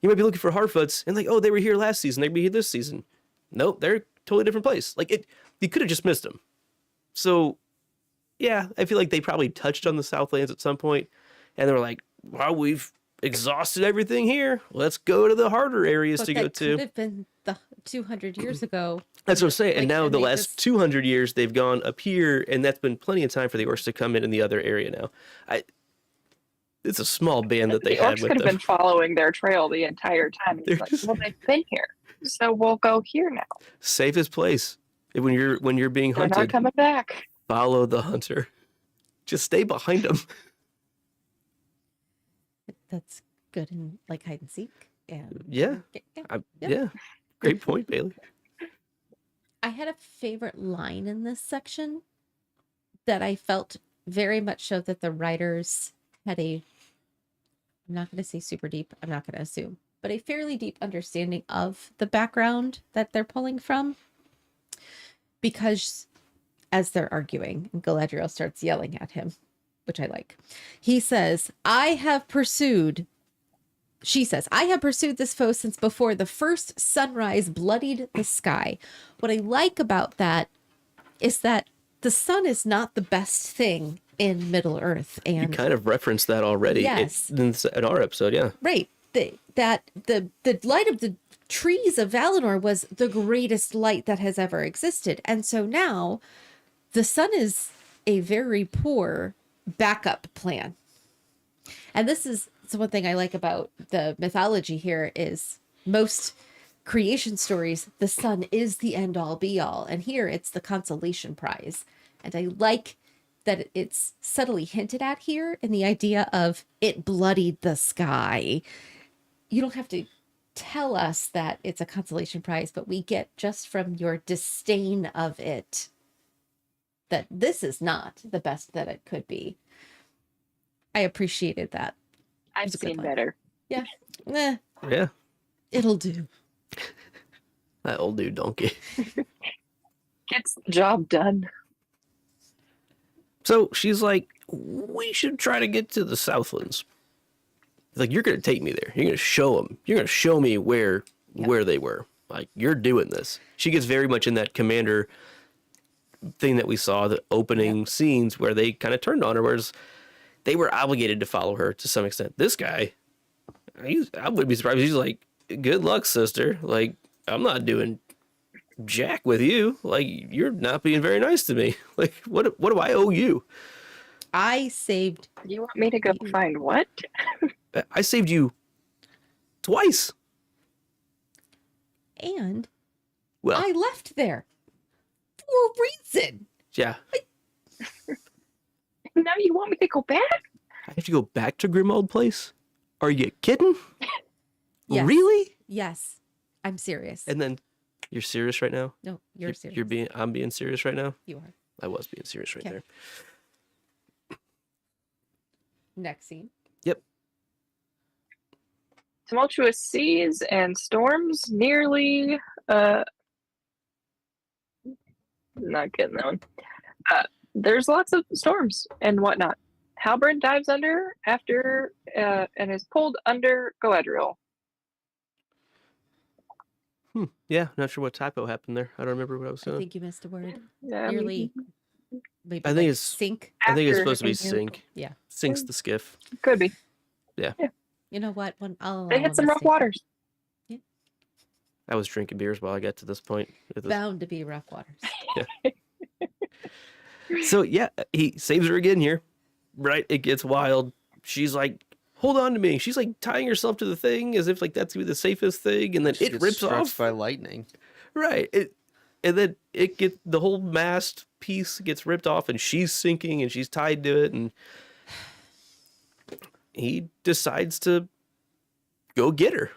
You might be looking for Harfoots and like, oh, they were here last season, they're gonna be here this season. Nope, they're a totally different place. Like, you could have just missed them. So, yeah, I feel like they probably touched on the Southlands at some point, and they were like, well, we've exhausted everything here. Let's go to the harder areas But to that go to. could have been the 200 years ago. That's what I'm saying. And Like, now and the they last just- 200 years, they've gone up here, and that's been plenty of time for the orcs to come in the other area now. It's a small band that they the had orcs with could have them. been following their trail the entire time. And They're it's like, just- well, they've been here, so we'll go here now. Safest place. When you're being They're not hunted, coming back. follow the hunter. Just stay behind them. That's good in like hide and seek. And Yeah. yeah. Yeah. Great point, Bailey. I had a favorite line in this section that I felt very much showed that the writers had I'm not going to say super deep, I'm not going to assume, but a fairly deep understanding of the background that they're pulling from. Because as they're arguing, and Galadriel starts yelling at him, which I like, he says, she says, I have pursued this foe since before the first sunrise bloodied the sky. What I like about that is that the sun is not the best thing in Middle Earth. You And kind of referenced that already Yes. in our episode, yeah. right, that the light of the trees of Valinor was the greatest light that has ever existed. And so now the sun is a very poor backup plan. And this is one thing I like about the mythology here is most creation stories, the sun is the end all be all. And here it's the consolation prize. And I like that it's subtly hinted at here in the idea of it bloodied the sky. You don't have to tell us that it's a consolation prize, but we get just from your disdain of it that this is not the best that it could be. I appreciated that. I've It's a good seen line. better. Eh, Yeah. it'll do. That old dude donkey. Gets the job done. So she's like, we should try to get to the Southlands. He's like, you're going to take me there. You're going to show them. You're going to show me where they were. Like, you're doing this. She gets very much in that commander thing that we saw, the opening scenes where they kind of turned on her, whereas they were obligated to follow her to some extent. This guy, I wouldn't be surprised. He's like, good luck, sister. Like, I'm not doing jack with you. Like, you're not being very nice to me. Like, what do I owe you? I saved You want me to go find what? I saved you twice. and Well, I left there for a reason. yeah. Now you want me to go back? I have to go back to Grimald Place? Are you kidding? Yes. Really? Yes, I'm serious. And then you're serious right now? No, you're serious. I'm being serious right now? You are. I was being serious right Okay. there. Next scene. Yep. Tumultuous seas and storms nearly not getting that one. There's lots of storms and whatnot. Halbrand dives under after and is pulled under Galadriel. Yeah, not sure what typo happened there. I don't remember what I was I saying. think you missed a word. Yeah, Nearly. Maybe I think like it's- sink. I think it's after supposed to be they do. sink. Yeah. Sinks the skiff. Could be. You know what? When I'll They allow hit some a rough mistake. waters. I was drinking beers while I got to this point. Bound to be rough waters. So yeah, he saves her again here. Right? It gets wild. She's like, hold on to me. She's like tying herself to the thing as if like that's gonna be the safest thing, and then She it gets rips struck off. by lightning. Right. And then it gets the whole mast piece gets ripped off, and she's sinking, and she's tied to it, and he decides to go get her.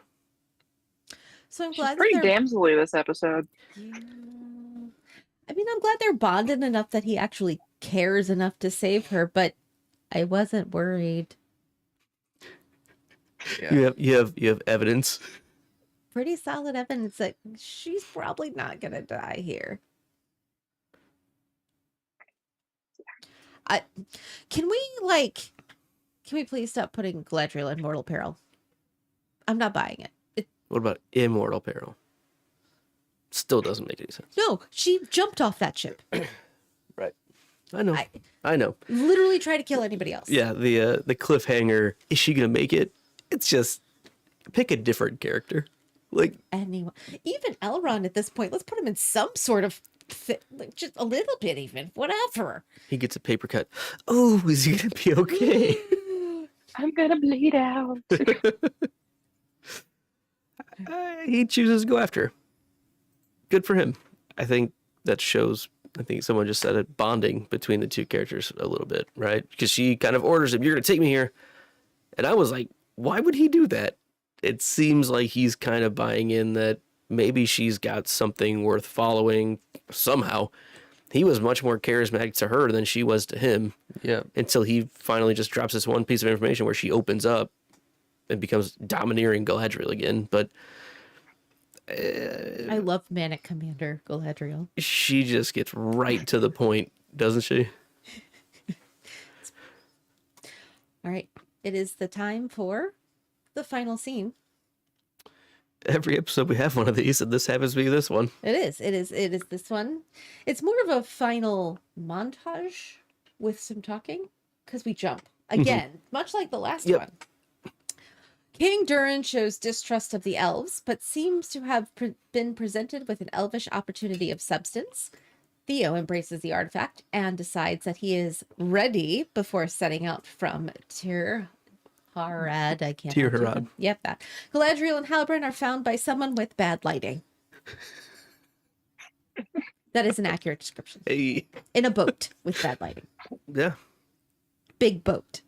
So I'm She's glad that pretty they're. damselly this episode. Yeah. I mean, I'm glad they're bonded enough that he actually cares enough to save her, but I wasn't worried. Yeah. You have evidence. Pretty solid evidence that she's probably not gonna die here. Can we please stop putting Galadriel in mortal peril? I'm not buying it. What about immortal peril? Still doesn't make any sense. No, she jumped off that ship. Right. I know. I I know. literally tried to kill anybody else. Yeah, the cliffhanger, is she gonna make it? It's just pick a different character. Like, Anyone, even Elrond at this point, let's put him in some sort of like just a little bit, even whatever. he gets a paper cut. Oh, is he gonna be okay? I'm gonna bleed out. He chooses to go after her. Good for him. I think that shows, I think someone just said it, bonding between the two characters a little bit, right? Because she kind of orders him, you're going to take me here. And I was like, why would he do that? It seems like he's kind of buying in that maybe she's got something worth following somehow. He was much more charismatic to her than she was to him Yeah. until he finally just drops this one piece of information where she opens up and becomes domineering Galadriel again. But I love Manic Commander Galadriel. she just gets right to the point, doesn't she? All right, it is the time for the final scene. Every episode we have one of these, and this happens to be this one. It is this one. It's more of a final montage with some talking because we jump again, much like the last Yep. one. King Durin shows distrust of the elves, but seems to have been presented with an elvish opportunity of substance. Theo embraces the artifact and decides that he is ready before setting out from Tir Harad. I can't. Tir actually- Harad. Yep, that. Galadriel and Halbrand are found by someone with bad lighting. That is an accurate description. Hey, In a boat with bad lighting. yeah, Big boat.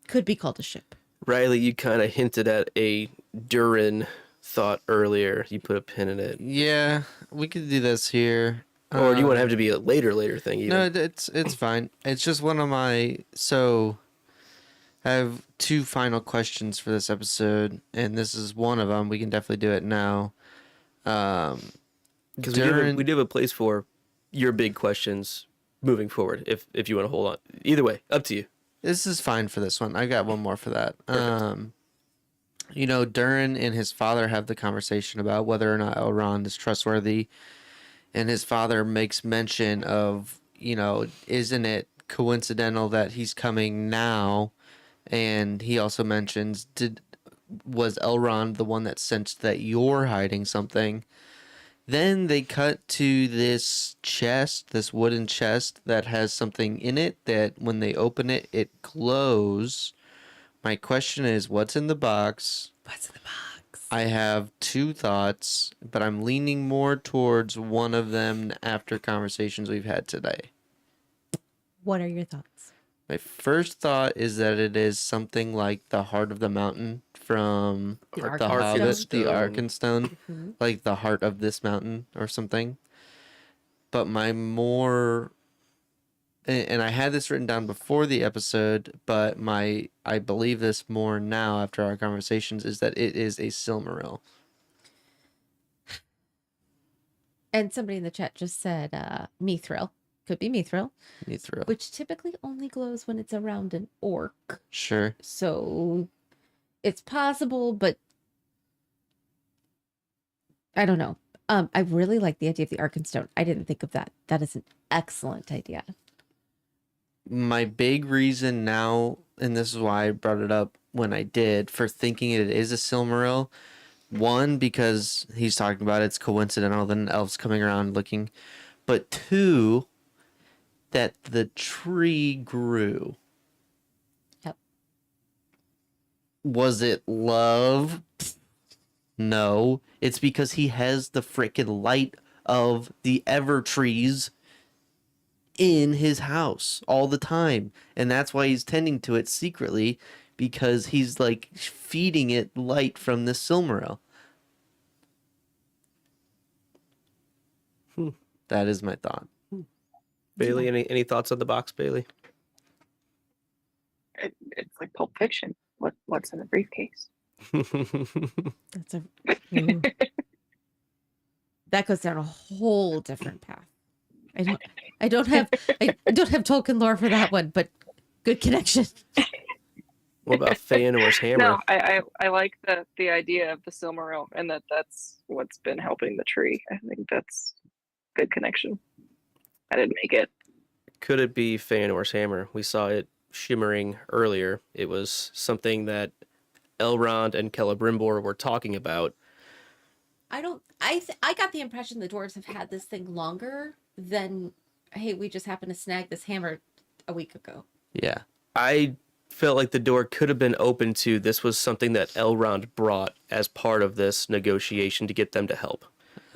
Could be called a ship. Riley, you kind of hinted at a Durin thought earlier. You put a pin in it, Yeah, we could do this here. or do you want to have it to be a later thing? Even? No, it's fine. It's just one of my I have two final questions for this episode, and this is one of them. We can definitely do it now. Because Durin, we do have a place for your big questions moving forward. If you want to hold on, either way, up to you. this is fine for this one. I got one more for that. Perfect. Durin and his father have the conversation about whether or not Elrond is trustworthy, and his father makes mention of, isn't it coincidental that he's coming now? And he also mentions, was Elrond the one that sensed that you're hiding something? Then they cut to this chest, this wooden chest that has something in it that when they open it, it glows. My question is, what's in the box? What's in the box? I have two thoughts, but I'm leaning more towards one of them after conversations we've had today. What are your thoughts? My first thought is that it is something like the heart of the mountain from The The Arkenstone. Hobbit, the Arkenstone. Arkenstone, Mhm. like the heart of this mountain or something. But my more, and I had this written down before the episode, but I believe this more now after our conversations, is that it is a Silmaril. And somebody in the chat just said Mithril. Could be Mithril, Mithril. which typically only glows when it's around an orc. Sure. So it's possible, but I don't know. I really like the idea of the Arkenstone. I didn't think of that. That is an excellent idea. My big reason now, and this is why I brought it up when I did, for thinking it is a Silmaril, one, because he's talking about it's coincidental that an elf's coming around looking, but two, that the tree grew. Yep. Was it love? No, it's because he has the frickin' light of the ever trees in his house all the time, and that's why he's tending to it secretly, because he's like feeding it light from the Silmaril. That is my thought. Bailey, any thoughts on the box, Bailey? It's like Pulp Fiction. What's in the briefcase? That's a that goes down a whole different path. I don't have Tolkien lore for that one, but good connection. What about Feanor's hammer? No, I like the idea of the Silmaril, and that's what's been helping the tree. I think that's good connection. I didn't make it. Could it be Feanor's hammer? We saw it shimmering earlier. It was something that Elrond and Celebrimbor were talking about. I got the impression the dwarves have had this thing longer than, hey, we just happened to snag this hammer a week ago. Yeah. I felt like the door could have been open to this was something that Elrond brought as part of this negotiation to get them to help.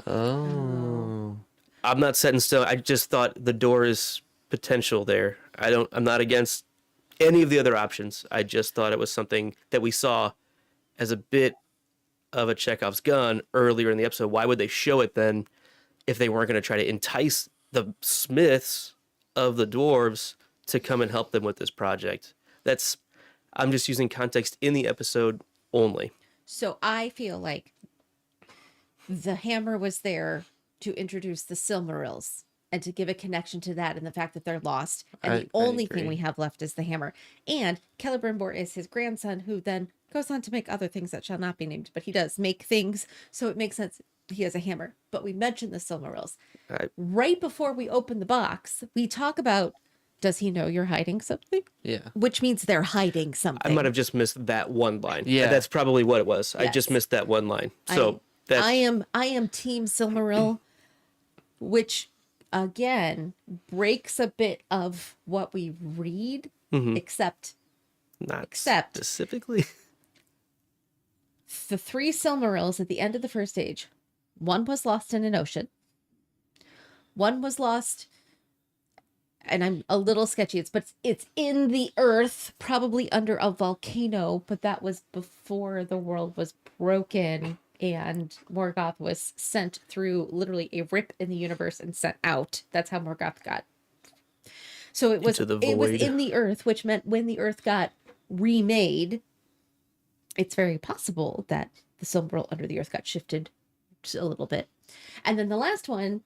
Oh. I'm not set in stone. I just thought the door is potential there. I'm not against any of the other options. I just thought it was something that we saw as a bit of a Chekhov's gun earlier in the episode. Why would they show it then if they weren't going to try to entice the smiths of the dwarves to come and help them with this project? I'm just using context in the episode only. So I feel like the hammer was there to introduce the Silmarils and to give a connection to that and the fact that they're lost. And I the only thing agree. we have left is the hammer. And Celebrimbor is his grandson, who then goes on to make other things that shall not be named, but he does make things. So it makes sense he has a hammer. But we mentioned the Silmarils. Right before we open the box, we talk about, does he know you're hiding something? Yeah. Which means they're hiding something. I might have just missed that one line. Yeah. That's probably what it was. I just Yes. missed that one line. So I am team Silmaril, which again breaks a bit of what we read, except not except- specifically. the three Silmarils at the end of the first age. One was lost in an ocean. One was lost, and I'm a little sketchy. It's in the earth, probably under a volcano, but that was before the world was broken and Morgoth was sent through literally a rip in the universe and sent out. That's how Morgoth got. So it was Into the it was void. in the earth, which meant when the earth got remade, it's very possible that the Silmaril under the earth got shifted just a little bit. And then the last one,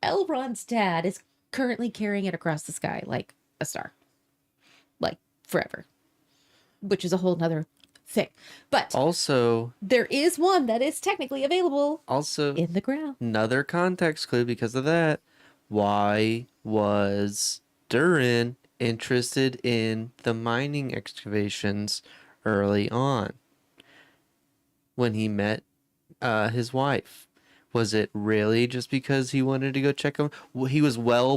Elrond's dad is currently carrying it across the sky like a star, like forever, which is a whole nother thing. But Also, there is one that is technically available also in the ground. another context clue because of that. Why was Durin interested in the mining excavations early on when he met his wife? Was it really just because he wanted to go check him? Well, he was well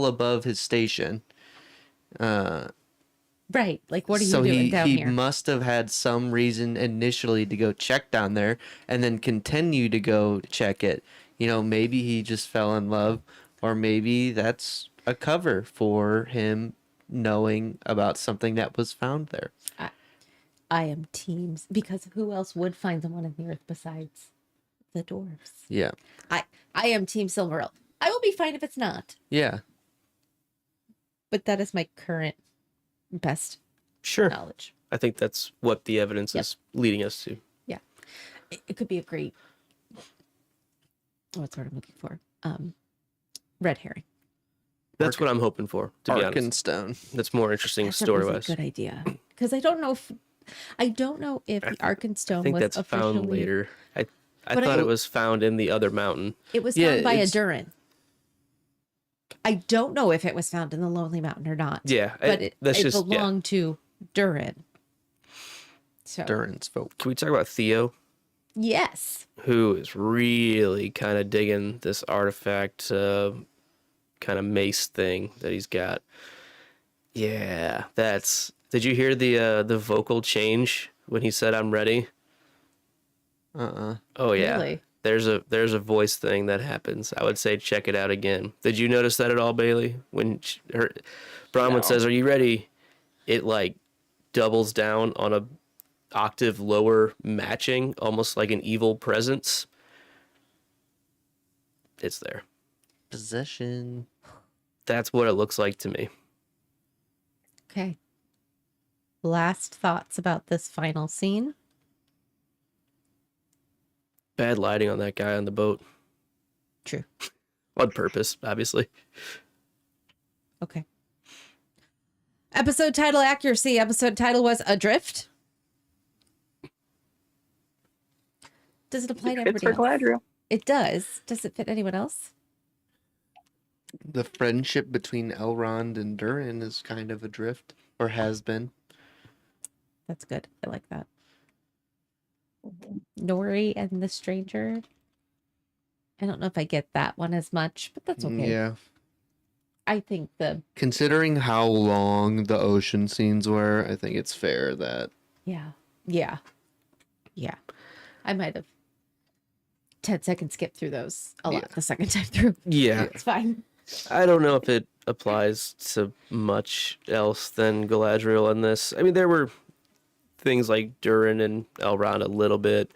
above his station. Right. Like, what are you So doing down he here? must have had some reason initially to go check down there and then continue to go check it. You know, maybe he just fell in love, or maybe that's a cover for him knowing about something that was found there. I am teams, because who else would find someone on the earth besides the dwarves? Yeah. I am team Silmaril. I will be fine if it's not, Yeah. but that is my current best Sure. knowledge. I think that's what the evidence Yep. is leading us to. It could be a great, what's the word I'm looking for? Red herring. That's what I'm hoping for, to be honest. Arkenstone. That's more interesting That's a story-wise. good idea, because I don't know if the Arkenstone I think was that's officially found later. I But thought I- it was found in the other mountain. It was Yeah, found by a it's- Durin. I don't know if it was found in the Lonely Mountain or not. Yeah, but it that's just yeah. belonged to Durin. So Durin's folk. Can we talk about Theo, yes, who is really kind of digging this artifact, kind of mace thing that he's got? Yeah, that's. Did you hear the vocal change when he said "I'm ready"? Oh yeah. Really? There's a voice thing that happens. I would say check it out again. Did you notice that at all, Bailey? When Bronwyn No. says, "Are you ready?" It like doubles down on a octave lower matching, almost like an evil presence. It's there. Possession. That's what it looks like to me. okay. Last thoughts about this final scene. Bad lighting on that guy on the boat. True. On purpose, obviously. Okay. Episode title accuracy. Episode title was Adrift. Does it apply to Fits everybody for else? Galadriel. It does. Does it fit anyone else? The friendship between Elrond and Durin is kind of adrift, or has been. That's good. I like that. Nori and the stranger. I don't know if I get that one as much, but that's okay. Yeah. I think Considering how long the ocean scenes were, I think it's fair that yeah. I might have 10-second skip through those a lot the second time through. Yeah. It's fine. I don't know if it applies to much else than Galadriel in this. I mean, there were things like Durin and Elrond a little bit.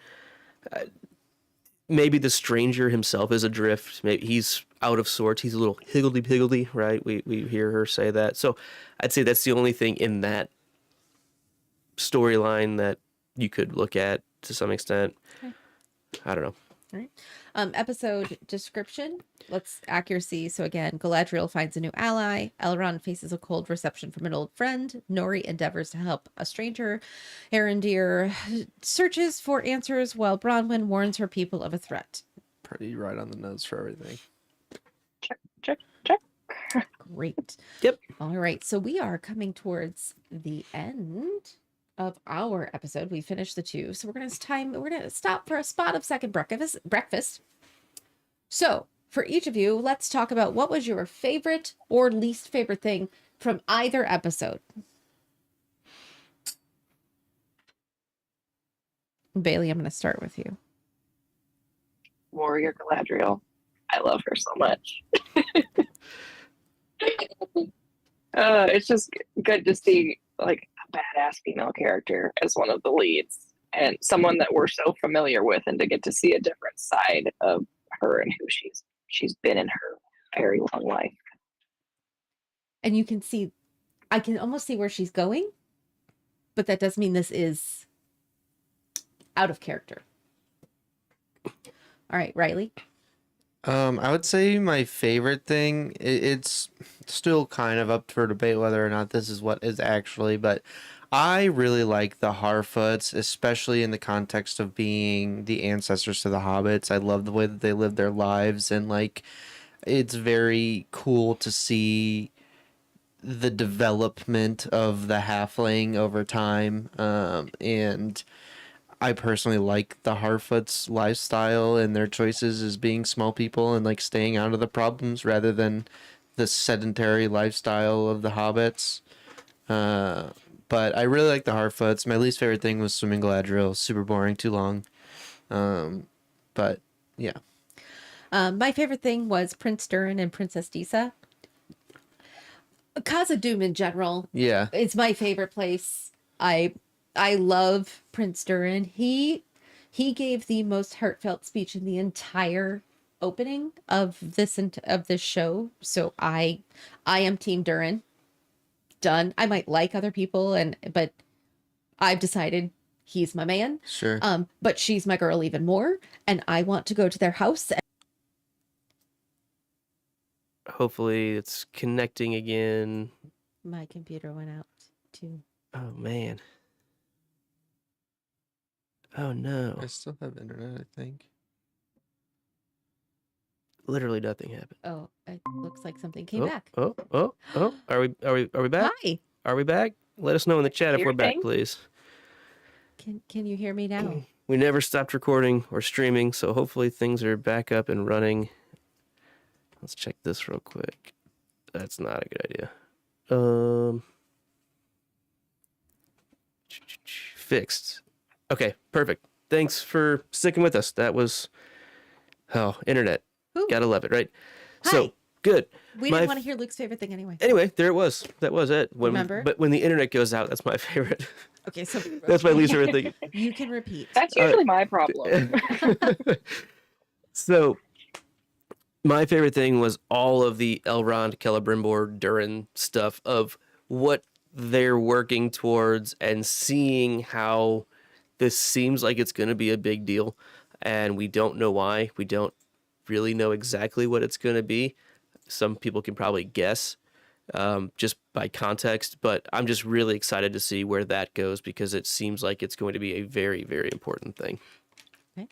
Maybe the stranger himself is adrift. Maybe he's out of sorts. He's a little higgledy-piggledy, right? We hear her say that. So I'd say that's the only thing in that storyline that you could look at to some extent. Okay. I don't know. All right. Episode description. Let's accuracy. So again, Galadriel finds a new ally. Elrond faces a cold reception from an old friend. Nori endeavors to help a stranger. Arendir searches for answers while Bronwyn warns her people of a threat. pretty right on the nose for everything. Check. Great. Yep. All right. So we are coming towards the end of our episode. We finished the 2. So we're gonna stop for a spot of second breakfast. So for each of you, let's talk about what was your favorite or least favorite thing from either episode. Bailey, I'm gonna start with you. Warrior Galadriel. I love her so much. It's just good to see like a badass female character as one of the leads and someone that we're so familiar with, and to get to see a different side of her and who she's been in her very long life. And you can see, I can almost see where she's going, but that does mean this is out of character. All right, Riley. I would say my favorite thing, it's still kind of up for debate whether or not this is what is actually, but I really like the Harfoots, especially in the context of being the ancestors to the hobbits. I love the way that they live their lives, and like it's very cool to see the development of the halfling over time. And I personally like the Harfoots lifestyle and their choices as being small people and like staying out of the problems rather than the sedentary lifestyle of the hobbits. Uh, but I really like the Harfoots. My least favorite thing was swimming Galadriel. Super boring, too long. But yeah. My favorite thing was Prince Durin and Princess Disa. Khazad-dûm in general. Yeah. It's my favorite place. I love Prince Durin. He gave the most heartfelt speech in the entire opening of this show. So I am Team Durin. Done. I might like other people but I've decided he's my man. Sure. But she's my girl even more, and I want to go to their house. Hopefully it's connecting again. My computer went out too. Oh man. Oh no. I still have internet, I think. Literally nothing happened. Oh, it looks like something came back. Oh. Are we back? Hi. Are we back? Let us know in the chat if Your we're back, thing? please. Can you hear me now? We never stopped recording or streaming, so hopefully things are back up and running. Let's check this real quick. That's not a good idea. Fixed. Okay, perfect. Thanks for sticking with us. That was internet. Ooh. Gotta love it, right? Hi. So good. We My didn't want to hear Luke's favorite thing anyway. Anyway, there it was. That was it. Remember? But when the internet goes out, that's my favorite. Okay, so That's my least favorite thing. you can repeat. That's usually my problem. So, my favorite thing was all of the Elrond, Celebrimbor, Durin stuff of what they're working towards and seeing how this seems like it's going to be a big deal. And we don't know why. We don't really know exactly what it's going to be. Some people can probably guess just by context, but I'm just really excited to see where that goes because it seems like it's going to be a very, very important thing. Okay.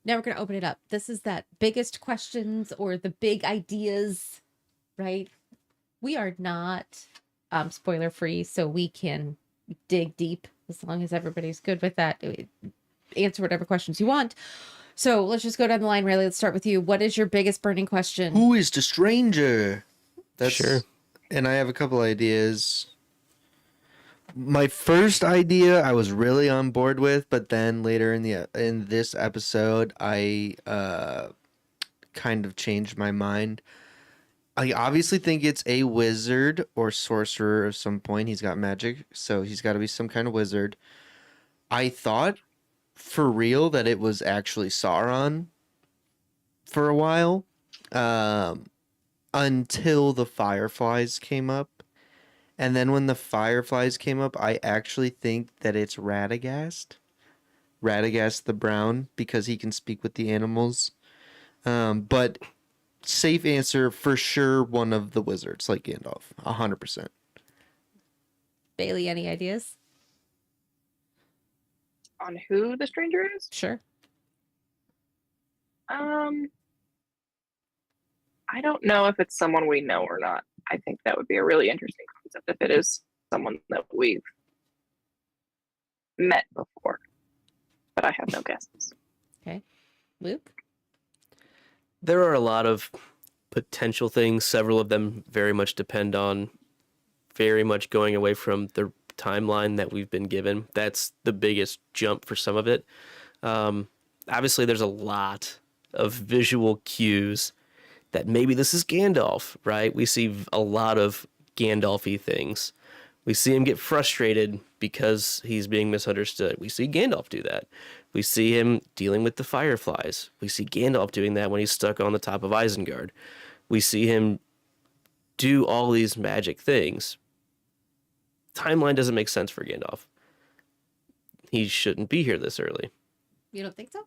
Now we're going to open it up. This is that biggest questions or the big ideas, right? We are not spoiler free, so we can dig deep as long as everybody's good with that. Answer whatever questions you want. So let's just go down the line, Riley. Let's start with you. What is your biggest burning question? Who is the stranger? Sure. And I have a couple ideas. My first idea I was really on board with, but then later in this episode I kind of changed my mind. I obviously think it's a wizard or sorcerer of some point. He's got magic, so he's got to be some kind of wizard. I thought for real that it was actually Sauron for a while, until the fireflies came up. And then when the fireflies came up, I actually think that it's Radagast. Radagast the Brown, because he can speak with the animals. But safe answer, for sure, one of the wizards, like Gandalf. 100%. Bailey, any ideas? On who the stranger is? Sure. I don't know if it's someone we know or not. I think that would be a really interesting concept if it is someone that we've met before. But I have no guesses. Okay. Luke? There are a lot of potential things. Several of them very much depend on very much going away from the timeline that we've been given. That's the biggest jump for some of it. Obviously, there's a lot of visual cues that maybe this is Gandalf, right? We see a lot of Gandalf-y things. We see him get frustrated because he's being misunderstood. We see Gandalf do that. We see him dealing with the fireflies. We see Gandalf doing that when he's stuck on the top of Isengard. We see him do all these magic things. Timeline doesn't make sense for Gandalf. He shouldn't be here this early. You don't think so?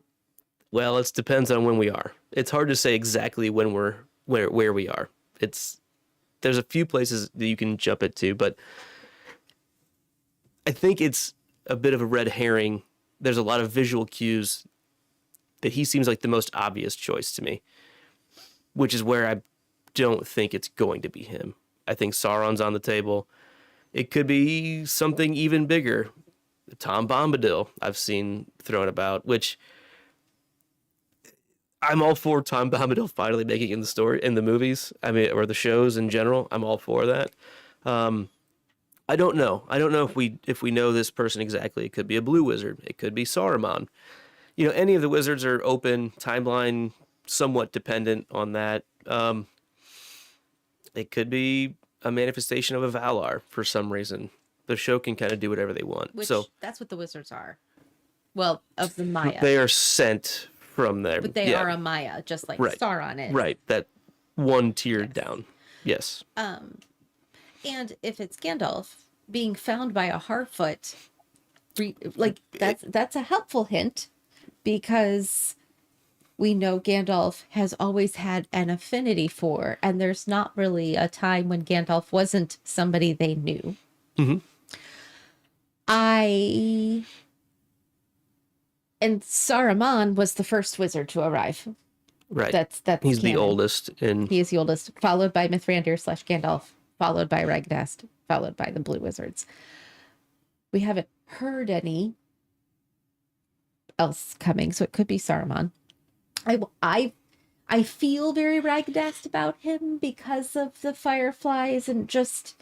Well, it depends on when we are. It's hard to say exactly when we're where we are. There's a few places that you can jump it to, but I think it's a bit of a red herring. There's a lot of visual cues that he seems like the most obvious choice to me, which is where I don't think it's going to be him. I think Sauron's on the table. It could be something even bigger. Tom Bombadil I've seen thrown about, which I'm all for Tom Bombadil finally making in the story, in the movies. I mean, or the shows in general. I'm all for that. I don't know. I don't know if we know this person exactly. It could be a blue wizard. It could be Saruman. You know, any of the wizards are open, timeline somewhat dependent on that. It could be a manifestation of a Valar for some reason. The show can kind of do whatever they want. Which So that's what the wizards are. Well, of the Maya. they are sent from there. But they Yeah, are a Maya, just like Right. Sauron is. right. That one tier down. Yes. And if it's Gandalf being found by a Harfoot, like that's a helpful hint, because we know Gandalf has always had an affinity for, and there's not really a time when Gandalf wasn't somebody they knew. Mhm. And Saruman was the first wizard to arrive. Right. That's He's the canon. oldest, and He is the oldest, followed by Mithrandir / Gandalf, followed by Ragnast, followed by the Blue Wizards. We haven't heard any else coming, so it could be Saruman. I feel very Ragnast about him because of the fireflies and just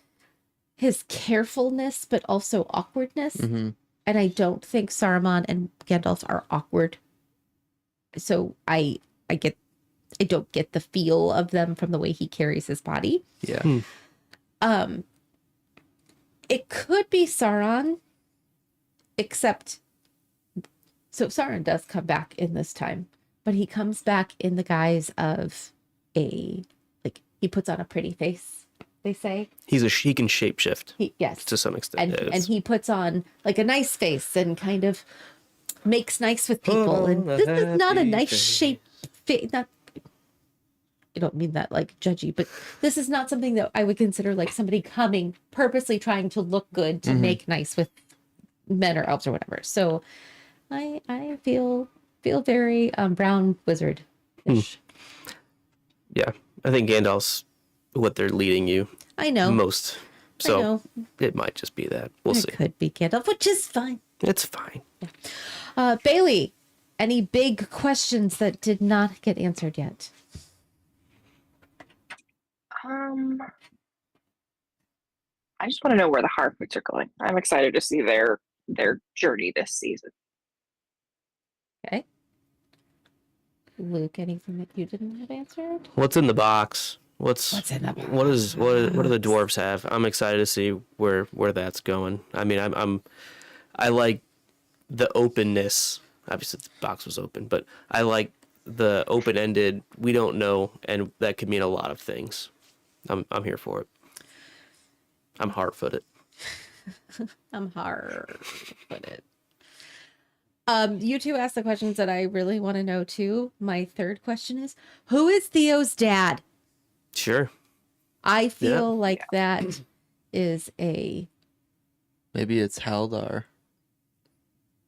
his carefulness, but also awkwardness. Mm-hmm. And I don't think Saruman and Gandalf are awkward. So I don't get the feel of them from the way he carries his body. Yeah. It could be Sauron, except so Sauron does come back in this time, but he comes back in the guise of he puts on a pretty face, they say. he can shapeshift Yes. to some extent. And he puts on like a nice face and kind of makes nice with people. And this is not a nice shape face. Not, I don't mean that like judgy, but this is not something that I would consider like somebody coming purposely trying to look good to make nice with men or elves or whatever. So I feel very brown wizard-ish. Yeah, I think Gandalf's what they're leading you I know. most. I So know. it might just be that. We'll It see. could be Gandalf, which is fine. It's fine. Bailey, any big questions that did not get answered yet? I just want to know where the Harfoots are going. I'm excited to see their journey this season. Okay. Luke, anything that you didn't have answered? What's in the box? What's in the box? What do the dwarves have? I'm excited to see where that's going. I mean, I like the openness. Obviously, the box was open, but I like the open-ended. We don't know, and that could mean a lot of things. I'm here for it. I'm hard-footed. I'm hard-footed. You two asked the questions that I really want to know too. My third question is, who is Theo's dad? Sure. I feel like that is a... Maybe it's Haldar.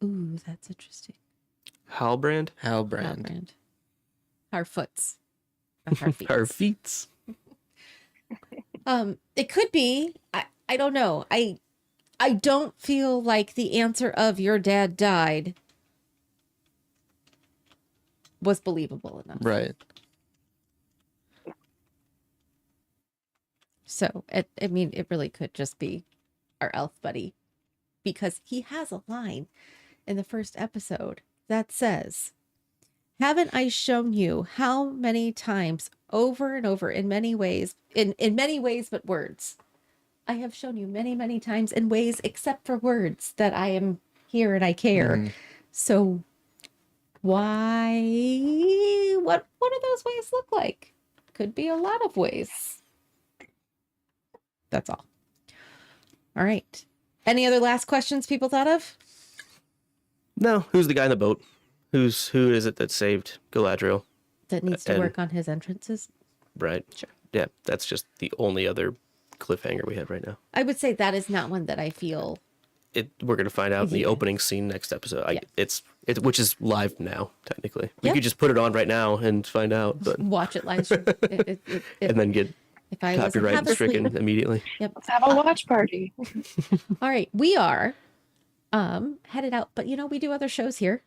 Ooh, that's interesting. Halbrand? Halbrand. Halbrand. Harfoots. Not Harfeets. Our feet. It could be. I don't know. I don't feel like the answer of your dad died was believable enough. Right. So it really could just be our elf buddy, because he has a line in the first episode that says, "Haven't I shown you how many times over and over in many ways, in many ways but words? I have shown you many, many times in ways except for words that I am here and I care." So why, what do those ways look like? Could be a lot of ways. That's all. All right. Any other last questions people thought of? No. Who's the guy in the boat? Who is it that saved Galadriel? That needs to And- work on his entrances? Right. Sure. Yeah, that's just the only other cliffhanger we have right now. I would say that is not one that I feel we're gonna find out in the Yeah. opening scene next episode. Yeah. It's which is live now technically. We Yep. could just put it on right now and find out, but Watch it live stream. and then get if I wasn't copyright half asleep. stricken immediately. Let's have a watch party. All right, we are headed out, but we do other shows here.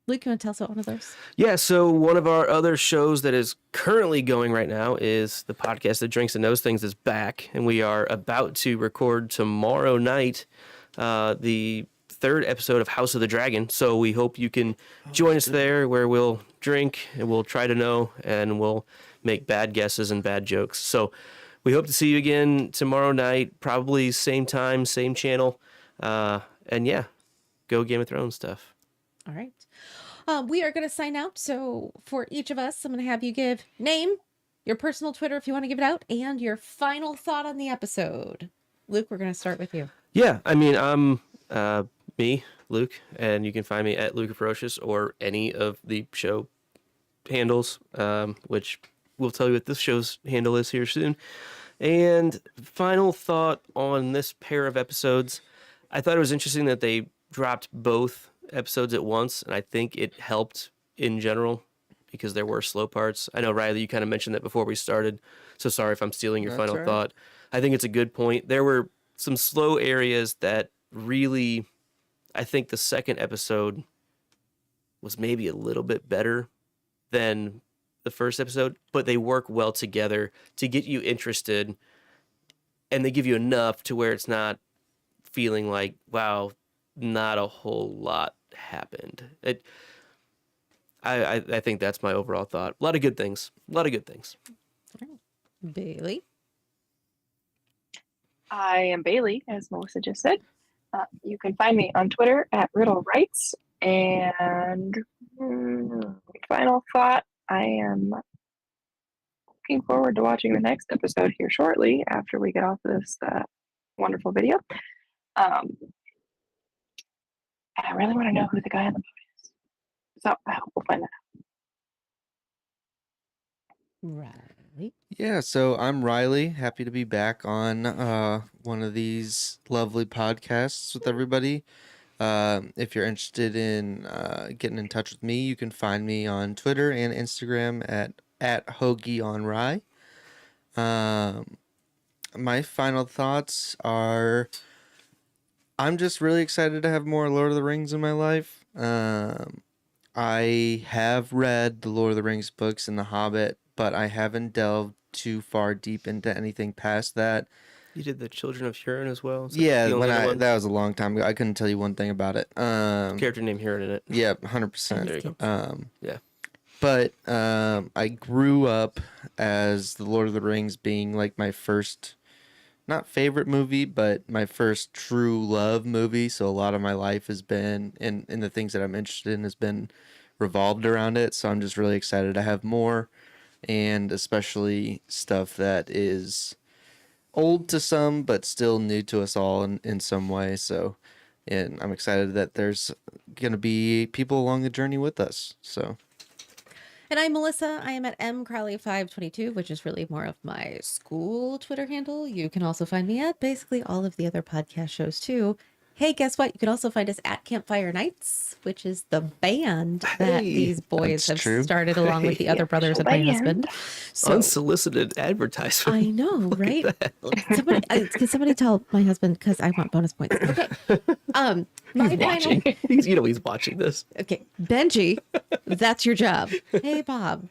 Luke, you want to tell us about one of those? Yeah, so one of our other shows that is currently going right now is the podcast that Drinks and Knows Things is back, and we are about to record tomorrow night the third episode of House of the Dragon. So we hope you can join us there, where we'll drink and we'll try to know and we'll make bad guesses and bad jokes. So we hope to see you again tomorrow night, probably same time, same channel. And yeah, go Game of Thrones stuff. All right. We are going to sign out. So for each of us, I'm going to have you give name, your personal Twitter if you want to give it out, and your final thought on the episode. Luke, we're going to start with you. Yeah, I mean, I'm me, Luke, and you can find me at Luke Ferocious or any of the show handles, which we'll tell you what this show's handle is here soon. And final thought on this pair of episodes. I thought it was interesting that they dropped both episodes at once, and I think it helped in general because there were slow parts. I know, Riley, you kind of mentioned that before we started, so sorry if I'm stealing your That's final all right. thought. I think it's a good point. There were some slow areas that really, I think the second episode was maybe a little bit better than the first episode, but they work well together to get you interested, and they give you enough to where it's not feeling like, wow, not a whole lot happened. I think that's my overall thought. A lot of good things. Bailey. I am Bailey, as Melissa just said. You can find me on Twitter at RiddleWrites. And final thought, I am looking forward to watching the next episode here shortly after we get off this wonderful video. And I really want to know who the guy on the boat is. So I hope we'll find that out. Riley. Yeah, so I'm Riley. Happy to be back on one of these lovely podcasts with everybody. If you're interested in getting in touch with me, you can find me on Twitter and Instagram at HoagieOnRye. My final thoughts are I'm just really excited to have more Lord of the Rings in my life. I have read the Lord of the Rings books and The Hobbit, but I haven't delved too far deep into anything past that. You did the Children of Huron as well? Is that Yeah, the only other one? that was a long time ago. I couldn't tell you one thing about it. Character named Huron in it. Yeah, There 100%. you go. Yeah. But I grew up as the Lord of the Rings being like my first, not favorite movie, but my first true love movie. So a lot of my life has been, and the things that I'm interested in has been revolved around it. So I'm just really excited to have more, and especially stuff that is old to some, but still new to us all in some way. So, and I'm excited that there's going to be people along the journey with us. So. And I'm Melissa. I am at mcrowley522, which is really more of my school Twitter handle. You can also find me at basically all of the other podcast shows too. Hey, guess what? You can also find us at Campfire Nights, which is the band that Hey, these boys have that's true. started along with the other brothers and my Band. husband. So Unsolicited advertisement. I know, right? Can somebody tell my husband, because I want bonus points. Okay. My He's watching. He's watching this. Okay, Benji, that's your job. Hey, Bob.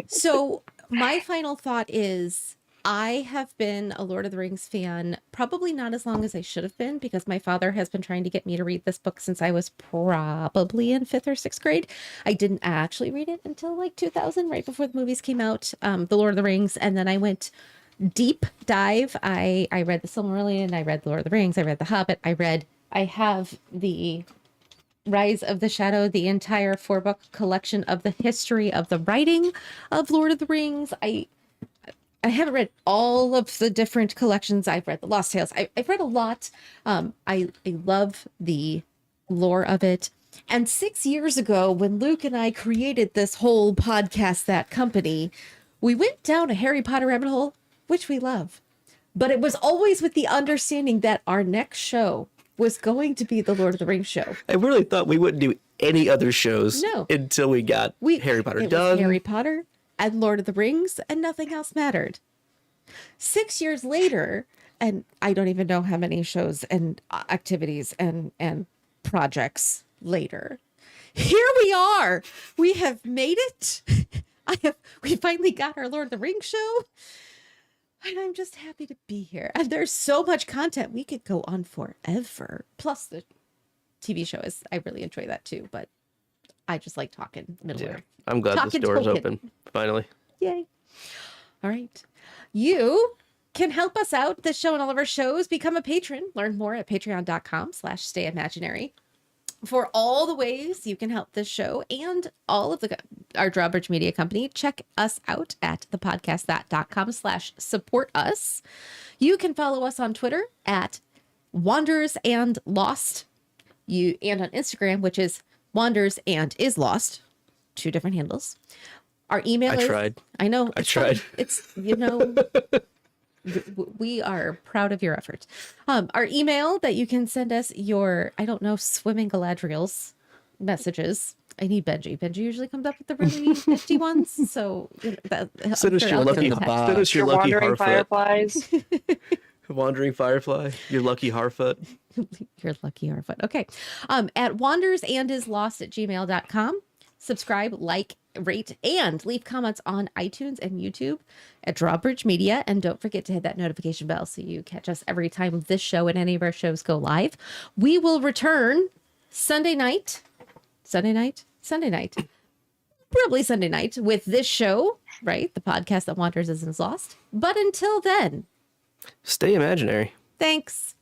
So my final thought is I have been a Lord of the Rings fan, probably not as long as I should have been, because my father has been trying to get me to read this book since I was probably in 5th or 6th grade. I didn't actually read it until like 2000, right before the movies came out, The Lord of the Rings. And then I went deep dive. I read The Silmarillion, I read The Lord of the Rings, I read The Hobbit, I have the Rise of the Shadow, the entire 4-book collection of the history of the writing of Lord of the Rings. I haven't read all of the different collections. I've read the Lost Tales. I've read a lot. I love the lore of it. And 6 years ago, when Luke and I created this whole podcast, That Company, we went down a Harry Potter rabbit hole, which we love. But it was always with the understanding that our next show was going to be the Lord of the Rings show. I really thought we wouldn't do any other shows No. until we got Harry Potter it done. Was Harry Potter and Lord of the Rings, and nothing else mattered. 6 years later, and I don't even know how many shows and activities and projects later, here we are. We have made it. We finally got our Lord of the Rings show. And I'm just happy to be here. And there's so much content. We could go on forever. Plus the TV show I really enjoy that too, but I just like talking Middle Yeah, Earth. I'm glad this Talking door is Tolkien. open, finally. Yay. All right. You can help us out, this show and all of our shows. Become a patron. Learn more at patreon.com/stayimaginary. For all the ways you can help this show and all of our Drawbridge Media Company, check us out at thepodcastthat.com/support us. You can follow us on Twitter at Wanders and Lost. And on Instagram, which is Wanders and is Lost. 2 different handles. Our email I tried. I know. I tried. Fun. It's, we are proud of your efforts. Our email that you can send us your, I don't know, swimming Galadriel's messages. I need Benji. Benji usually comes up with the really nifty ones. So Send us your lucky Your wandering Harfoot. fireflies. Wandering Firefly. Your lucky Harfoot. Your lucky Harfoot. Okay. At wandersandislost@gmail.com. Subscribe, like, rate, and leave comments on iTunes and YouTube at Drawbridge Media. And don't forget to hit that notification bell so you catch us every time this show and any of our shows go live. We will return Sunday night, probably Sunday night with this show, right? The podcast that wanders and is lost. But until then, Stay imaginary. thanks.